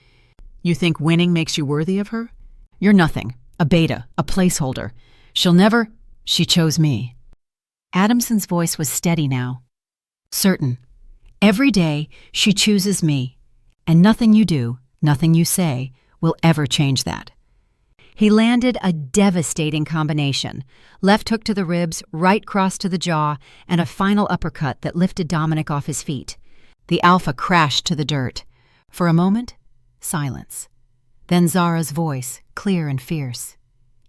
"You think winning makes you worthy of her? You're nothing, a beta, a placeholder. She'll never... She chose me." Adamson's voice was steady now. "Certain. Every day, she chooses me, and nothing you do, nothing you say, will ever change that." He landed a devastating combination, left hook to the ribs, right cross to the jaw, and a final uppercut that lifted Dominic off his feet. The alpha crashed to the dirt. For a moment, silence. Then Zara's voice, clear and fierce.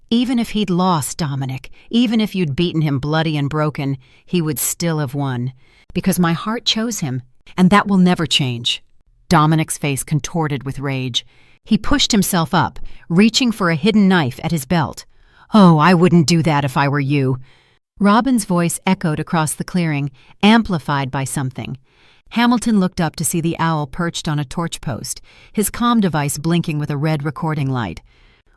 "Even if he'd lost, Dominic, even if you'd beaten him bloody and broken, he would still have won. Because my heart chose him, and that will never change." Dominic's face contorted with rage. He pushed himself up, reaching for a hidden knife at his belt. "Oh, I wouldn't do that if I were you." Robin's voice echoed across the clearing, amplified by something. Hamilton looked up to see the owl perched on a torch post, his comm device blinking with a red recording light.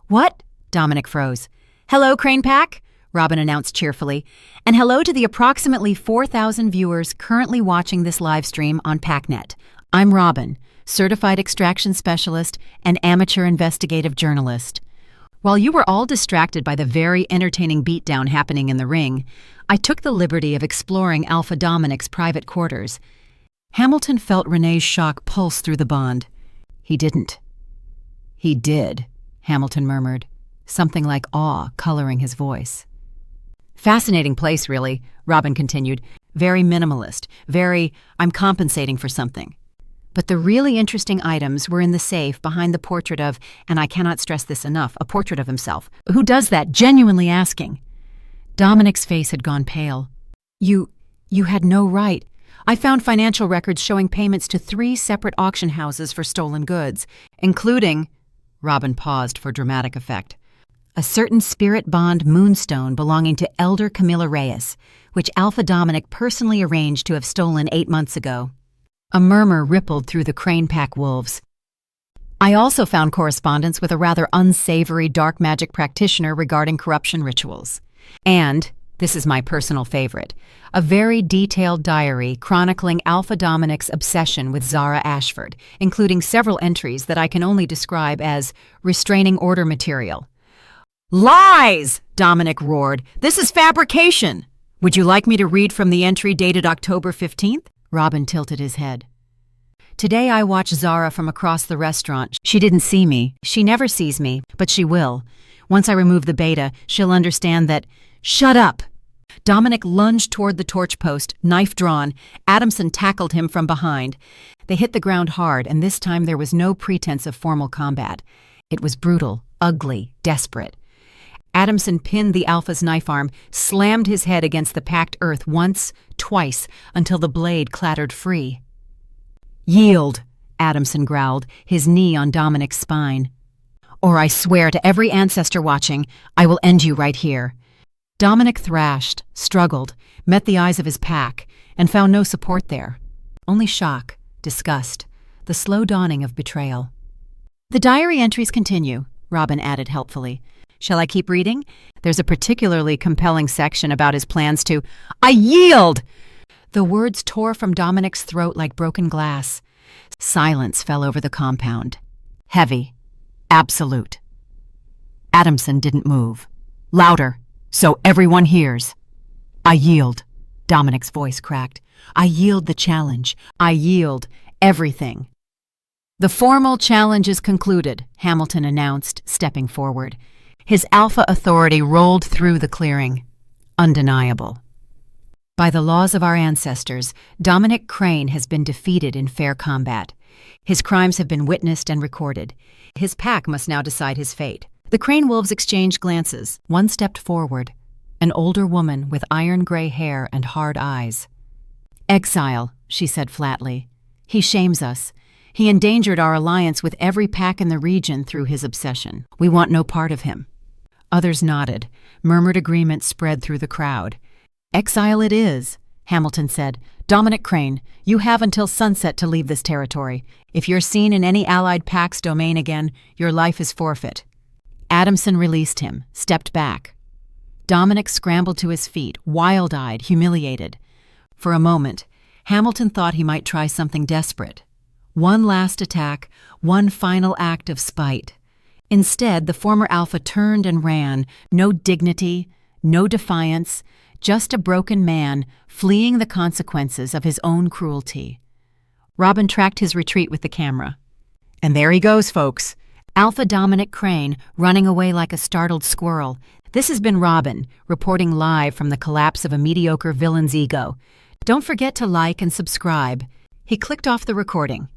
"What?" Dominic froze. "Hello, Crane Pack," Robin announced cheerfully, "and hello to the approximately 4,000 viewers currently watching this live stream on PackNet. I'm Robin, certified extraction specialist and amateur investigative journalist. While you were all distracted by the very entertaining beatdown happening in the ring, I took the liberty of exploring Alpha Dominic's private quarters." Hamilton felt Rene's shock pulse through the bond. "He didn't." "He did," Hamilton murmured, something like awe coloring his voice. "Fascinating place, really," Robin continued. "Very minimalist, very, I'm compensating for something. But the really interesting items were in the safe behind the portrait of, and I cannot stress this enough, a portrait of himself. Who does that? Genuinely asking." Dominic's face had gone pale. You had no right. I found financial records showing payments to 3 separate auction houses for stolen goods, including..." Robin paused for dramatic effect. "A certain spirit bond moonstone belonging to Elder Camilla Reyes, which Alpha Dominic personally arranged to have stolen 8 months ago." A murmur rippled through the Crane Pack wolves. "I also found correspondence with a rather unsavory dark magic practitioner regarding corruption rituals. And, this is my personal favorite, a very detailed diary chronicling Alpha Dominic's obsession with Zara Ashford, including several entries that I can only describe as restraining order material." "Lies!" Dominic roared. "This is fabrication!" "Would you like me to read from the entry dated October 15th? Robin tilted his head. "Today I watched Zara from across the restaurant. She didn't see me. She never sees me, but she will. Once I remove the beta, she'll understand that..." "Shut up!" Dominic lunged toward the torch post, knife drawn. Adamson tackled him from behind. They hit the ground hard, and this time there was no pretense of formal combat. It was brutal, ugly, desperate. Adamson pinned the Alpha's knife arm, slammed his head against the packed earth once, twice, until the blade clattered free. "Yield," Adamson growled, his knee on Dominic's spine. "Or I swear to every ancestor watching, I will end you right here." Dominic thrashed, struggled, met the eyes of his pack, and found no support there. Only shock, disgust, the slow dawning of betrayal. "The diary entries continue," Robin added helpfully. "Shall I keep reading? There's a particularly compelling section about his plans to—" "I yield!" The words tore from Dominic's throat like broken glass. Silence fell over the compound. Heavy. Absolute. Adamson didn't move. "Louder, so everyone hears." "I yield," Dominic's voice cracked. "I yield the challenge. I yield everything." "The formal challenge is concluded," Hamilton announced, stepping forward. His alpha authority rolled through the clearing. Undeniable. "By the laws of our ancestors, Dominic Crane has been defeated in fair combat. His crimes have been witnessed and recorded. His pack must now decide his fate." The Crane wolves exchanged glances. One stepped forward, an older woman with iron-gray hair and hard eyes. "Exile," she said flatly. "He shames us. He endangered our alliance with every pack in the region through his obsession. We want no part of him." Others nodded. Murmured agreement spread through the crowd. "Exile it is," Hamilton said. "Dominic Crane, you have until sunset to leave this territory. If you're seen in any allied pack's domain again, your life is forfeit." Adamson released him, stepped back. Dominic scrambled to his feet, wild-eyed, humiliated. For a moment, Hamilton thought he might try something desperate. One last attack, one final act of spite. Instead, the former Alpha turned and ran, no dignity, no defiance, just a broken man fleeing the consequences of his own cruelty. Robin tracked his retreat with the camera. "And there he goes, folks. Alpha Dominic Crane running away like a startled squirrel. This has been Robin, reporting live from the collapse of a mediocre villain's ego. Don't forget to like and subscribe." He clicked off the recording.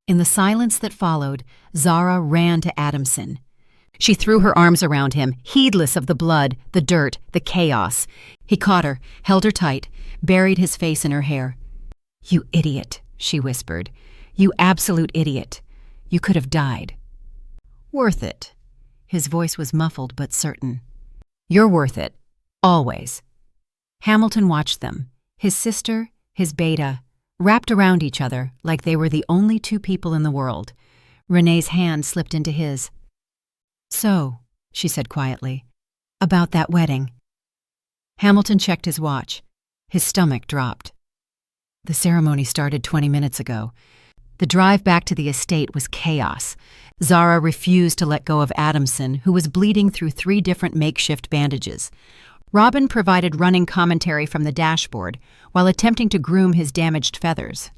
In the silence that followed, Zara ran to Adamson. She threw her arms around him, heedless of the blood, the dirt, the chaos. He caught her, held her tight, buried his face in her hair. "You idiot," she whispered. "You absolute idiot. You could have died." "Worth it." His voice was muffled but certain. "You're worth it. Always." Hamilton watched them, his sister, his beta, wrapped around each other like they were the only two people in the world. Rene's hand slipped into his. "So," she said quietly, "about that wedding." Hamilton checked his watch. His stomach dropped. "The ceremony started 20 minutes ago. The drive back to the estate was chaos. Zara refused to let go of Adamson, who was bleeding through 3 different makeshift bandages. Robin provided running commentary from the dashboard while attempting to groom his damaged feathers.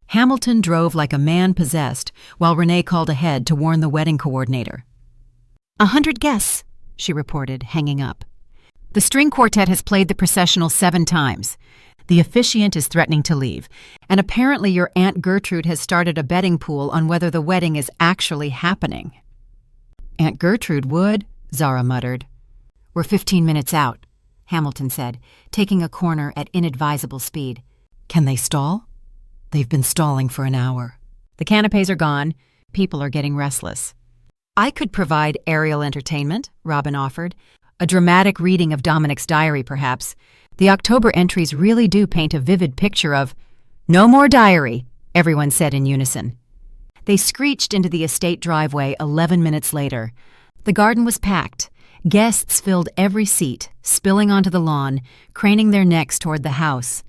Hamilton drove like a man possessed while Rene called ahead to warn the wedding coordinator. 100 guests, she reported, hanging up. "The string quartet has played the processional 7 times. The officiant is threatening to leave, and apparently your Aunt Gertrude has started a betting pool on whether the wedding is actually happening." "Aunt Gertrude would," Zara muttered. "We're 15 minutes out," Hamilton said, taking a corner at inadvisable speed. "Can they stall?" "They've been stalling for an hour." "The canapes are gone. People are getting restless." "I could provide aerial entertainment," Robin offered. "A dramatic reading of Dominic's diary, perhaps. The October entries really do paint a vivid picture of—" "No more diary," everyone said in unison. They screeched into the estate driveway 11 minutes later. The garden was packed. Guests filled every seat, spilling onto the lawn, craning their necks toward the house.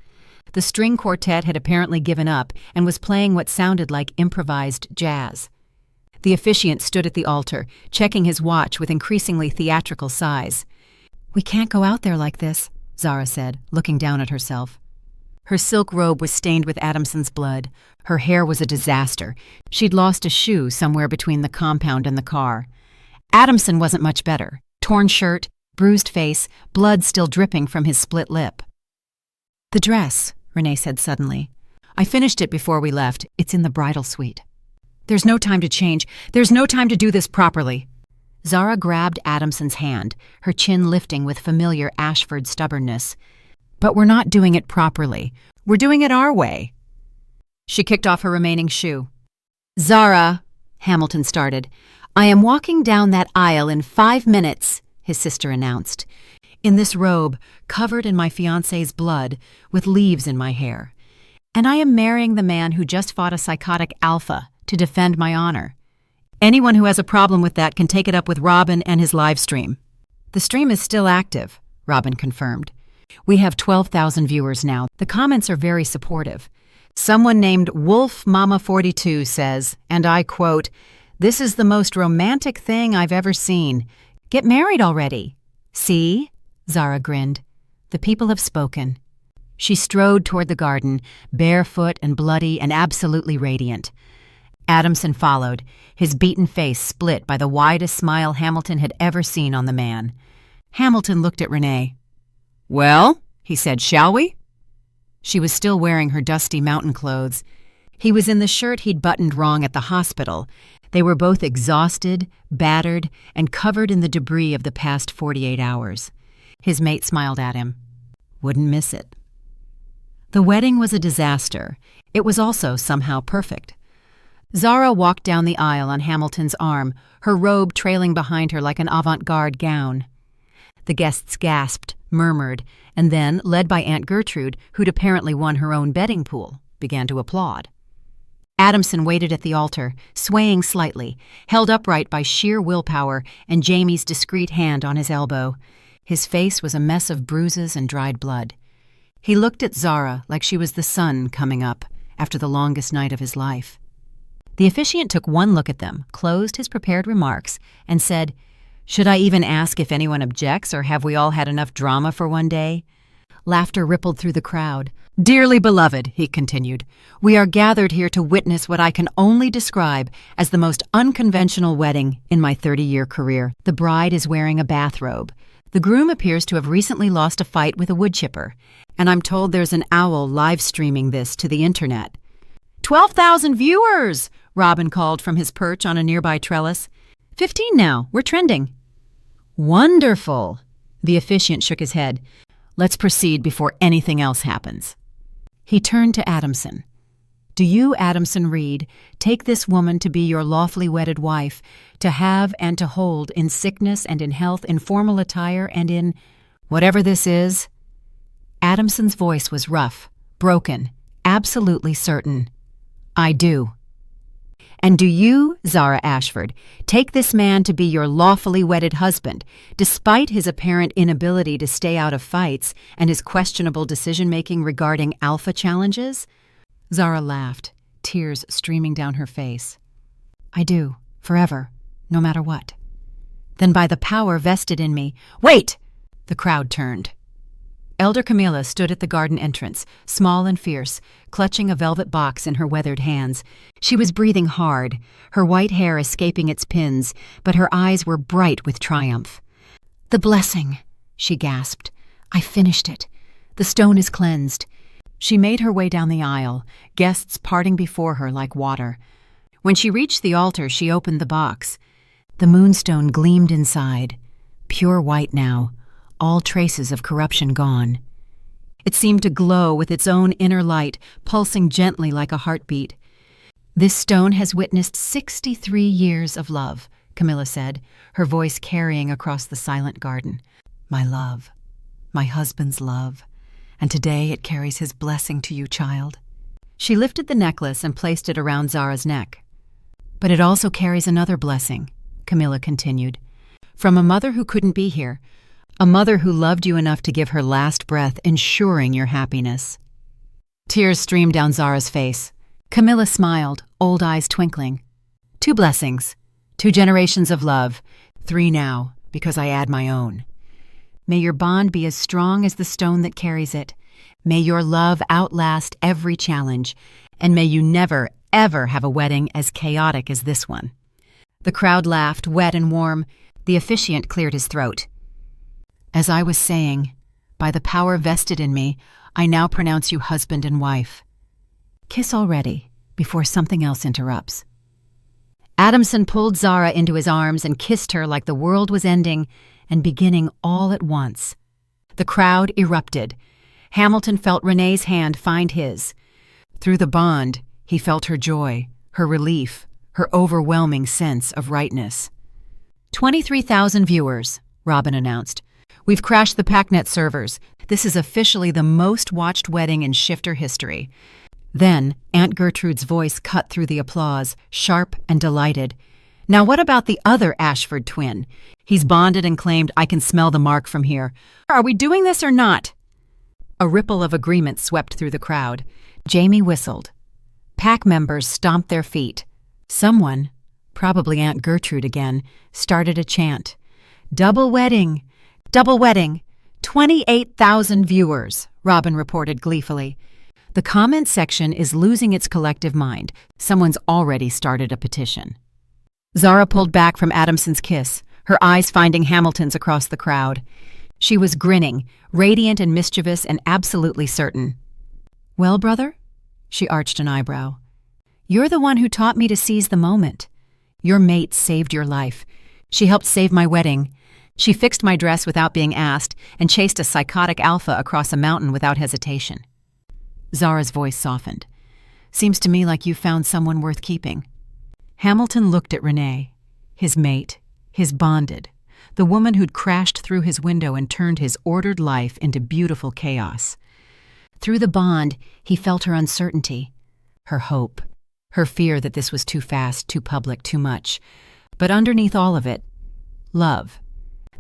The string quartet had apparently given up and was playing what sounded like improvised jazz. The officiant stood at the altar, checking his watch with increasingly theatrical sighs. "We can't go out there like this," Zara said, looking down at herself. Her silk robe was stained with Adamson's blood. Her hair was a disaster. She'd lost a shoe somewhere between the compound and the car. Adamson wasn't much better. Torn shirt, bruised face, blood still dripping from his split lip. "The dress," Rene said suddenly. "I finished it before we left. It's in the bridal suite." "There's no time to change. There's no time to do this properly." Zara grabbed Adamson's hand, her chin lifting with familiar Ashford stubbornness. "But we're not doing it properly. We're doing it our way." She kicked off her remaining shoe. "Zara," Hamilton started. "I am walking down that aisle in 5 minutes," his sister announced. "In this robe, covered in my fiancé's blood, with leaves in my hair. And I am marrying the man who just fought a psychotic alpha to defend my honor. Anyone who has a problem with that can take it up with Robin and his live stream." "The stream is still active," Robin confirmed. "We have 12,000 viewers now. The comments are very supportive. Someone named Wolf Mama 42 says, and I quote, 'This is the most romantic thing I've ever seen. Get married already.'" "See?" Zara grinned. "The people have spoken." She strode toward the garden, barefoot and bloody and absolutely radiant. Adamson followed, his beaten face split by the widest smile Hamilton had ever seen on the man. Hamilton looked at Rene. "Well," he said, "shall we?" She was still wearing her dusty mountain clothes. He was in the shirt he'd buttoned wrong at the hospital. They were both exhausted, battered, and covered in the debris of the past 48 hours. His mate smiled at him. "Wouldn't miss it." The wedding was a disaster. It was also somehow perfect. Zara walked down the aisle on Hamilton's arm, her robe trailing behind her like an avant-garde gown. The guests gasped, murmured, and then, led by Aunt Gertrude, who'd apparently won her own betting pool, began to applaud. Adamson waited at the altar, swaying slightly, held upright by sheer willpower and Jamie's discreet hand on his elbow. His face was a mess of bruises and dried blood. He looked at Zara like she was the sun coming up after the longest night of his life. The officiant took one look at them, closed his prepared remarks, and said, "Should I even ask if anyone objects, or have we all had enough drama for one day?" Laughter rippled through the crowd. "Dearly beloved," he continued, "we are gathered here to witness what I can only describe as the most unconventional wedding in my 30-year career. The bride is wearing a bathrobe. The groom appears to have recently lost a fight with a wood chipper, and I'm told there's an owl live streaming this to the internet." 12,000 viewers! Robin called from his perch on a nearby trellis. 15 now. We're trending. Wonderful! The officiant shook his head. "Let's proceed before anything else happens." He turned to Adamson. "Do you, Adamson Reed, take this woman to be your lawfully wedded wife, to have and to hold in sickness and in health, in formal attire and in whatever this is?" Adamson's voice was rough, broken, absolutely certain. "I do." "And do you, Zara Ashford, take this man to be your lawfully wedded husband, despite his apparent inability to stay out of fights and his questionable decision-making regarding alpha challenges?" Zara laughed, tears streaming down her face. "I do, forever, no matter what." "Then by the power vested in me—" "Wait!" The crowd turned. Elder Camilla stood at the garden entrance, small and fierce, clutching a velvet box in her weathered hands. She was breathing hard, her white hair escaping its pins, but her eyes were bright with triumph. "The blessing," she gasped. "I finished it. The stone is cleansed." She made her way down the aisle, guests parting before her like water. When she reached the altar, she opened the box. The moonstone gleamed inside, pure white now, all traces of corruption gone. It seemed to glow with its own inner light, pulsing gently like a heartbeat. "This stone has witnessed 63 years of love," Camilla said, her voice carrying across the silent garden. "My love, my husband's love, and today it carries his blessing to you, child." She lifted the necklace and placed it around Zara's neck. "But it also carries another blessing," Camilla continued, "from a mother who couldn't be here, a mother who loved you enough to give her last breath, ensuring your happiness." Tears streamed down Zara's face. Camilla smiled, old eyes twinkling. "2 blessings, 2 generations of love, 3 now, because I add my own. May your bond be as strong as the stone that carries it. May your love outlast every challenge, and may you never, ever have a wedding as chaotic as this one." The crowd laughed, wet and warm. The officiant cleared his throat. "As I was saying, by the power vested in me, I now pronounce you husband and wife. Kiss already, before something else interrupts." Adamson pulled Zara into his arms and kissed her like the world was ending and beginning all at once. The crowd erupted. Hamilton felt Rene's hand find his. Through the bond, he felt her joy, her relief, her overwhelming sense of rightness. 23,000 viewers, Robin announced. We've crashed the PACnet servers. This is officially the most watched wedding in Shifter history. Then, Aunt Gertrude's voice cut through the applause, sharp and delighted. Now what about the other Ashford twin? He's bonded and claimed I can smell the mark from here. Are we doing this or not? A ripple of agreement swept through the crowd. Jamie whistled. PAC members stomped their feet. Someone, probably Aunt Gertrude again, started a chant. Double wedding! Double wedding! 28,000 viewers, Robin reported gleefully. The comment section is losing its collective mind. Someone's already started a petition. Zara pulled back from Adamson's kiss, her eyes finding Hamilton's across the crowd. She was grinning, radiant and mischievous and absolutely certain. Well, brother? She arched an eyebrow. You're the one who taught me to seize the moment. Your mate saved your life. She helped save my wedding. She fixed my dress without being asked and chased a psychotic alpha across a mountain without hesitation. Zara's voice softened. Seems to me like you found someone worth keeping. Hamilton looked at Rene, his mate, his bonded, the woman who'd crashed through his window and turned his ordered life into beautiful chaos. Through the bond, he felt her uncertainty, her hope, her fear that this was too fast, too public, too much. But underneath all of it, love.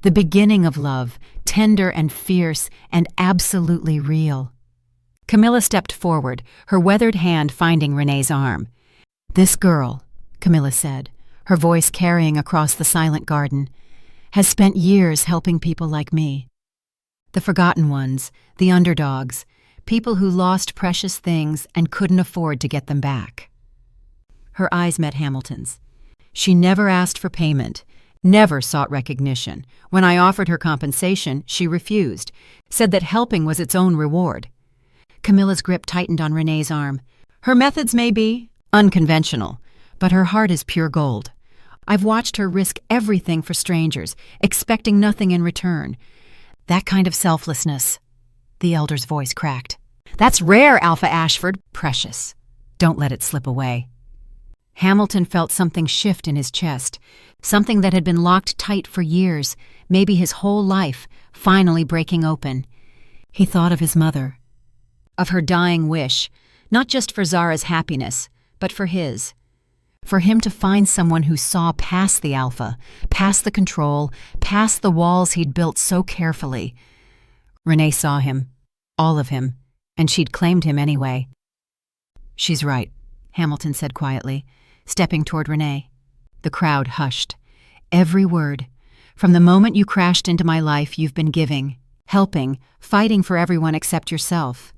The beginning of love, tender and fierce and absolutely real. Camilla stepped forward, her weathered hand finding Rene's arm. This girl, Camilla said, her voice carrying across the silent garden, has spent years helping people like me. The forgotten ones, the underdogs, people who lost precious things and couldn't afford to get them back. Her eyes met Hamilton's. She never asked for payment, never sought recognition. When I offered her compensation, she refused, said that helping was its own reward. Camilla's grip tightened on Rene's arm. Her methods may be unconventional, but her heart is pure gold. I've watched her risk everything for strangers, expecting nothing in return. That kind of selflessness, the elder's voice cracked. That's rare, Alpha Ashford. Precious. Don't let it slip away. Hamilton felt something shift in his chest, something that had been locked tight for years, maybe his whole life, finally breaking open. He thought of his mother, of her dying wish, not just for Zara's happiness, but for his. For him to find someone who saw past the alpha, past the control, past the walls he'd built so carefully. Rene saw him, all of him, and she'd claimed him anyway. She's right, Hamilton said quietly, stepping toward Rene. The crowd hushed. Every word. From the moment you crashed into my life, you've been giving, helping, fighting for everyone except yourself.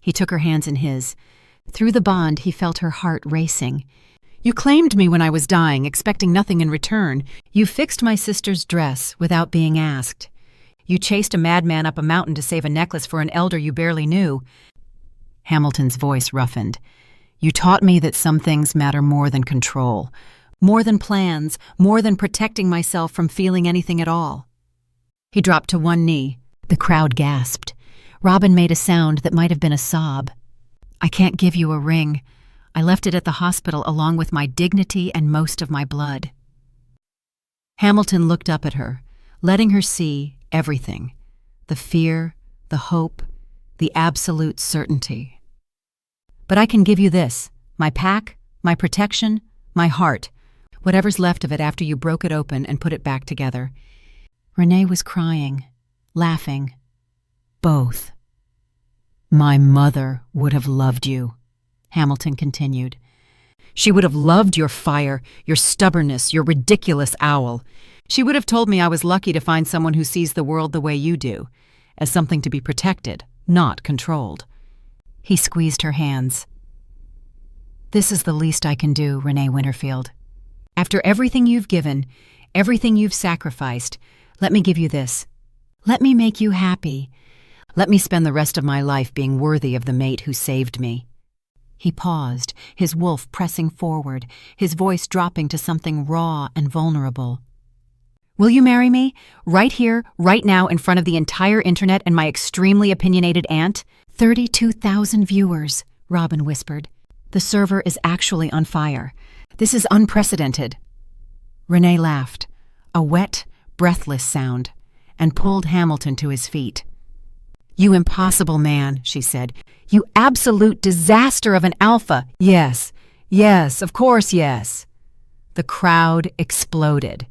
He took her hands in his. Through the bond, he felt her heart racing. You claimed me when I was dying, expecting nothing in return. You fixed my sister's dress without being asked. You chased a madman up a mountain to save a necklace for an elder you barely knew. Hamilton's voice roughened. You taught me that some things matter more than control, more than plans, more than protecting myself from feeling anything at all. He dropped to one knee. The crowd gasped. Robin made a sound that might have been a sob. I can't give you a ring. I left it at the hospital along with my dignity and most of my blood. Hamilton looked up at her, letting her see everything. The fear, the hope, the absolute certainty. But I can give you this, my pack, my protection, my heart, whatever's left of it after you broke it open and put it back together. Rene was crying, laughing. Both. My mother would have loved you, Hamilton continued. She would have loved your fire, your stubbornness, your ridiculous owl. She would have told me I was lucky to find someone who sees the world the way you do, as something to be protected, not controlled. He squeezed her hands. This is the least I can do, Rene Winterfield. After everything you've given, everything you've sacrificed, let me give you this. Let me make you happy. Let me spend the rest of my life being worthy of the mate who saved me. He paused, his wolf pressing forward, his voice dropping to something raw and vulnerable. "Will you marry me? Right here, right now, in front of the entire internet and my extremely opinionated aunt?" 32,000 viewers, Robin whispered. "The server is actually on fire. This is unprecedented." Rene laughed, a wet, breathless sound, and pulled Hamilton to his feet. "You impossible man," she said. "You absolute disaster of an alpha. Yes, yes, of course, yes." The crowd exploded.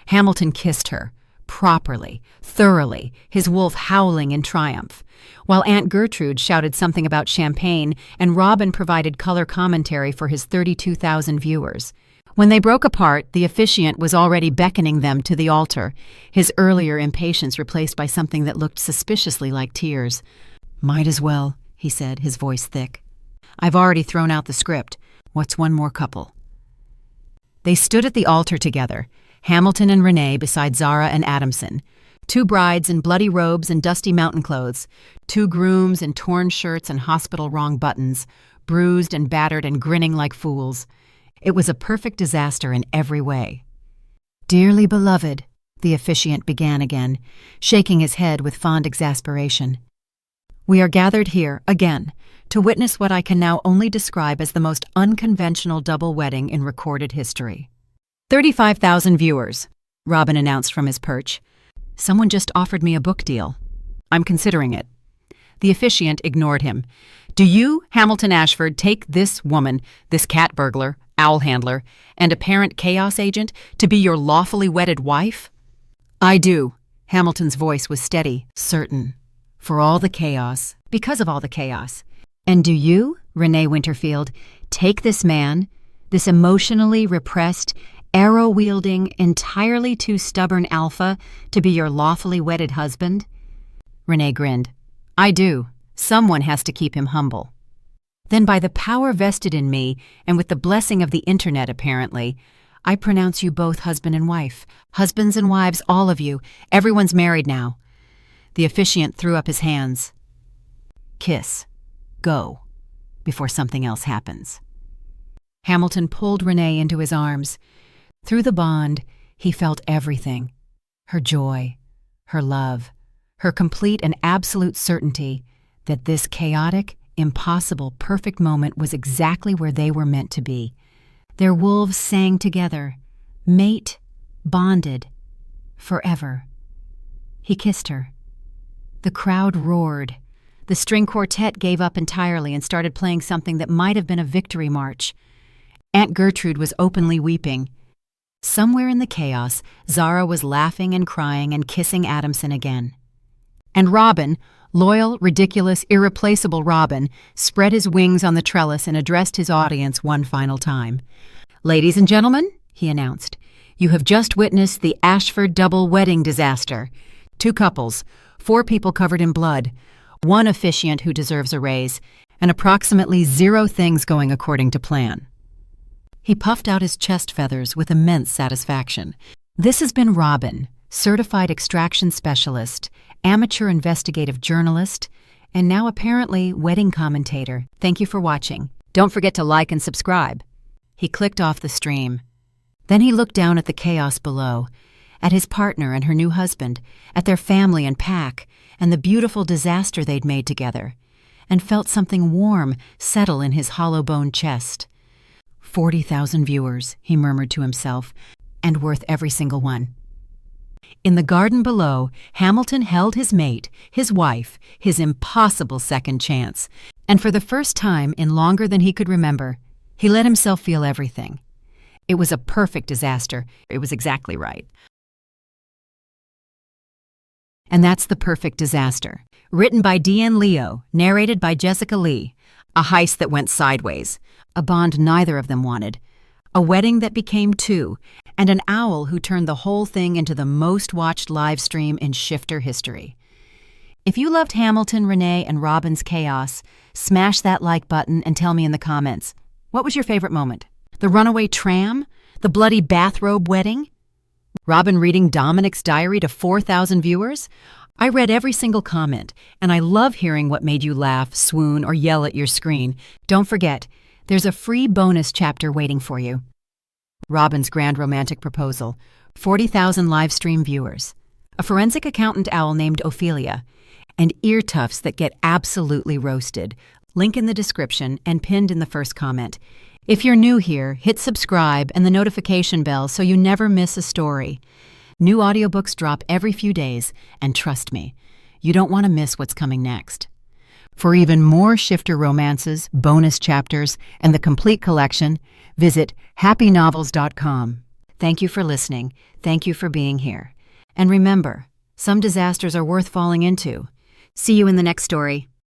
Hamilton kissed her, properly, thoroughly, his wolf howling in triumph, while Aunt Gertrude shouted something about champagne and Robin provided color commentary for his 32,000 viewers. When they broke apart, the officiant was already beckoning them to the altar, his earlier impatience replaced by something that looked suspiciously like tears. "Might as well," he said, his voice thick. "I've already thrown out the script. What's one more couple?" They stood at the altar together, Hamilton and Rene beside Zara and Adamson, two brides in bloody robes and dusty mountain clothes, two grooms in torn shirts and hospital wrong buttons, bruised and battered and grinning like fools. It was a perfect disaster in every way. "Dearly beloved," the officiant began again, shaking his head with fond exasperation. "We are gathered here, again, to witness what I can now only describe as the most unconventional double wedding in recorded history." 35,000 viewers, Robin announced from his perch. "Someone just offered me a book deal. I'm considering it." The officiant ignored him. "Do you, Hamilton Ashford, take this woman, this cat burglar, owl handler, and apparent chaos agent to be your lawfully wedded wife?" "I do." Hamilton's voice was steady, certain. "For all the chaos, because of all the chaos." "And do you, Rene Winterfield, take this man, this emotionally repressed, arrow-wielding, entirely too stubborn alpha to be your lawfully wedded husband?" Rene grinned. "I do. Someone has to keep him humble." "Then by the power vested in me, and with the blessing of the internet apparently, I pronounce you both husband and wife. Husbands and wives, all of you. Everyone's married now." The officiant threw up his hands. "Kiss. Go. Before something else happens." Hamilton pulled Rene into his arms. Through the bond, he felt everything. Her joy, her love, her complete and absolute certainty that this chaotic, impossible, perfect moment was exactly where they were meant to be. Their wolves sang together, mate, bonded, forever. He kissed her. The crowd roared. The string quartet gave up entirely and started playing something that might have been a victory march. Aunt Gertrude was openly weeping. Somewhere in the chaos, Zara was laughing and crying and kissing Adamson again. And Robin, loyal, ridiculous, irreplaceable Robin, spread his wings on the trellis and addressed his audience one final time. "Ladies and gentlemen," he announced, "you have just witnessed the Ashford double wedding disaster. 2 couples, 4 people covered in blood, 1 officiant who deserves a raise, and approximately 0 things going according to plan." He puffed out his chest feathers with immense satisfaction. "This has been Robin, certified extraction specialist, amateur investigative journalist, and now apparently wedding commentator. Thank you for watching. Don't forget to like and subscribe." He clicked off the stream. Then he looked down at the chaos below, at his partner and her new husband, at their family and pack, and the beautiful disaster they'd made together, and felt something warm settle in his hollow-boned chest. 40,000 viewers, he murmured to himself, and worth every single one. In the garden below, Hamilton held his mate, his wife, his impossible second chance, and for the first time in longer than he could remember, he let himself feel everything. It was a perfect disaster. It was exactly right. And that's The Perfect Disaster, written by D.N. Leo, narrated by Jessica Lee. A heist that went sideways, a bond neither of them wanted, a wedding that became 2, and an owl who turned the whole thing into the most watched live stream in shifter history. If you loved Hamilton, Rene, and Robin's chaos, smash that like button and tell me in the comments, what was your favorite moment? The runaway tram? The bloody bathrobe wedding? Robin reading Dominic's diary to 4,000 viewers? I read every single comment, and I love hearing what made you laugh, swoon, or yell at your screen. Don't forget, there's a free bonus chapter waiting for you. Robin's Grand Romantic Proposal, 40,000 live stream viewers, a forensic accountant owl named Ophelia, and ear tufts that get absolutely roasted. Link in the description and pinned in the first comment. If you're new here, hit subscribe and the notification bell so you never miss a story. New audiobooks drop every few days, and trust me, you don't want to miss what's coming next. For even more shifter romances, bonus chapters, and the complete collection, visit happynovels.com. Thank you for listening. Thank you for being here. And remember, some disasters are worth falling into. See you in the next story.